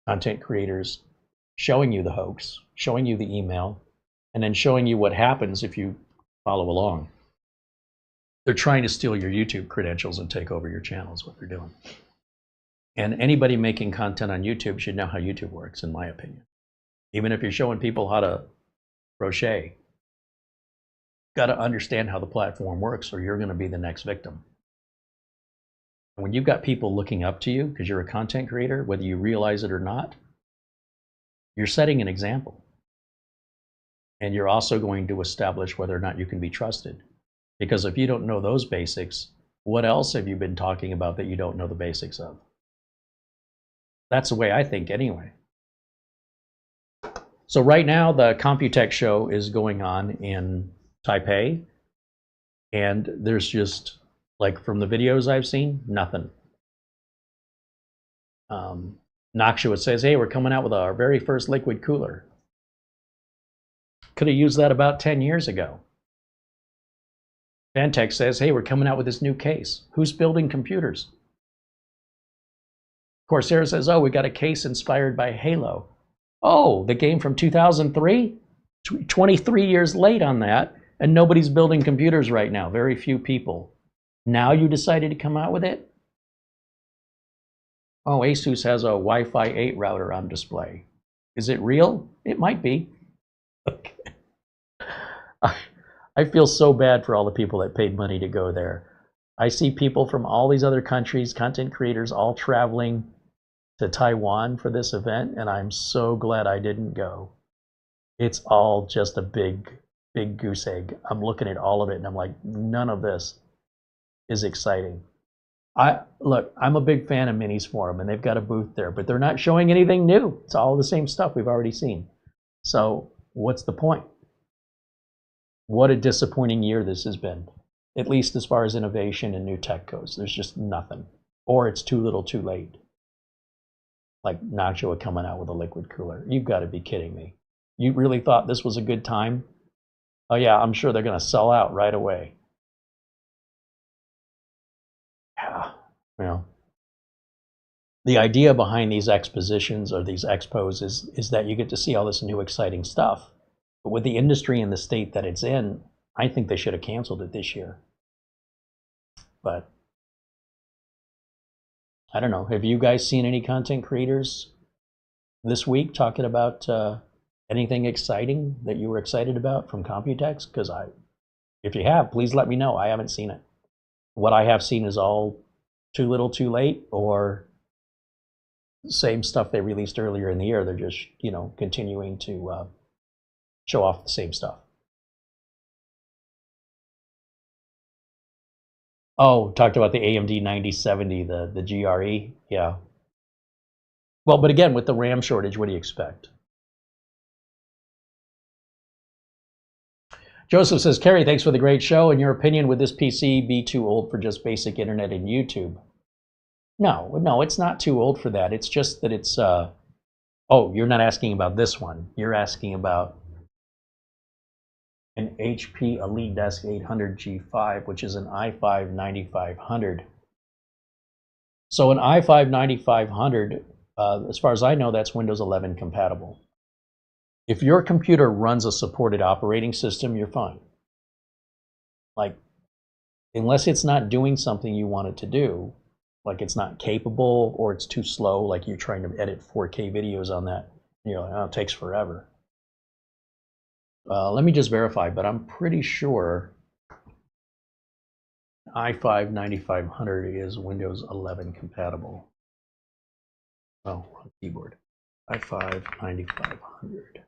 [SPEAKER 1] content creators showing you the hoax, showing you the email, and then showing you what happens if you follow along. They're trying to steal your YouTube credentials and take over your channel is what they're doing. And anybody making content on YouTube should know how YouTube works, in my opinion. Even if you're showing people how to crochet, you've got to understand how the platform works, or you're going to be the next victim. And when you've got people looking up to you because you're a content creator, whether you realize it or not, you're setting an example. And you're also going to establish whether or not you can be trusted. Because if you don't know those basics, what else have you been talking about that you don't know the basics of? That's the way I think anyway. So right now, the GMKtec show is going on in Taipei. And there's just, like from the videos I've seen, nothing. Noxua says, hey, we're coming out with our very first liquid cooler. Could have used that about 10 years ago. Fantech says, hey, we're coming out with this new case. Who's building computers? Corsair says, oh, we got a case inspired by Halo. Oh, the game from 2003? 23 years late on that, and nobody's building computers right now. Very few people. Now you decided to come out with it? Oh, Asus has a Wi-Fi 8 router on display. Is it real? It might be. Okay. I feel so bad for all the people that paid money to go there. I see people from all these other countries, content creators, all traveling to Taiwan for this event, and I'm so glad I didn't go. It's all just a big goose egg. I'm looking at all of it, and I'm like, none of this is exciting. Look, I'm a big fan of Minis Forum, and they've got a booth there, but they're not showing anything new. It's all the same stuff we've already seen. So what's the point? What a disappointing year this has been, at least as far as innovation and new tech goes. There's just nothing, or it's too little too late. Like Noxua coming out with a liquid cooler. You've got to be kidding me. You really thought this was a good time? Oh yeah, I'm sure they're going to sell out right away. Yeah, well, the idea behind these expositions or these expos is that you get to see all this new exciting stuff. But with the industry and the state that it's in, I think they should have canceled it this year. But I don't know. Have you guys seen any content creators this week talking about anything exciting that you were excited about from Computex? Because if you have, please let me know. I haven't seen it. What I have seen is all too little too late, or same stuff they released earlier in the year. They're just, you know, continuing to show off the same stuff. Oh, talked about the AMD 9070, the GRE. Yeah. Well, but again, with the RAM shortage, what do you expect? Joseph says, Carey, thanks for the great show. In your opinion, would this PC be too old for just basic internet and YouTube? No, it's not too old for that. It's just that it's, oh, you're not asking about this one. You're asking about an HP EliteDesk 800 G5, which is an i5 9500. So an i5 9500, as far as I know, that's Windows 11 compatible. If your computer runs a supported operating system, you're fine. Like, unless it's not doing something you want it to do, like it's not capable or it's too slow, like you're trying to edit 4K videos on that, you're like, oh, it takes forever. Let me just verify, but I'm pretty sure i5 9500 is Windows 11 compatible. Oh, wrong keyboard. i5 9500.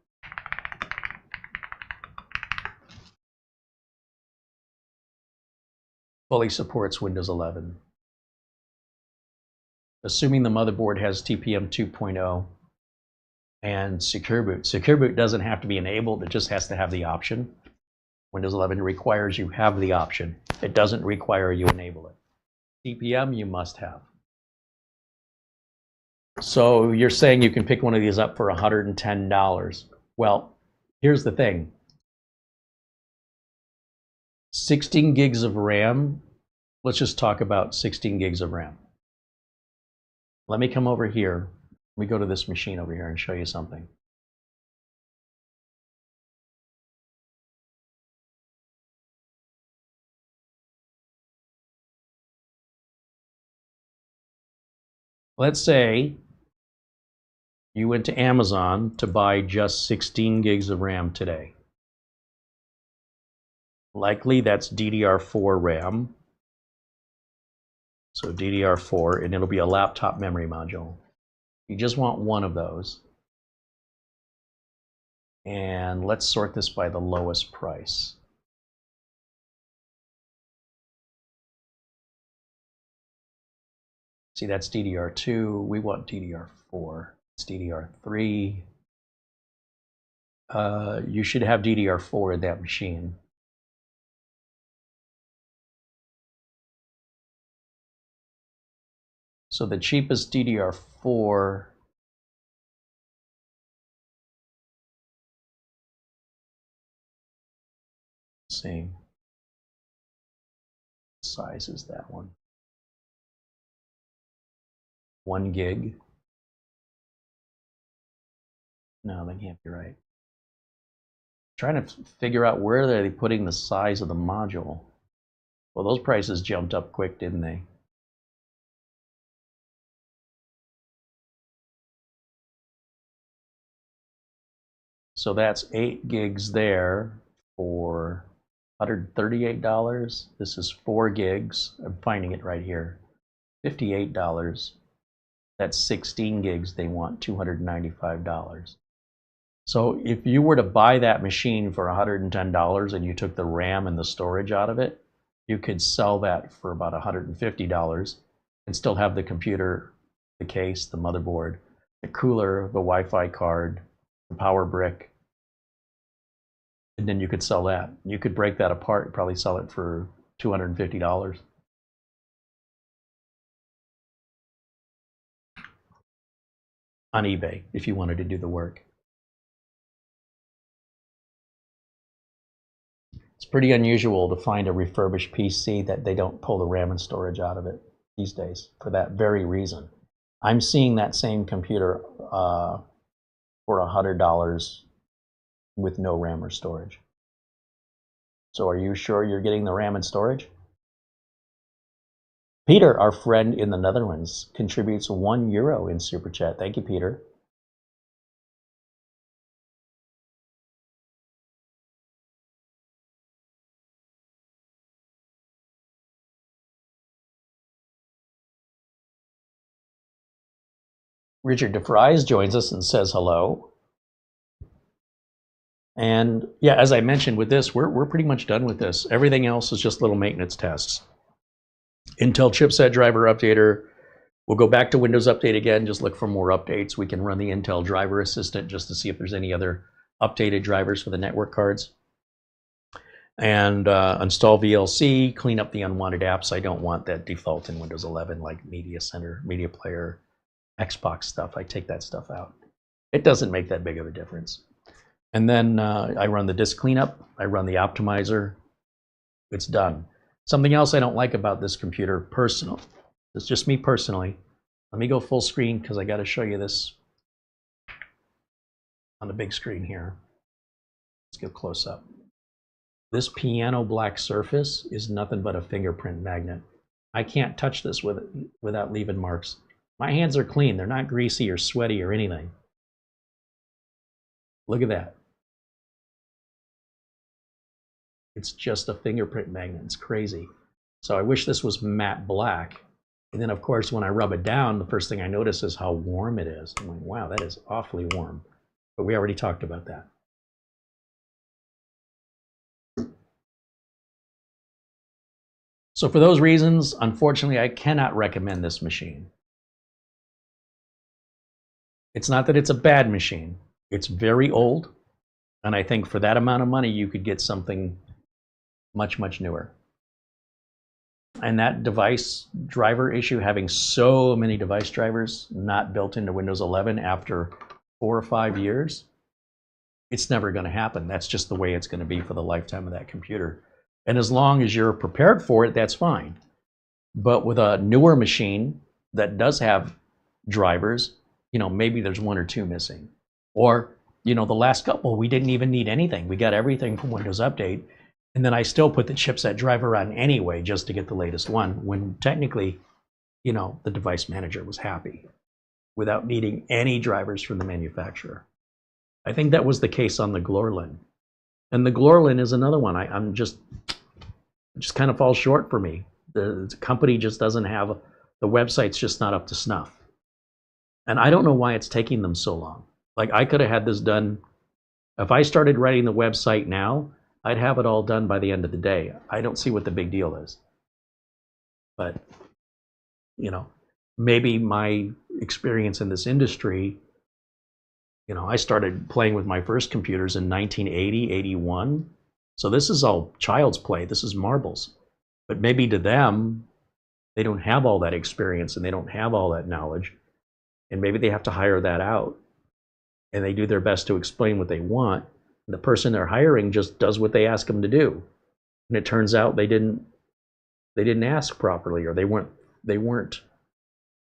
[SPEAKER 1] Fully supports Windows 11. Assuming the motherboard has TPM 2.0 and Secure Boot. Secure Boot doesn't have to be enabled, it just has to have the option. Windows 11 requires you have the option. It doesn't require you enable it. TPM you must have. So you're saying you can pick one of these up for $110. Well, here's the thing. 16 gigs of RAM. Let's just talk about 16 gigs of RAM. Let me come over here. Let me go to this machine over here and show you something. Let's say you went to Amazon to buy just 16 gigs of RAM today. Likely that's DDR4 RAM. So DDR4, and it'll be a laptop memory module. You just want one of those. And let's sort this by the lowest price. See, that's DDR2. We want DDR4. It's DDR3. You should have DDR4 in that machine. So the cheapest DDR4 same size as that one. 1 gig. No, that can't be right. Trying to figure out where are they putting the size of the module. Well, those prices jumped up quick, didn't they? So that's 8 gigs there for $138. This is 4 gigs. I'm finding it right here. $58. That's 16 gigs. They want $295. So if you were to buy that machine for $110 and you took the RAM and the storage out of it, you could sell that for about $150 and still have the computer, the case, the motherboard, the cooler, the Wi-Fi card, the power brick, and then you could sell that. You could break that apart and probably sell it for $250. On eBay if you wanted to do the work. It's pretty unusual to find a refurbished PC that they don't pull the RAM and storage out of it these days for that very reason. I'm seeing that same computer for $100 with no RAM or storage. So are you sure you're getting the RAM and storage? Peter, our friend in the Netherlands, contributes €1 in Super Chat. Thank you, Peter. Richard DeFries joins us and says hello. And yeah, as I mentioned with this, we're pretty much done with this. Everything else is just little maintenance tests. Intel chipset driver updater. We'll go back to Windows Update again, just look for more updates. We can run the Intel driver assistant just to see if there's any other updated drivers for the network cards. And install VLC, clean up the unwanted apps. I don't want that default in Windows 11, like Media Center, Media Player, Xbox stuff. I take that stuff out. It doesn't make that big of a difference. And then I run the disk cleanup. I run the optimizer. It's done. Something else I don't like about this computer, personal. It's just me personally. Let me go full screen because I got to show you this on the big screen here. Let's go close up. This piano black surface is nothing but a fingerprint magnet. I can't touch this with it without leaving marks. My hands are clean. They're not greasy or sweaty or anything. Look at that. It's just a fingerprint magnet. It's crazy. So I wish this was matte black. And then, of course, when I rub it down, the first thing I notice is how warm it is. I'm like, wow, that is awfully warm. But we already talked about that. So for those reasons, unfortunately, I cannot recommend this machine. It's not that it's a bad machine. It's very old. And I think for that amount of money, you could get something much, much newer. And that device driver issue, having so many device drivers not built into Windows 11 after 4 or 5 years, it's never going to happen. That's just the way it's going to be for the lifetime of that computer. And as long as you're prepared for it, that's fine. But with a newer machine that does have drivers, you know, maybe there's 1 or 2 missing. Or, you know, the last couple, we didn't even need anything. We got everything from Windows Update. And then I still put the chipset driver on anyway, just to get the latest one, when technically, you know, the device manager was happy without needing any drivers from the manufacturer. I think that was the case on the Glorlin. And the Glorlin is another one. I'm just kind of falls short for me. The company just doesn't have, the website's just not up to snuff. And I don't know why it's taking them so long. Like, I could have had this done, if I started writing the website now, I'd have it all done by the end of the day. I don't see what the big deal is. But, you know, maybe my experience in this industry, you know, I started playing with my first computers in 1980, 81. So this is all child's play. This is marbles. But maybe to them, they don't have all that experience and they don't have all that knowledge. And maybe they have to hire that out. And they do their best to explain what they want. The person they're hiring just does what they ask them to do, and it turns out they didn't ask properly, or they weren't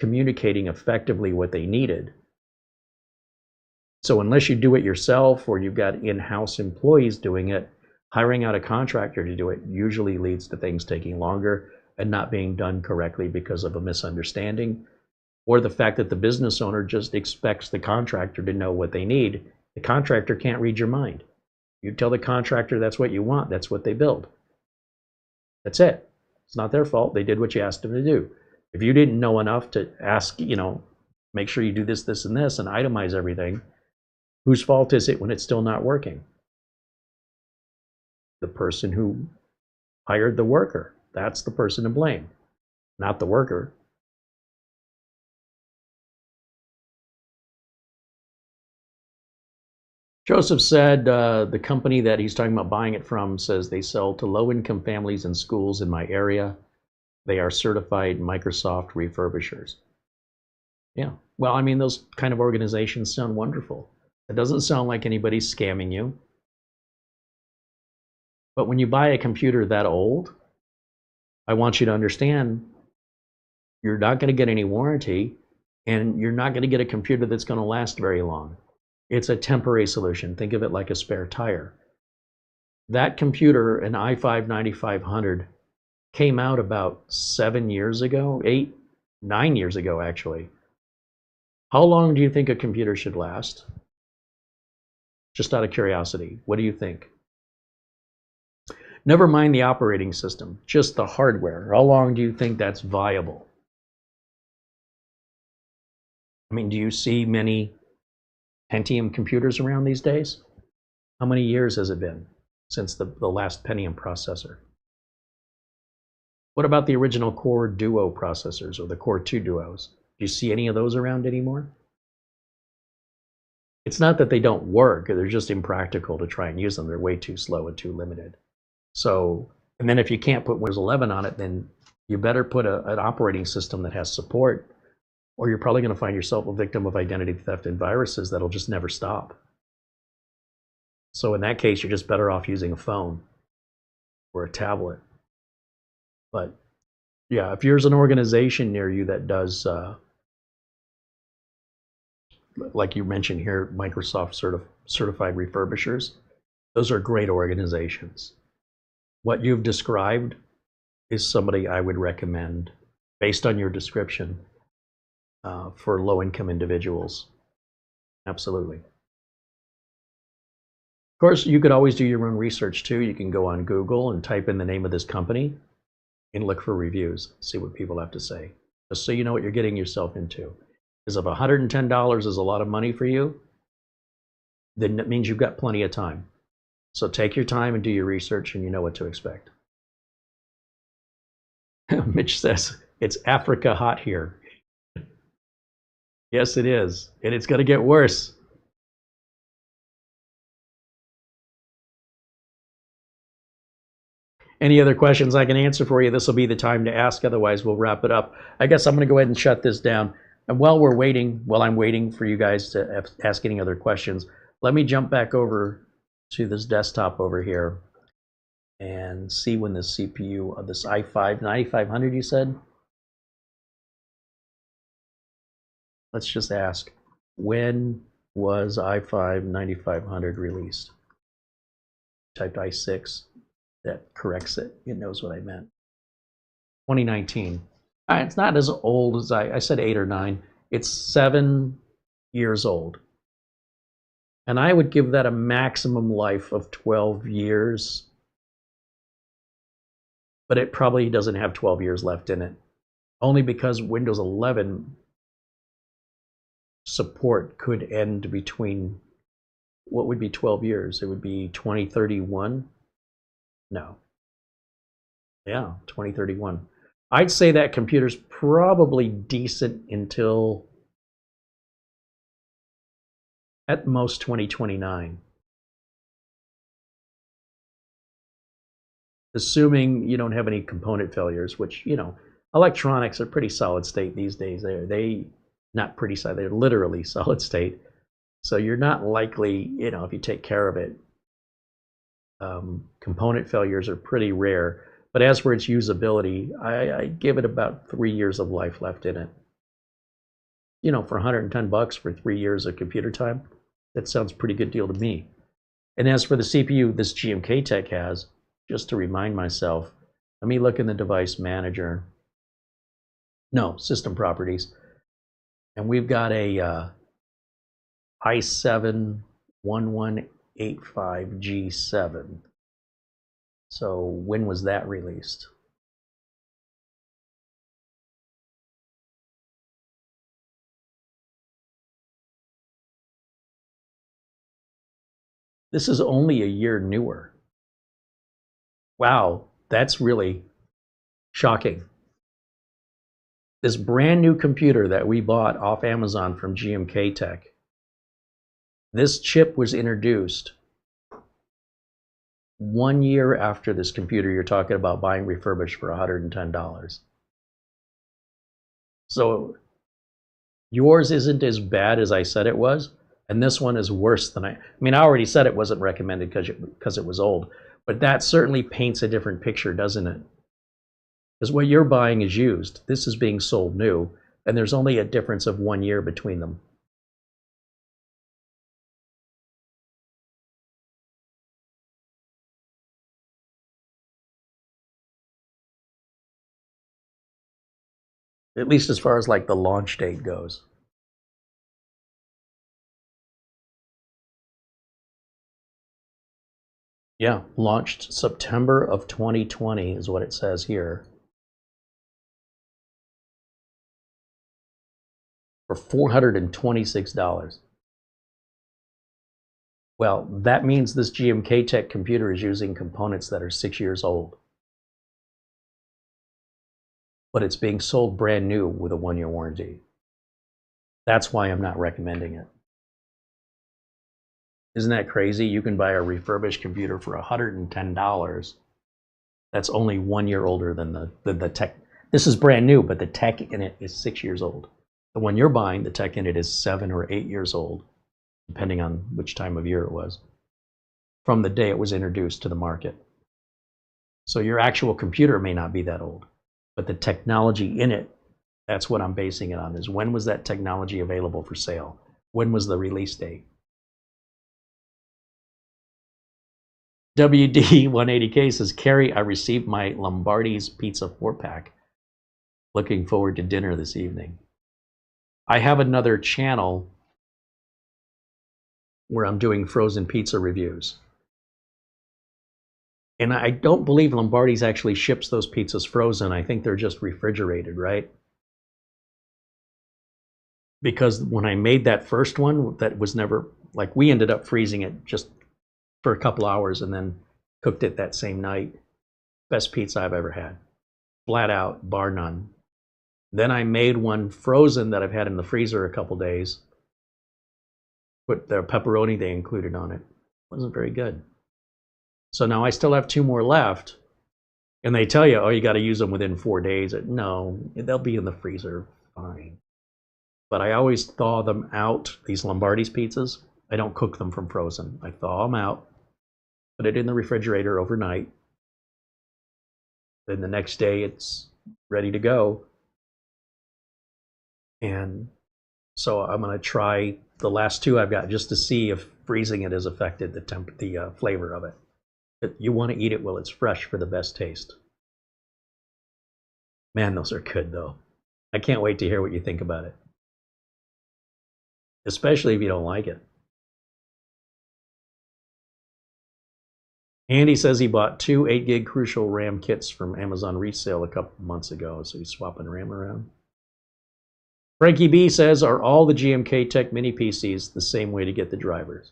[SPEAKER 1] communicating effectively what they needed. So unless you do it yourself, or you've got in-house employees doing it, hiring out a contractor to do it usually leads to things taking longer and not being done correctly because of a misunderstanding, or the fact that the business owner just expects the contractor to know what they need. The contractor can't read your mind. You tell the contractor that's what you want, that's what they build. That's it. It's not their fault. They did what you asked them to do. If you didn't know enough to ask, you know, make sure you do this, this, and this, and itemize everything, whose fault is it when it's still not working? The person who hired the worker. That's the person to blame, not the worker. Joseph said the company that he's talking about buying it from says they sell to low-income families and schools in my area. They are certified Microsoft refurbishers. Yeah, well, I mean, those kind of organizations sound wonderful. It doesn't sound like anybody's scamming you. But when you buy a computer that old, I want you to understand you're not going to get any warranty. and you're not going to get a computer that's going to last very long. It's a temporary solution. Think of it like a spare tire. That computer, an i5-9500, came out about 7 years ago, 9 years ago actually. How long do you think a computer should last? Just out of curiosity, what do you think? Never mind the operating system, just the hardware. How long do you think that's viable? I mean, do you see many Pentium computers around these days? How many years has it been since the last Pentium processor? What about the original Core Duo processors or the Core 2 Duos? Do you see any of those around anymore? It's not that they don't work, they're just impractical to try and use them. They're way too slow and too limited. So, and then if you can't put Windows 11 on it, then you better put an operating system that has support, or you're probably going to find yourself a victim of identity theft and viruses that'll just never stop. So in that case, you're just better off using a phone or a tablet. But yeah, if there's an organization near you that does, like you mentioned here, Microsoft certified refurbishers, those are great organizations. What you've described is somebody I would recommend, based on your description, for low-income individuals. Absolutely. Of course, you could always do your own research too. You can go on Google and type in the name of this company and look for reviews, see what people have to say, just so you know what you're getting yourself into. Because if $110 is a lot of money for you, then that means you've got plenty of time. So take your time and do your research, and you know what to expect. Mitch says, it's Africa hot here. Yes, it is. And it's going to get worse. Any other questions I can answer for you? This will be the time to ask. Otherwise, we'll wrap it up. I guess I'm going to go ahead and shut this down. And while I'm waiting for you guys to ask any other questions, let me jump back over to this desktop over here and see when the CPU of this i5-9500 you said? Let's just ask, when was i5-9500 released? Typed i6, that corrects it. It knows what I meant. 2019. All right, it's not as old as I said 8 or 9. It's 7 years old. And I would give that a maximum life of 12 years. But it probably doesn't have 12 years left in it. Only because Windows 11 support could end between, what would be 12 years? It would be 2031? No. Yeah, 2031. I'd say that computer's probably decent until at most 2029. Assuming you don't have any component failures, which, you know, electronics are pretty solid state these days. They're not pretty solid, they're literally solid state. So you're not likely, you know, if you take care of it, component failures are pretty rare. But as for its usability, I give it about 3 years of life left in it. You know, for $110 for 3 years of computer time, that sounds a pretty good deal to me. And as for the CPU this GMKtec has, just to remind myself, let me look in the device manager. No, system properties. And we've got a i7-1185G7. So when was that released? This is only a year newer. Wow, that's really shocking. This brand new computer that we bought off Amazon from GMKtec, this chip was introduced 1 year after this computer you're talking about buying refurbished for $110. So yours isn't as bad as I said it was, and this one is worse than I mean, I already said it wasn't recommended because it was old, but that certainly paints a different picture, doesn't it? Because what you're buying is used. This is being sold new. And there's only a difference of 1 year between them. At least as far as like the launch date goes. Yeah, launched September of 2020 is what it says here. For $426. Well, that means this GMKtec computer is using components that are 6 years old. But it's being sold brand new with a 1-year warranty. That's why I'm not recommending it. Isn't that crazy? You can buy a refurbished computer for $110. That's only 1 year older than the tech. This is brand new, but the tech in it is 6 years old. The one you're buying, the tech in it is 7 or 8 years old, depending on which time of year it was, from the day it was introduced to the market. So your actual computer may not be that old, but the technology in it, that's what I'm basing it on, is when was that technology available for sale? When was the release date? WD180K says, Carey, I received my Lombardi's Pizza 4-pack. Looking forward to dinner this evening. I have another channel where I'm doing frozen pizza reviews. And I don't believe Lombardi's actually ships those pizzas frozen. I think they're just refrigerated, right? Because when I made that first one, that was never, like, we ended up freezing it just for a couple hours and then cooked it that same night. Best pizza I've ever had. Flat out, bar none. Then I made one frozen that I've had in the freezer a couple days. Put the pepperoni they included on it. Wasn't very good. So now I still have 2 more left. And they tell you, oh, you got to use them within 4 days. No, they'll be in the freezer fine. But I always thaw them out, these Lombardi's pizzas. I don't cook them from frozen. I thaw them out, put it in the refrigerator overnight. Then the next day it's ready to go. And so I'm going to try the last 2 I've got just to see if freezing it has affected the flavor of it. But you want to eat it while it's fresh for the best taste. Man, those are good though. I can't wait to hear what you think about it. Especially if you don't like it. Andy says he bought 2 8GB Crucial RAM kits from Amazon resale a couple months ago, so he's swapping RAM around. Frankie B says, are all the GMKtec mini PCs the same way to get the drivers?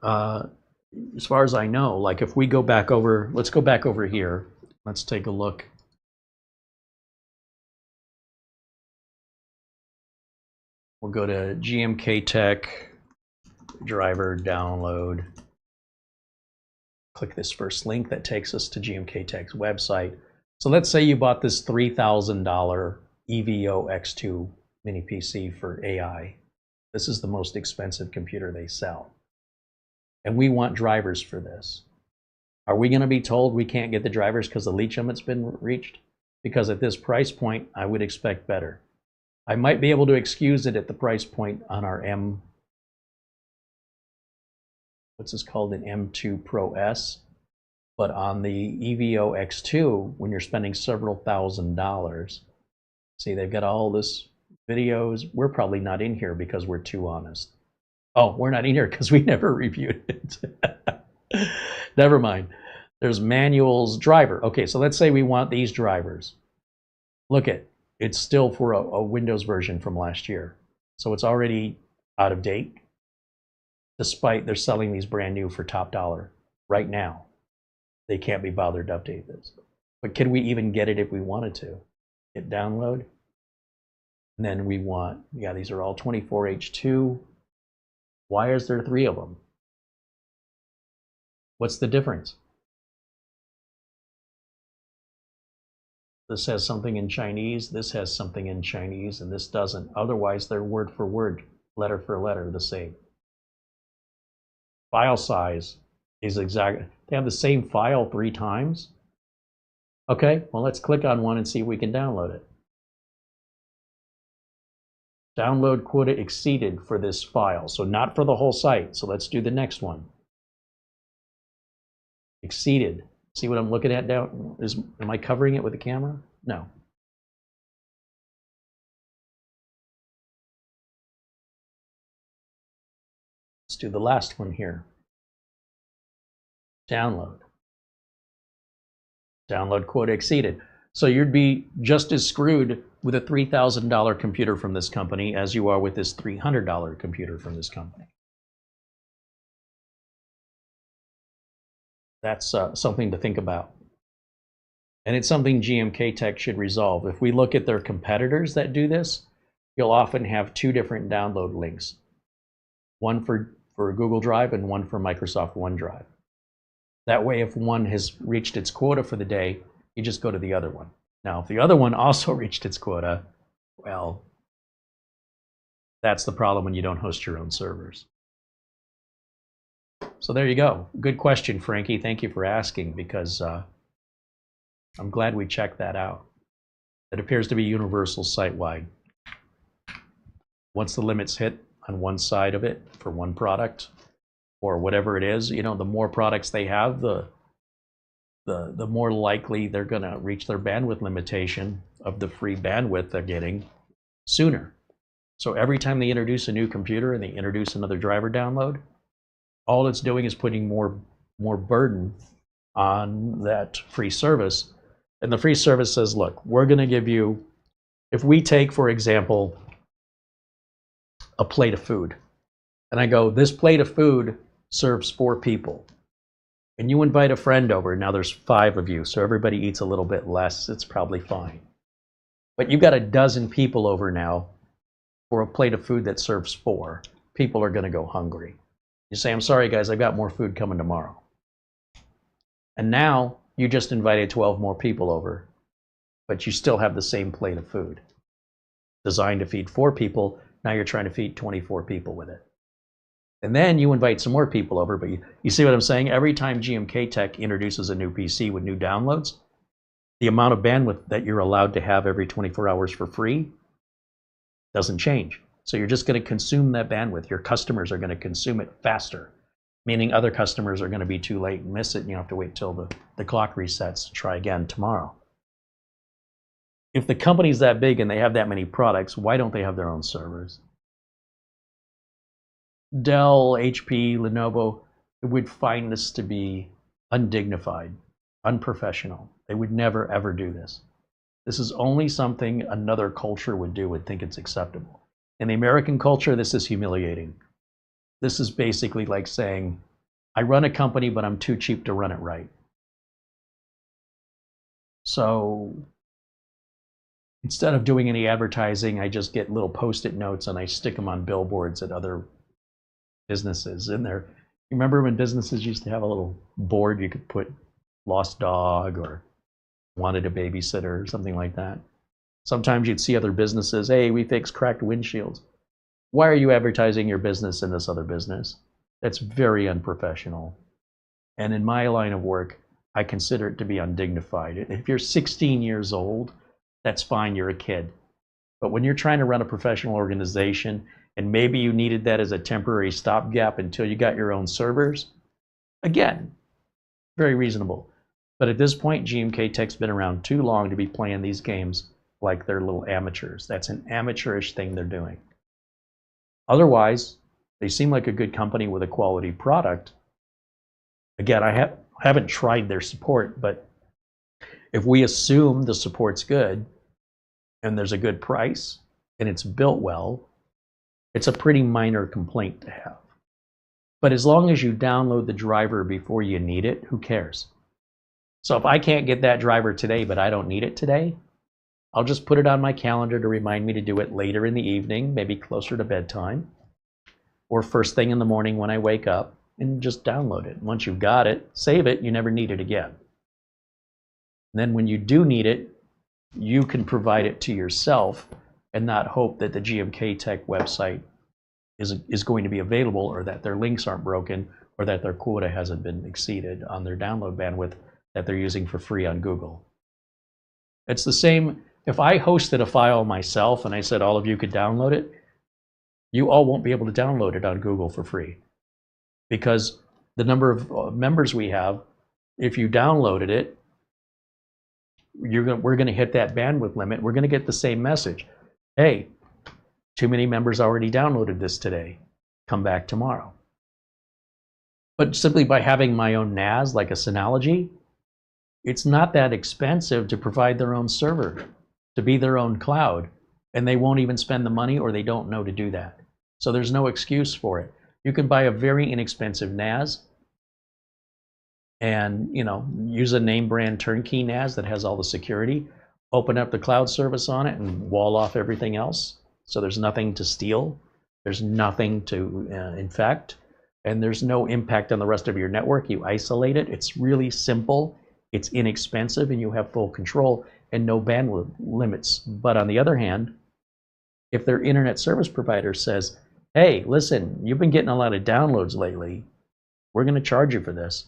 [SPEAKER 1] As far as I know, like if we go back over, let's go back over here. Let's take a look. We'll go to GMKtec driver download. Click this first link that takes us to GMKtec's website. So let's say you bought this $3,000 EVO X2 mini PC for AI. This is the most expensive computer they sell. And we want drivers for this. Are we going to be told we can't get the drivers because the lead limit's been reached? Because at this price point, I would expect better. I might be able to excuse it at the price point on our what's this called, an M2 Pro S. But on the EVO X2, when you're spending several $1,000s, see, they've got all this videos. We're probably not in here because we're too honest. Oh, we're not in here because we never reviewed it. Never mind. There's manuals, driver. Okay, so let's say we want these drivers. Look at, it's still for a Windows version from last year. So it's already out of date, despite they're selling these brand new for top dollar right now. They can't be bothered to update this. But can we even get it if we wanted to? Hit download. And then we want, yeah, these are all 24H2. Why is there 3 of them? What's the difference? This has something in Chinese, this has something in Chinese, and this doesn't. Otherwise, they're word for word, letter for letter, the same. File size is exactly, they have the same file 3 times. Okay, well, let's click on one and see if we can download it. Download quota exceeded for this file. So not for the whole site. So let's do the next one. Exceeded. See what I'm looking at down? Am I covering it with the camera? No. Let's do the last one here. Download. Download quota exceeded. So you'd be just as screwed with a $3,000 computer from this company as you are with this $300 computer from this company. That's something to think about. And it's something GMKtec should resolve. If we look at their competitors that do this, you'll often have two different download links. One for Google Drive and one for Microsoft OneDrive. That way, if one has reached its quota for the day, you just go to the other one. Now, if the other one also reached its quota, well, that's the problem when you don't host your own servers. So there you go. Good question, Frankie. Thank you for asking, because I'm glad we checked that out. It appears to be universal site-wide. Once the limits hit on one side of it for one product or whatever it is, you know, the more products they have, the more likely they're going to reach their bandwidth limitation of the free bandwidth they're getting sooner. So every time they introduce a new computer and they introduce another driver download, all it's doing is putting more burden on that free service. And the free service says, look, we're going to give you, if we take, for example, a plate of food, and I go, this plate of food serves 4 people, and you invite a friend over, now there's 5 of you, so everybody eats a little bit less, it's probably fine. But you've got a dozen people over now for a plate of food that serves 4. People are going to go hungry. You say, I'm sorry guys, I've got more food coming tomorrow. And now you just invited 12 more people over, but you still have the same plate of food. Designed to feed 4 people, now you're trying to feed 24 people with it. And then you invite some more people over, but you see what I'm saying? Every time GMKtec introduces a new PC with new downloads, the amount of bandwidth that you're allowed to have every 24 hours for free doesn't change. So you're just going to consume that bandwidth. Your customers are going to consume it faster, meaning other customers are going to be too late and miss it, and you have to wait till the clock resets to try again tomorrow. If the company's that big and they have that many products, why don't they have their own servers? Dell, HP, Lenovo would find this to be undignified, unprofessional. They would never, ever do this. This is only something another culture would do, would think it's acceptable. In the American culture, this is humiliating. This is basically like saying, I run a company, but I'm too cheap to run it right. So instead of doing any advertising, I just get little Post-it notes and I stick them on billboards at other businesses in there. You remember when businesses used to have a little board you could put lost dog or wanted a babysitter or something like that? Sometimes you'd see other businesses, hey, we fix cracked windshields. Why are you advertising your business in this other business? That's very unprofessional. And in my line of work, I consider it to be undignified. If you're 16 years old, that's fine, you're a kid. But when you're trying to run a professional organization, and maybe you needed that as a temporary stopgap until you got your own servers, again, very reasonable. But at this point, GMKtec's been around too long to be playing these games like they're little amateurs. That's an amateurish thing they're doing. Otherwise, they seem like a good company with a quality product. Again, I haven't tried their support, but if we assume the support's good and there's a good price and it's built well, it's a pretty minor complaint to have. But as long as you download the driver before you need it, who cares? So if I can't get that driver today, but I don't need it today, I'll just put it on my calendar to remind me to do it later in the evening, maybe closer to bedtime, or first thing in the morning when I wake up, and just download it. Once you've got it, save it, you never need it again. And then when you do need it, you can provide it to yourself and not hope that the GMKtec website is going to be available, or that their links aren't broken, or that their quota hasn't been exceeded on their download bandwidth that they're using for free on Google. It's the same, if I hosted a file myself and I said all of you could download it, you all won't be able to download it on Google for free, because the number of members we have, if you downloaded it, we're going to hit that bandwidth limit. We're going to get the same message. Hey, too many members already downloaded this today. Come back tomorrow. But simply by having my own NAS, like a Synology, it's not that expensive to provide their own server, to be their own cloud. And they won't even spend the money, or they don't know to do that. So there's no excuse for it. You can buy a very inexpensive NAS and, you know, use a name brand turnkey NAS that has all the security, open up the cloud service on it and wall off everything else. So there's nothing to steal, there's nothing to infect, and there's no impact on the rest of your network. You isolate it. It's really simple, it's inexpensive, and you have full control and no bandwidth limits. But on the other hand, if their internet service provider says, hey, listen, you've been getting a lot of downloads lately, we're going to charge you for this,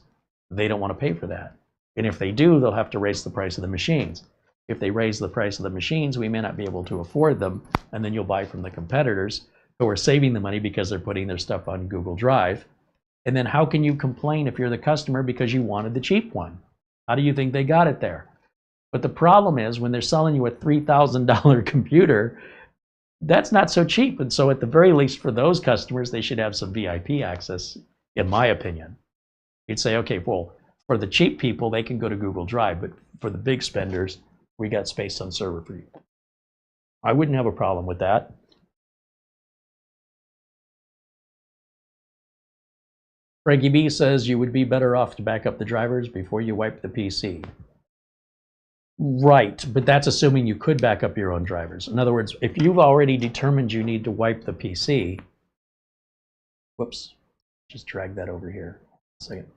[SPEAKER 1] they don't want to pay for that. And if they do, they'll have to raise the price of the machines. If they raise the price of the machines, we may not be able to afford them, and then you'll buy from the competitors who are saving the money because they're putting their stuff on Google Drive. And then how can you complain if you're the customer because you wanted the cheap one? How do you think they got it there? But the problem is, when they're selling you a $3,000 computer, that's not so cheap. And so at the very least for those customers, they should have some VIP access, in my opinion. You'd say, okay, well, for the cheap people, they can go to Google Drive, but for the big spenders, we got space on server for you. I wouldn't have a problem with that. Frankie B says you would be better off to back up the drivers before you wipe the PC. Right, but that's assuming you could back up your own drivers. In other words, if you've already determined you need to wipe the PC, whoops, just drag that over here. A second.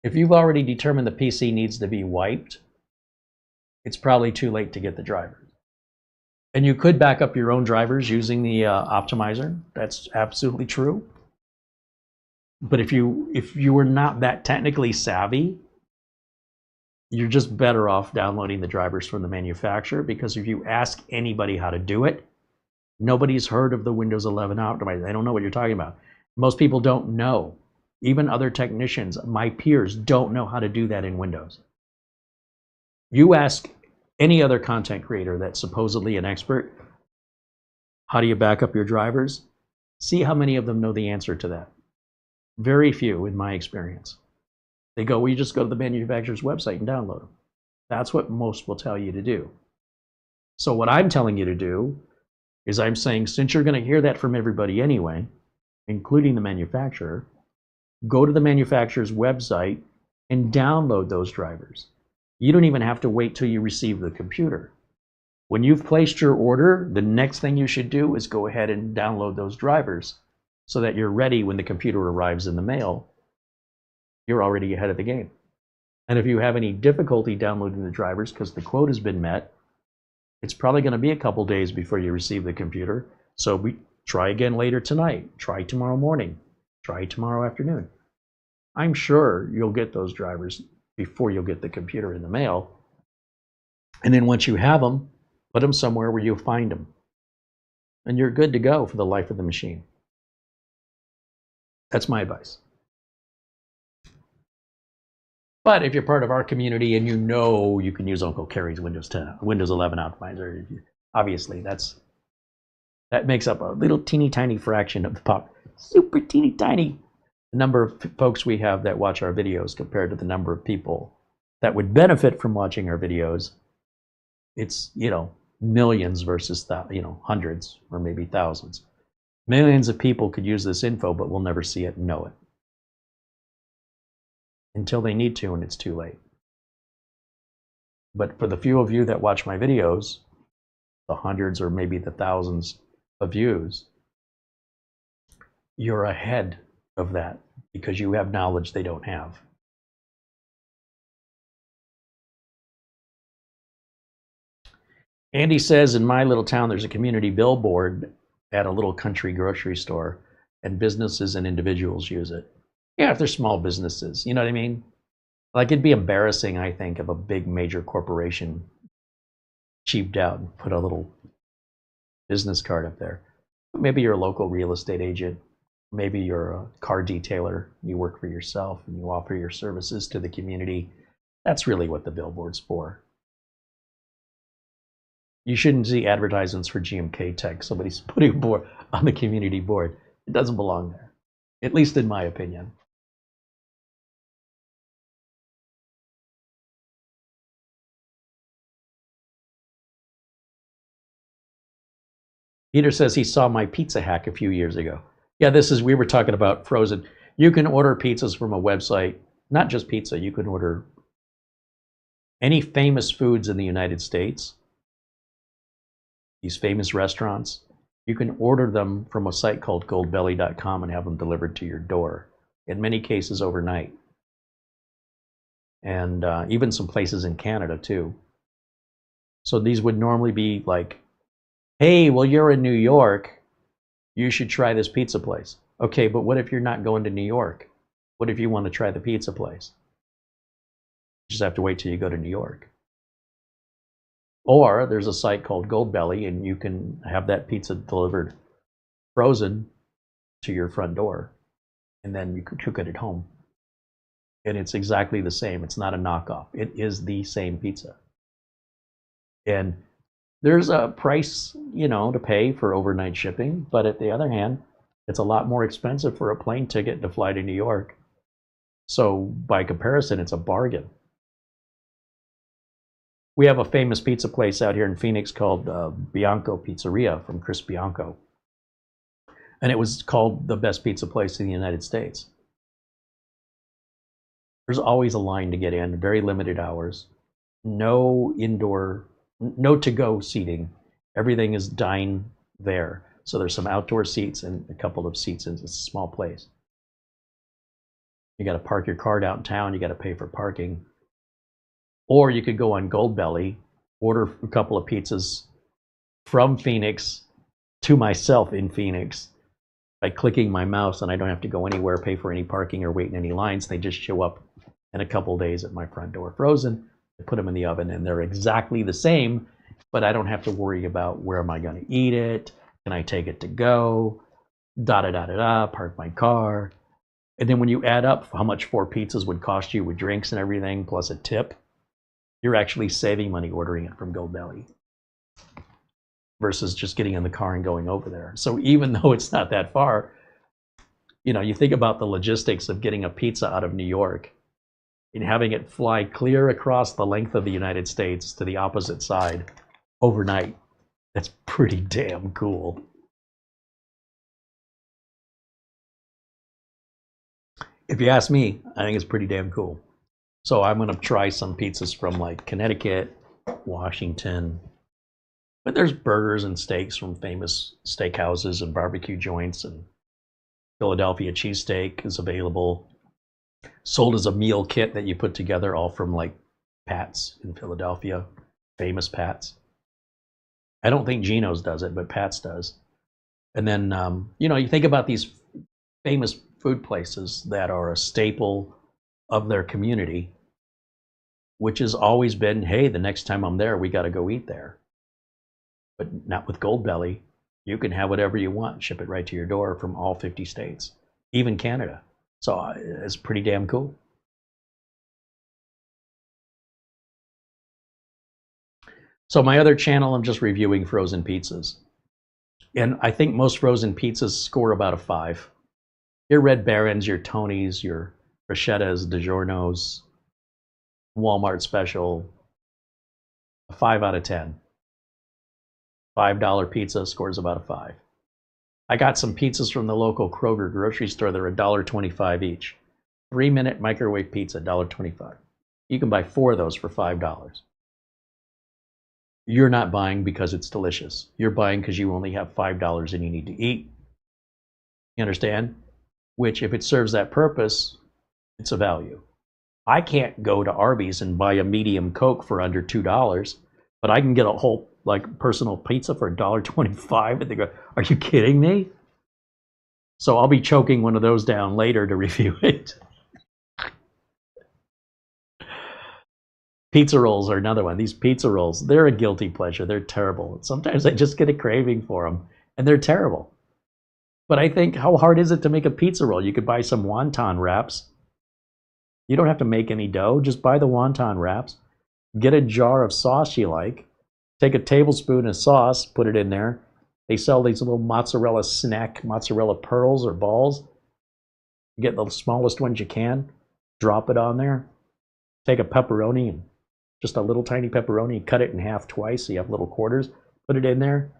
[SPEAKER 1] If you've already determined the PC needs to be wiped, it's probably too late to get the drivers. And you could back up your own drivers using the optimizer. That's absolutely true. But if you were not that technically savvy, you're just better off downloading the drivers from the manufacturer, because if you ask anybody how to do it, nobody's heard of the Windows 11 optimizer. They don't know what you're talking about. Most people don't know. Even other technicians, my peers, don't know how to do that in Windows. You ask any other content creator that's supposedly an expert, how do you back up your drivers? See how many of them know the answer to that. Very few, in my experience. They go, well, you just go to the manufacturer's website and download them. That's what most will tell you to do. So what I'm telling you to do is I'm saying, since you're going to hear that from everybody anyway, including the manufacturer, go to the manufacturer's website and download those drivers. You don't even have to wait till you receive the computer. When you've placed your order, the next thing you should do is go ahead and download those drivers so that you're ready when the computer arrives in the mail. You're already ahead of the game. And if you have any difficulty downloading the drivers because the quote has been met, it's probably going to be a couple days before you receive the computer. So try again later tonight, try tomorrow morning, try tomorrow afternoon. I'm sure you'll get those drivers before you'll get the computer in the mail. And then once you have them, put them somewhere where you'll find them. And you're good to go for the life of the machine. That's my advice. But if you're part of our community and you know you can use Uncle Carey's Windows 11 optimizer, obviously that makes up a little teeny tiny fraction of the pop, super teeny tiny number of folks we have that watch our videos compared to the number of people that would benefit from watching our videos. It's, you know, millions versus hundreds or maybe thousands. Millions of people could use this info, but will never see it and know it until they need to, and it's too late. But for the few of you that watch my videos, the hundreds or maybe the thousands of views, you're ahead of that because you have knowledge they don't have. Andy says, in my little town, there's a community billboard at a little country grocery store, and businesses and individuals use it. Yeah, if they're small businesses, you know what I mean? Like, it'd be embarrassing, I think, if a big major corporation cheaped out and put a little business card up there. Maybe you're a local real estate agent. Maybe you're a car detailer. You work for yourself and you offer your services to the community. That's really what the billboard's for. You shouldn't see advertisements for GMKtec. Somebody's putting a board on the community board. It doesn't belong there, at least in my opinion. Peter says he saw my pizza hack a few years ago. Yeah, we were talking about frozen. You can order pizzas from a website, not just pizza. You can order any famous foods in the United States, these famous restaurants. You can order them from a site called goldbelly.com and have them delivered to your door, in many cases overnight. And even some places in Canada too. So these would normally be like, hey, well, you're in New York, you should try this pizza place. Okay, but what if you're not going to New York? What if you want to try the pizza place? You just have to wait till you go to New York. Or there's a site called Goldbelly, and you can have that pizza delivered frozen to your front door, and then you could cook it at home. And it's exactly the same. It's not a knockoff. It is the same pizza. And there's a price, to pay for overnight shipping, but at the other hand, it's a lot more expensive for a plane ticket to fly to New York. So by comparison, it's a bargain. We have a famous pizza place out here in Phoenix called Bianco Pizzeria from Chris Bianco. And it was called the best pizza place in the United States. There's always a line to get in, very limited hours, no indoor, no to-go seating. Everything is dine there. So there's some outdoor seats and a couple of seats in a small place. You got to park your car downtown. You got to pay for parking. Or you could go on Goldbelly, order a couple of pizzas from Phoenix to myself in Phoenix by clicking my mouse, and I don't have to go anywhere, pay for any parking or wait in any lines. They just show up in a couple of days at my front door frozen. I put them in the oven, and they're exactly the same, but I don't have to worry about where am I going to eat it, can I take it to go, park my car. And then when you add up how much 4 pizzas would cost you with drinks and everything, plus a tip, you're actually saving money ordering it from Goldbelly versus just getting in the car and going over there. So even though it's not that far, you think about the logistics of getting a pizza out of New York and having it fly clear across the length of the United States to the opposite side overnight. That's pretty damn cool. If you ask me, I think it's pretty damn cool. So I'm going to try some pizzas from like Connecticut, Washington. But there's burgers and steaks from famous steakhouses and barbecue joints, and Philadelphia cheesesteak is available. Sold as a meal kit that you put together, all from like Pat's in Philadelphia, famous Pat's. I don't think Geno's does it, but Pat's does. And then, you think about these famous food places that are a staple of their community, which has always been, hey, the next time I'm there, we got to go eat there. But not with Goldbelly. You can have whatever you want, ship it right to your door from all 50 states, even Canada. So it's pretty damn cool. So my other channel, I'm just reviewing frozen pizzas. And I think most frozen pizzas score about a 5. Your Red Barons, your Tonys, your Bruschettas, DiGiorno's, Walmart special, a 5 out of 10. $5 pizza scores about a 5. I got some pizzas from the local Kroger grocery store. They're $1.25 each. 3-minute microwave pizza, $1.25. You can buy 4 of those for $5. You're not buying because it's delicious. You're buying because you only have $5 and you need to eat. You understand? Which, if it serves that purpose, it's a value. I can't go to Arby's and buy a medium Coke for under $2, but I can get a whole personal pizza for $1.25, and they go, are you kidding me? So I'll be choking one of those down later to review it. Pizza rolls are another one. These pizza rolls, they're a guilty pleasure. They're terrible. Sometimes I just get a craving for them, and they're terrible. But I think, how hard is it to make a pizza roll? You could buy some wonton wraps. You don't have to make any dough. Just buy the wonton wraps. Get a jar of sauce you like. Take a tablespoon of sauce, put it in there. They sell these little mozzarella snack, mozzarella pearls or balls. Get the smallest ones you can. Drop it on there. Take a pepperoni, and just a little tiny pepperoni, cut it in half twice so you have little quarters. Put it in there.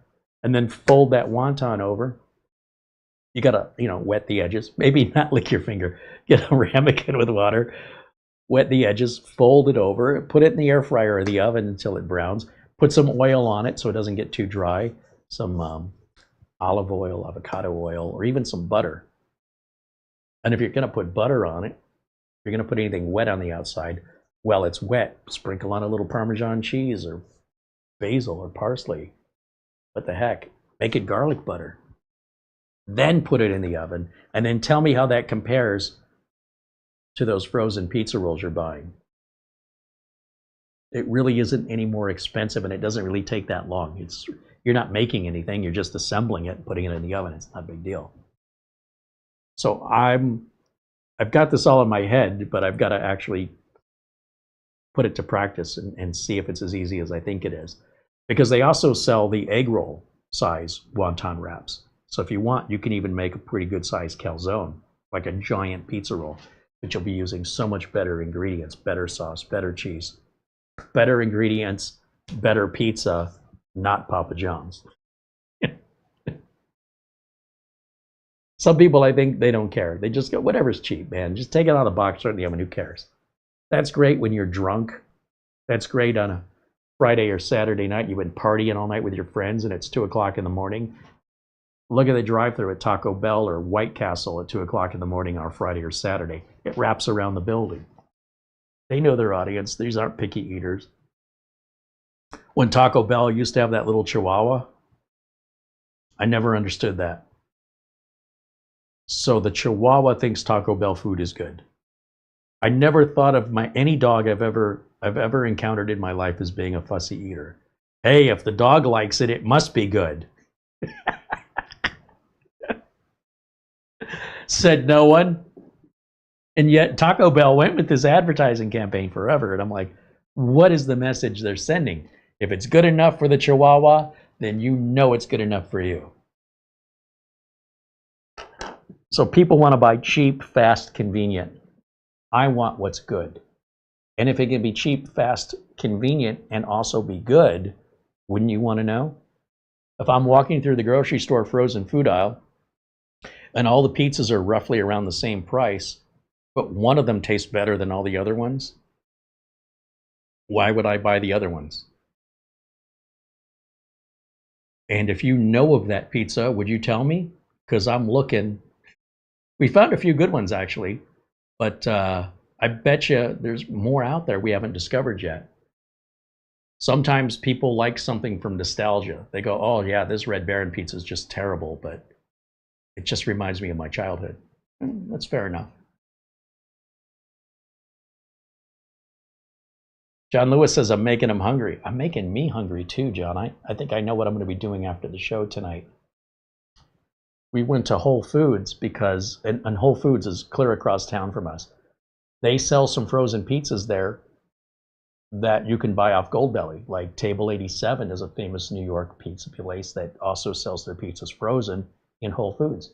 [SPEAKER 1] And then fold that wonton over. You gotta, wet the edges. Maybe not lick your finger. Get a ramekin with water. Wet the edges. Fold it over. Put it in the air fryer or the oven until it browns. Put some oil on it so it doesn't get too dry. Some olive oil, avocado oil, or even some butter. And if you're gonna put butter on it, if you're gonna put anything wet on the outside, well, it's wet. Sprinkle on a little Parmesan cheese or basil or parsley. What the heck? Make it garlic butter. Then put it in the oven, and then tell me how that compares to those frozen pizza rolls you're buying. It really isn't any more expensive, and it doesn't really take that long. You're not making anything, you're just assembling it and putting it in the oven. It's not a big deal. So I've got this all in my head, but I've got to actually put it to practice and see if it's as easy as I think it is. Because they also sell the egg roll size wonton wraps. So if you want, you can even make a pretty good sized calzone, like a giant pizza roll, but you'll be using so much better ingredients, better sauce, better cheese, better ingredients, better pizza, not Papa John's. Some people, I think, they don't care. They just go, whatever's cheap, man. Just take it out of the box, throw it in the oven, who cares? That's great when you're drunk. That's great on a Friday or Saturday night. You've been partying all night with your friends and it's 2 o'clock in the morning. Look at the drive-thru at Taco Bell or White Castle at 2 o'clock in the morning on Friday or Saturday. It wraps around the building. They know their audience. These aren't picky eaters. When Taco Bell used to have that little chihuahua, I never understood that. So the chihuahua thinks Taco Bell food is good. I never thought of any dog I've ever encountered in my life as being a fussy eater. Hey, if the dog likes it, it must be good. Said no one. And yet Taco Bell went with this advertising campaign forever. And I'm like, what is the message they're sending? If it's good enough for the chihuahua, then you know it's good enough for you. So people want to buy cheap, fast, convenient. I want what's good. And if it can be cheap, fast, convenient, and also be good, wouldn't you want to know? If I'm walking through the grocery store frozen food aisle, and all the pizzas are roughly around the same price, but one of them tastes better than all the other ones, why would I buy the other ones? And if you know of that pizza, would you tell me? Because I'm looking. We found a few good ones, actually, but I bet you there's more out there we haven't discovered yet. Sometimes people like something from nostalgia. They go, oh yeah, this Red Baron pizza is just terrible, but it just reminds me of my childhood. That's fair enough. John Lewis says, I'm making him hungry. I'm making me hungry too, John. I think I know what I'm going to be doing after the show tonight. We went to Whole Foods because, and Whole Foods is clear across town from us. They sell some frozen pizzas there that you can buy off Goldbelly. Like Table 87 is a famous New York pizza place that also sells their pizzas frozen in Whole Foods.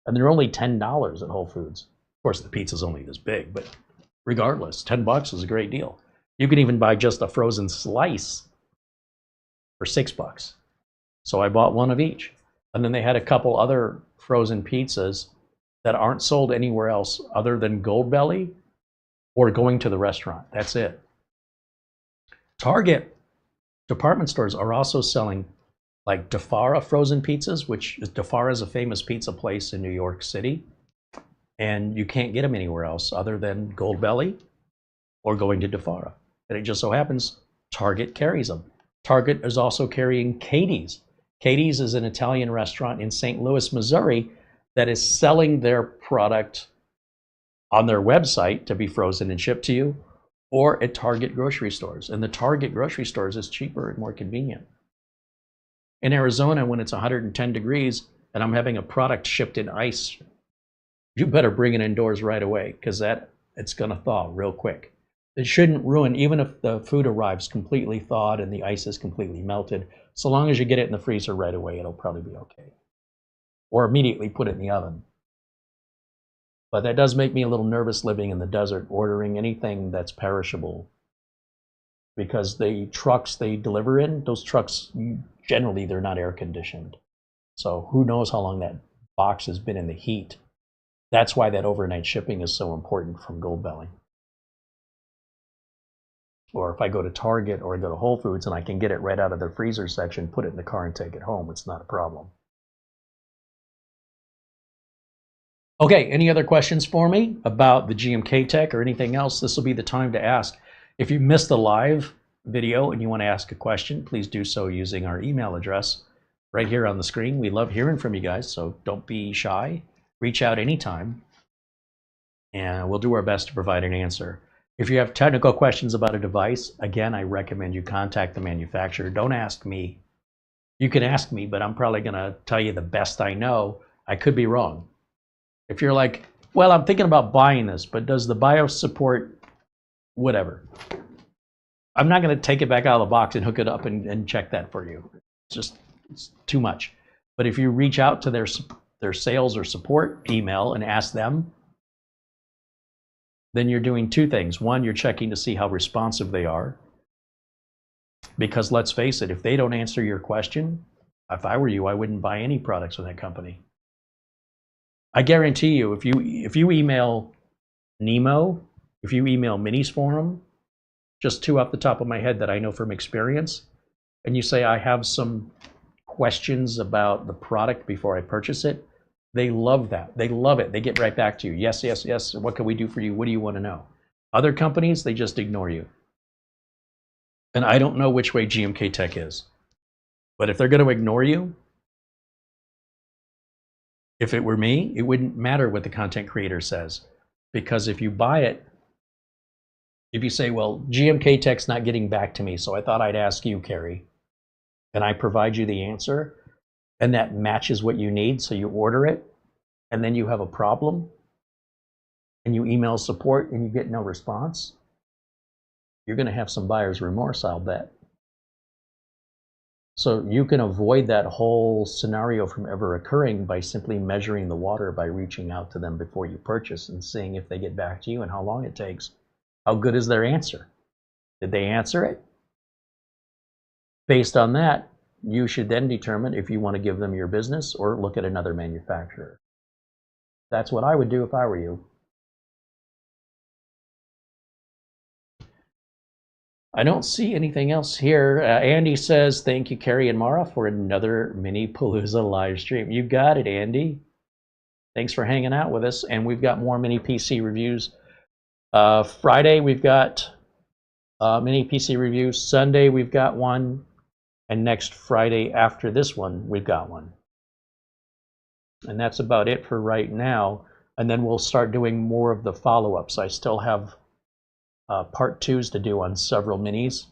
[SPEAKER 1] And they're only $10 at Whole Foods. Of course, the pizza's only this big, but regardless, $10 is a great deal. You can even buy just a frozen slice for $6. So I bought one of each. And then they had a couple other frozen pizzas that aren't sold anywhere else other than Goldbelly or going to the restaurant. That's it. Target department stores are also selling like DeFara frozen pizzas, which DeFara is a famous pizza place in New York City. And you can't get them anywhere else other than Goldbelly or going to DeFara. And it just so happens Target carries them. Target is also carrying Katie's. Katie's is an Italian restaurant in St. Louis, Missouri that is selling their product on their website to be frozen and shipped to you, or at Target grocery stores. And the Target grocery stores is cheaper and more convenient. In Arizona, when it's 110 degrees, and I'm having a product shipped in ice, you better bring it indoors right away, because it's going to thaw real quick. It shouldn't ruin, even if the food arrives completely thawed and the ice is completely melted. So long as you get it in the freezer right away, it'll probably be okay. Or immediately put it in the oven. But that does make me a little nervous living in the desert, ordering anything that's perishable. Because the trucks they deliver in, those trucks, generally they're not air conditioned. So who knows how long that box has been in the heat. That's why that overnight shipping is so important from Gold Belly. Or if I go to Target or I go to Whole Foods and I can get it right out of the freezer section, put it in the car and take it home, it's not a problem. Okay, any other questions for me about the GMKtec or anything else? This will be the time to ask. If you missed the live video and you want to ask a question, please do so using our email address right here on the screen. We love hearing from you guys, so don't be shy. Reach out anytime, and we'll do our best to provide an answer. If you have technical questions about a device, again, I recommend you contact the manufacturer. Don't ask me. You can ask me, but I'm probably going to tell you the best I know. I could be wrong. If you're like, well, I'm thinking about buying this, but does the BIOS support whatever? I'm not going to take it back out of the box and hook it up and check that for you. It's too much. But if you reach out to their sales or support email and ask them, then you're doing two things. One, you're checking to see how responsive they are. Because let's face it, if they don't answer your question, if I were you, I wouldn't buy any products from that company. I guarantee you, if you email Nemo, if you email Minis Forum, just two off the top of my head that I know from experience, and you say, I have some questions about the product before I purchase it, they love that. They love it. They get right back to you. Yes, yes, yes. What can we do for you? What do you want to know? Other companies, they just ignore you. And I don't know which way GMKtec is. But if they're going to ignore you, if it were me, it wouldn't matter what the content creator says. Because if you buy it, if you say, well, GMKtec's not getting back to me, so I thought I'd ask you, Carey, and I provide you the answer, and that matches what you need, so you order it, and then you have a problem, and you email support and you get no response, you're going to have some buyer's remorse, I'll bet. So you can avoid that whole scenario from ever occurring by simply measuring the water by reaching out to them before you purchase and seeing if they get back to you and how long it takes. How good is their answer? Did they answer it? Based on that, you should then determine if you want to give them your business or look at another manufacturer. That's what I would do if I were you. I don't see anything else here. Andy says, thank you, Carey and Mara, for another Mini Palooza live stream. You got it, Andy. Thanks for hanging out with us. And we've got more Mini PC reviews. Friday, we've got Mini PC reviews. Sunday, we've got one. And next Friday after this one, we've got one. And that's about it for right now. And then we'll start doing more of the follow-ups. I still have part 2s to do on several minis.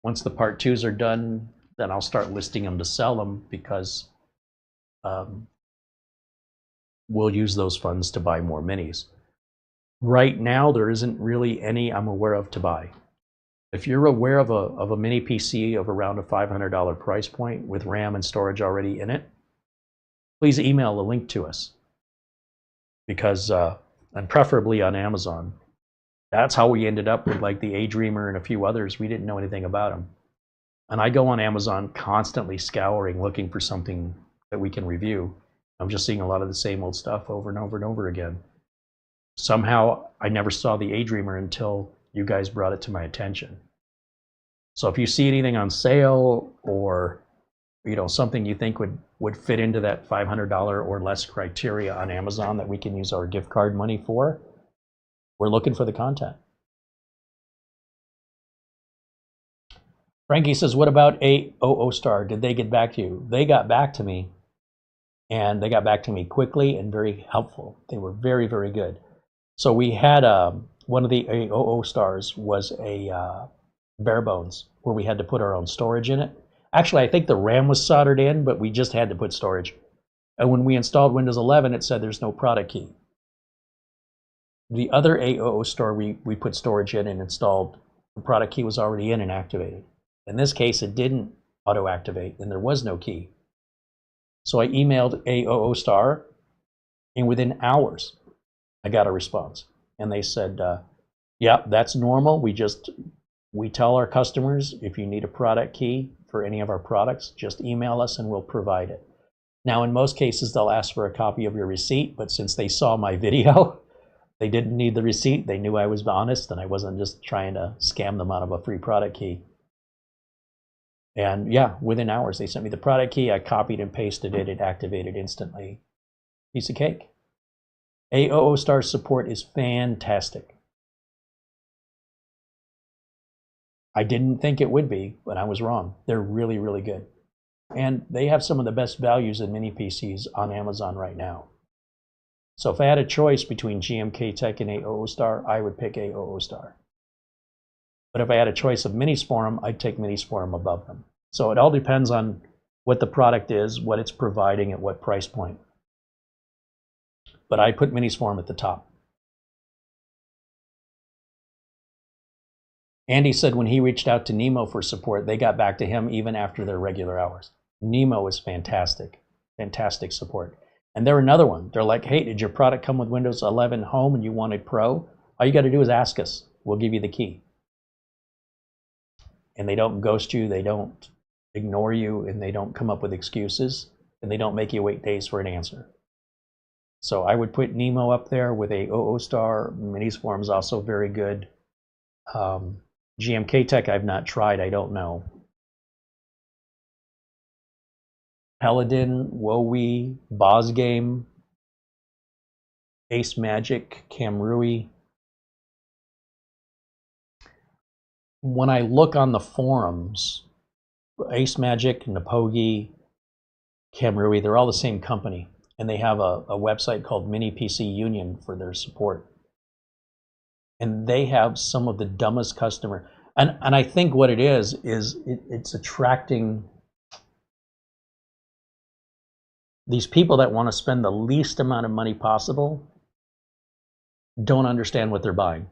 [SPEAKER 1] Once the part 2s are done, then I'll start listing them to sell them, because we'll use those funds to buy more minis. Right now, there isn't really any I'm aware of to buy. If you're aware of a mini PC of around a $500 price point with RAM and storage already in it, please email the link to us. Because, and preferably on Amazon. That's how we ended up with like the A-Dreamer and a few others. We didn't know anything about them. And I go on Amazon constantly scouring, looking for something that we can review. I'm just seeing a lot of the same old stuff over and over and over again. Somehow, I never saw the A-Dreamer until you guys brought it to my attention. So if you see anything on sale, or something you think would fit into that $500 or less criteria on Amazon that we can use our gift card money for, we're looking for the content. Frankie says, what about AOOstar? Did they get back to you? They got back to me, and they got back to me quickly and very helpful. They were very, very good. So we had one of the AOOstars was a bare bones, where we had to put our own storage in it. Actually, I think the RAM was soldered in, but we just had to put storage. And when we installed Windows 11, it said there's no product key. The other AOO store we put storage in and installed, the product key was already in and activated. In this case, it didn't auto-activate, and there was no key. So I emailed AOO Star, and within hours, I got a response. And they said, yeah, that's normal. We tell our customers, if you need a product key for any of our products, just email us and we'll provide it. Now, in most cases, they'll ask for a copy of your receipt, but since they saw my video, they didn't need the receipt. They knew I was honest and I wasn't just trying to scam them out of a free product key. And yeah, within hours, they sent me the product key. I copied and pasted it. It activated instantly. Piece of cake. AOO Star support is fantastic. I didn't think it would be, but I was wrong. They're really, really good. And they have some of the best values in mini PCs on Amazon right now. So if I had a choice between GMKtec and AOO Star, I would pick AOO Star. But if I had a choice of Minisporum, I'd take Minisporum above them. So it all depends on what the product is, what it's providing, at what price point. But I put Minisporum at the top. Andy said when he reached out to Nemo for support, they got back to him even after their regular hours. Nemo is fantastic, fantastic support. And they're another one. They're like, hey, did your product come with Windows 11 Home and you wanted Pro? All you got to do is ask us. We'll give you the key. And they don't ghost you, they don't ignore you, and they don't come up with excuses, and they don't make you wait days for an answer. So I would put Nemo up there with AOO Star. Minisporum is also very good. GMKtec I've not tried, I don't know. Paladin, Wowie, Bosgame, Ace Magic, Camrui. When I look on the forums, Ace Magic, Napogi, Camrui, they're all the same company. And they have a website called Mini PC Union for their support. And they have some of the dumbest customer. And I think what it is it's attracting these people that want to spend the least amount of money possible, don't understand what they're buying.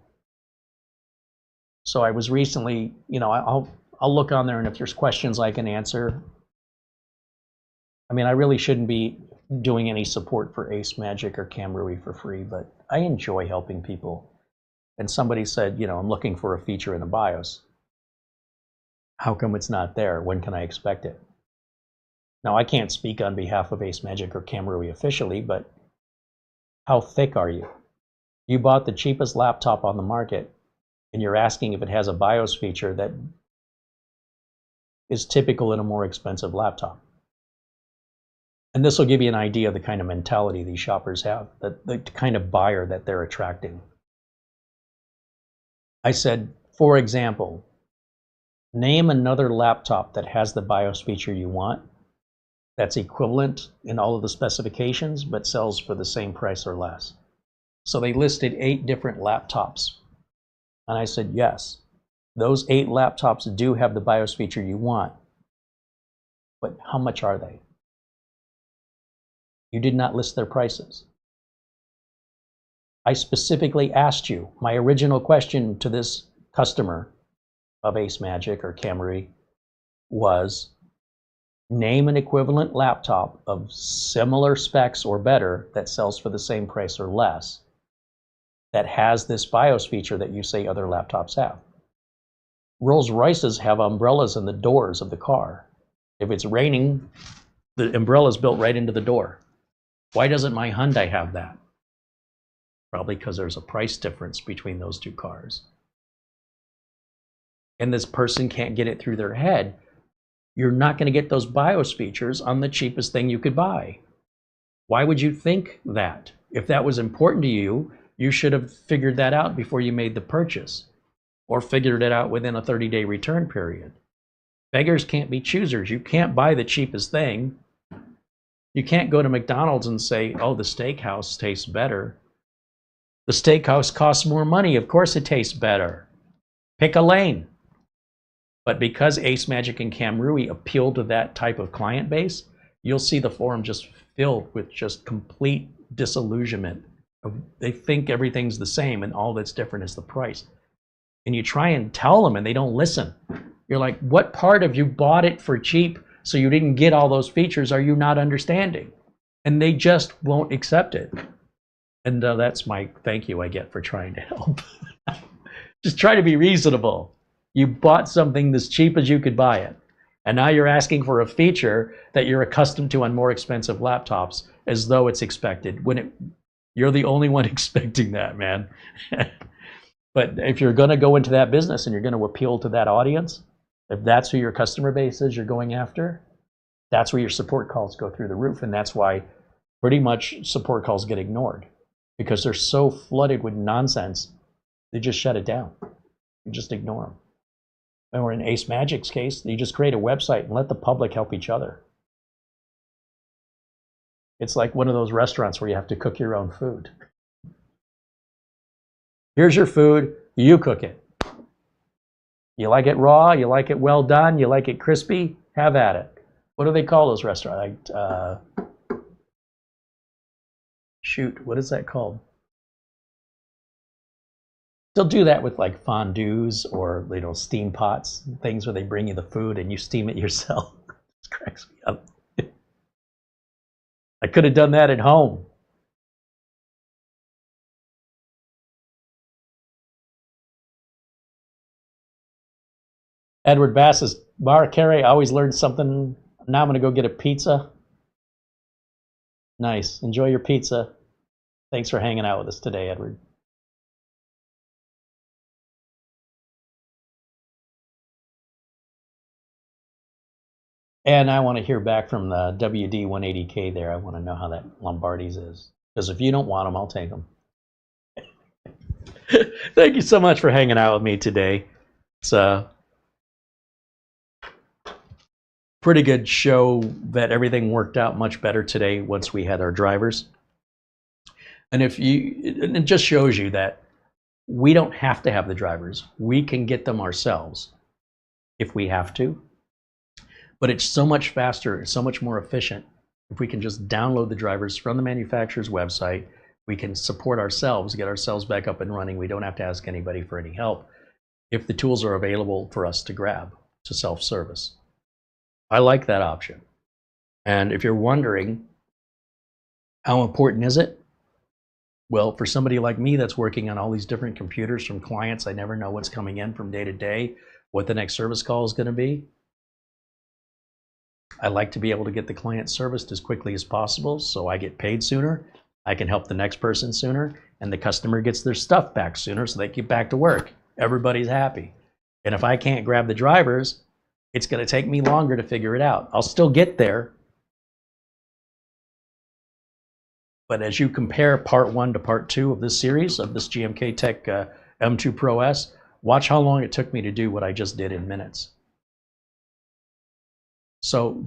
[SPEAKER 1] So I was recently, you know, I'll look on there, and if there's questions I can answer. I mean, I really shouldn't be doing any support for Ace Magic or Camrui for free, but I enjoy helping people. And somebody said, you know, I'm looking for a feature in the BIOS. How come it's not there? When can I expect it? Now, I can't speak on behalf of Ace Magic or Camrui officially, but how thick are you? You bought the cheapest laptop on the market, and you're asking if it has a BIOS feature that is typical in a more expensive laptop. And this will give you an idea of the kind of mentality these shoppers have, the kind of buyer that they're attracting. I said, for example, name another laptop that has the BIOS feature you want, that's equivalent in all of the specifications, but sells for the same price or less. So they listed 8 different laptops. And I said, yes, those 8 laptops do have the BIOS feature you want, but how much are they? You did not list their prices. I specifically asked you, my original question to this customer of Ace Magic or Camrui was, name an equivalent laptop of similar specs or better that sells for the same price or less, that has this BIOS feature that you say other laptops have. Rolls-Royces have umbrellas in the doors of the car. If it's raining, the umbrella is built right into the door. Why doesn't my Hyundai have that? Probably because there's a price difference between those 2 cars. And this person can't get it through their head. You're not going to get those BIOS features on the cheapest thing you could buy. Why would you think that? If that was important to you, you should have figured that out before you made the purchase, or figured it out within a 30-day return period. Beggars can't be choosers. You can't buy the cheapest thing. You can't go to McDonald's and say, oh, the steakhouse tastes better. The steakhouse costs more money. Of course it tastes better. Pick a lane. But because Ace Magic and Camrui appeal to that type of client base, you'll see the forum just filled with just complete disillusionment. They think everything's the same and all that's different is the price. And you try and tell them and they don't listen. You're like, what part of you bought it for cheap so you didn't get all those features are you not understanding? And they just won't accept it. And that's my thank you I get for trying to help. Just try to be reasonable. You bought something as cheap as you could buy it. And now you're asking for a feature that you're accustomed to on more expensive laptops as though it's expected. You're the only one expecting that, man. But if you're going to go into that business and you're going to appeal to that audience, if that's who your customer base is you're going after, that's where your support calls go through the roof. And that's why pretty much support calls get ignored because they're so flooded with nonsense, they just shut it down. You just ignore them. Or in Ace Magic's case, you just create a website and let the public help each other. It's like one of those restaurants where you have to cook your own food. Here's your food, you cook it. You like it raw, you like it well done, you like it crispy, have at it. What do they call those restaurants? Shoot, what is that called? They'll do that with like fondues or steam pots, things where they bring you the food and you steam it yourself. It cracks me up. I could have done that at home. Edward Bass says, Carey, I always learned something. Now I'm going to go get a pizza. Nice. Enjoy your pizza. Thanks for hanging out with us today, Edward. And I want to hear back from the WD-180K there. I want to know how that Lombardi's is. Because if you don't want them, I'll take them. Thank you so much for hanging out with me today. It's a pretty good show that everything worked out much better today once we had our drivers. And it just shows you that we don't have to have the drivers. We can get them ourselves if we have to. But it's so much faster, so much more efficient. If we can just download the drivers from the manufacturer's website, we can support ourselves, get ourselves back up and running. We don't have to ask anybody for any help if the tools are available for us to grab to self-service. I like that option. And if you're wondering, how important is it? Well, for somebody like me that's working on all these different computers from clients, I never know what's coming in from day to day, what the next service call is going to be. I like to be able to get the client serviced as quickly as possible so I get paid sooner, I can help the next person sooner, and the customer gets their stuff back sooner so they get back to work. Everybody's happy. And if I can't grab the drivers, it's going to take me longer to figure it out. I'll still get there. But as you compare part 1 to part 2 of this series, of this GMKtec M2 Pro S, watch how long it took me to do what I just did in minutes. So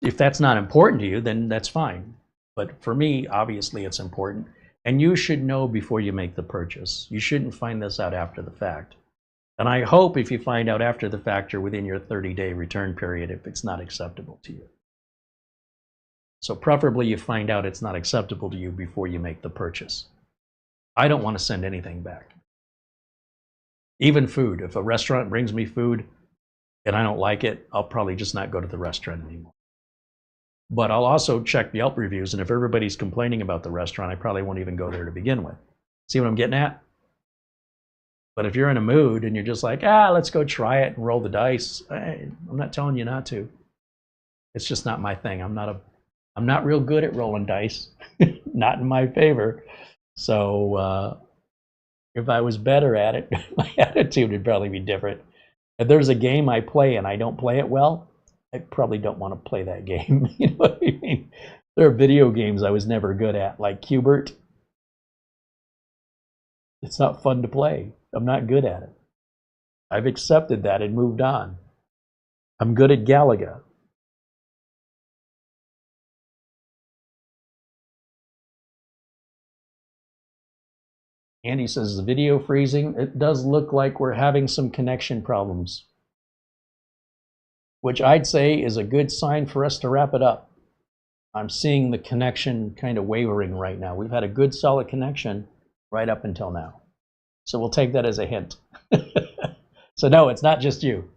[SPEAKER 1] if that's not important to you, then that's fine. But for me, obviously it's important. And you should know before you make the purchase. You shouldn't find this out after the fact. And I hope if you find out after the fact, you're within your 30-day return period if it's not acceptable to you. So preferably you find out it's not acceptable to you before you make the purchase. I don't want to send anything back. Even food. If a restaurant brings me food and I don't like it, I'll probably just not go to the restaurant anymore. But I'll also check the Yelp reviews, and if everybody's complaining about the restaurant, I probably won't even go there to begin with. See what I'm getting at? But if you're in a mood and you're just like, let's go try it and roll the dice, I'm not telling you not to. It's just not my thing. I'm not real good at rolling dice. Not in my favor. So if I was better at it, my attitude would probably be different. If there's a game I play and I don't play it well, I probably don't want to play that game. You know what I mean? There are video games I was never good at, like Qbert. It's not fun to play. I'm not good at it. I've accepted that and moved on. I'm good at Galaga. Andy says, the video freezing, it does look like we're having some connection problems, which I'd say is a good sign for us to wrap it up. I'm seeing the connection kind of wavering right now. We've had a good solid connection right up until now. So we'll take that as a hint. So no, it's not just you.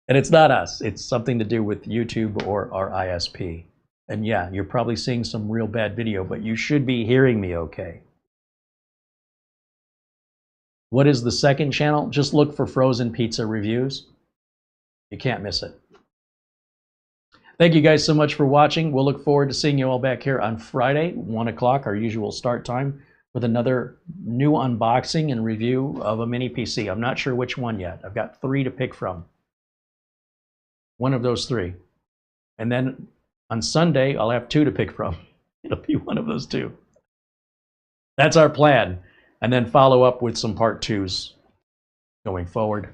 [SPEAKER 1] And it's not us. It's something to do with YouTube or our ISP. And yeah, you're probably seeing some real bad video, but you should be hearing me okay. What is the second channel? Just look for frozen pizza reviews. You can't miss it. Thank you guys so much for watching. We'll look forward to seeing you all back here on Friday, 1 o'clock, our usual start time, with another new unboxing and review of a mini PC. I'm not sure which one yet. I've got 3 to pick from. One of those 3. And then on Sunday, I'll have 2 to pick from. It'll be one of those 2. That's our plan. And then follow up with some part 2s going forward.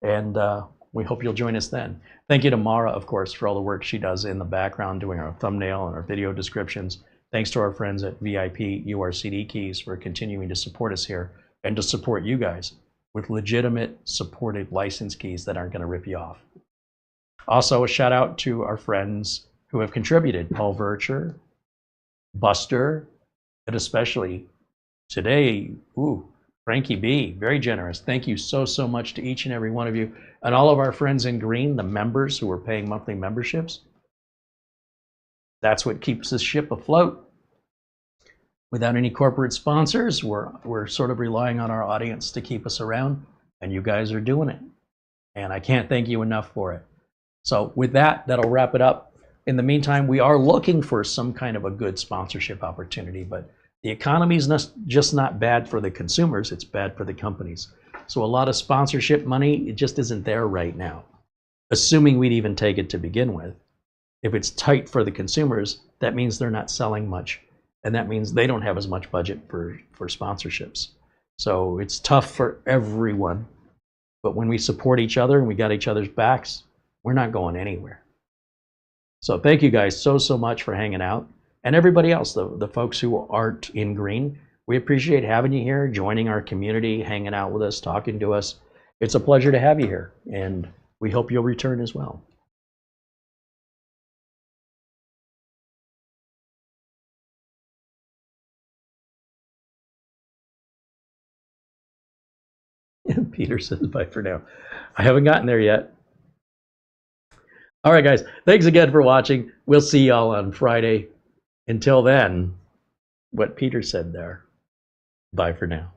[SPEAKER 1] And we hope you'll join us then. Thank you to Mara, of course, for all the work she does in the background, doing our thumbnail and our video descriptions. Thanks to our friends at VIP-URCDKEys for continuing to support us here and to support you guys with legitimate supported license keys that aren't going to rip you off. Also, a shout out to our friends who have contributed, Paul Vercher, Buster, and especially today, Frankie B, very generous. Thank you so much to each and every one of you. And all of our friends in green, the members who are paying monthly memberships. That's what keeps this ship afloat. Without any corporate sponsors, we're sort of relying on our audience to keep us around, and you guys are doing it. And I can't thank you enough for it. So with that, that'll wrap it up. In the meantime, we are looking for some kind of a good sponsorship opportunity, but the economy is just not bad for the consumers, it's bad for the companies. So a lot of sponsorship money, it just isn't there right now, assuming we'd even take it to begin with. If it's tight for the consumers, that means they're not selling much, and that means they don't have as much budget for sponsorships. So it's tough for everyone, but when we support each other and we got each other's backs, we're not going anywhere. So thank you guys so much for hanging out. And everybody else, the folks who aren't in green, we appreciate having you here, joining our community, hanging out with us, talking to us. It's a pleasure to have you here, and we hope you'll return as well. Peter says bye for now. I haven't gotten there yet. All right, guys. Thanks again for watching. We'll see y'all on Friday. Until then, what Peter said there, bye for now.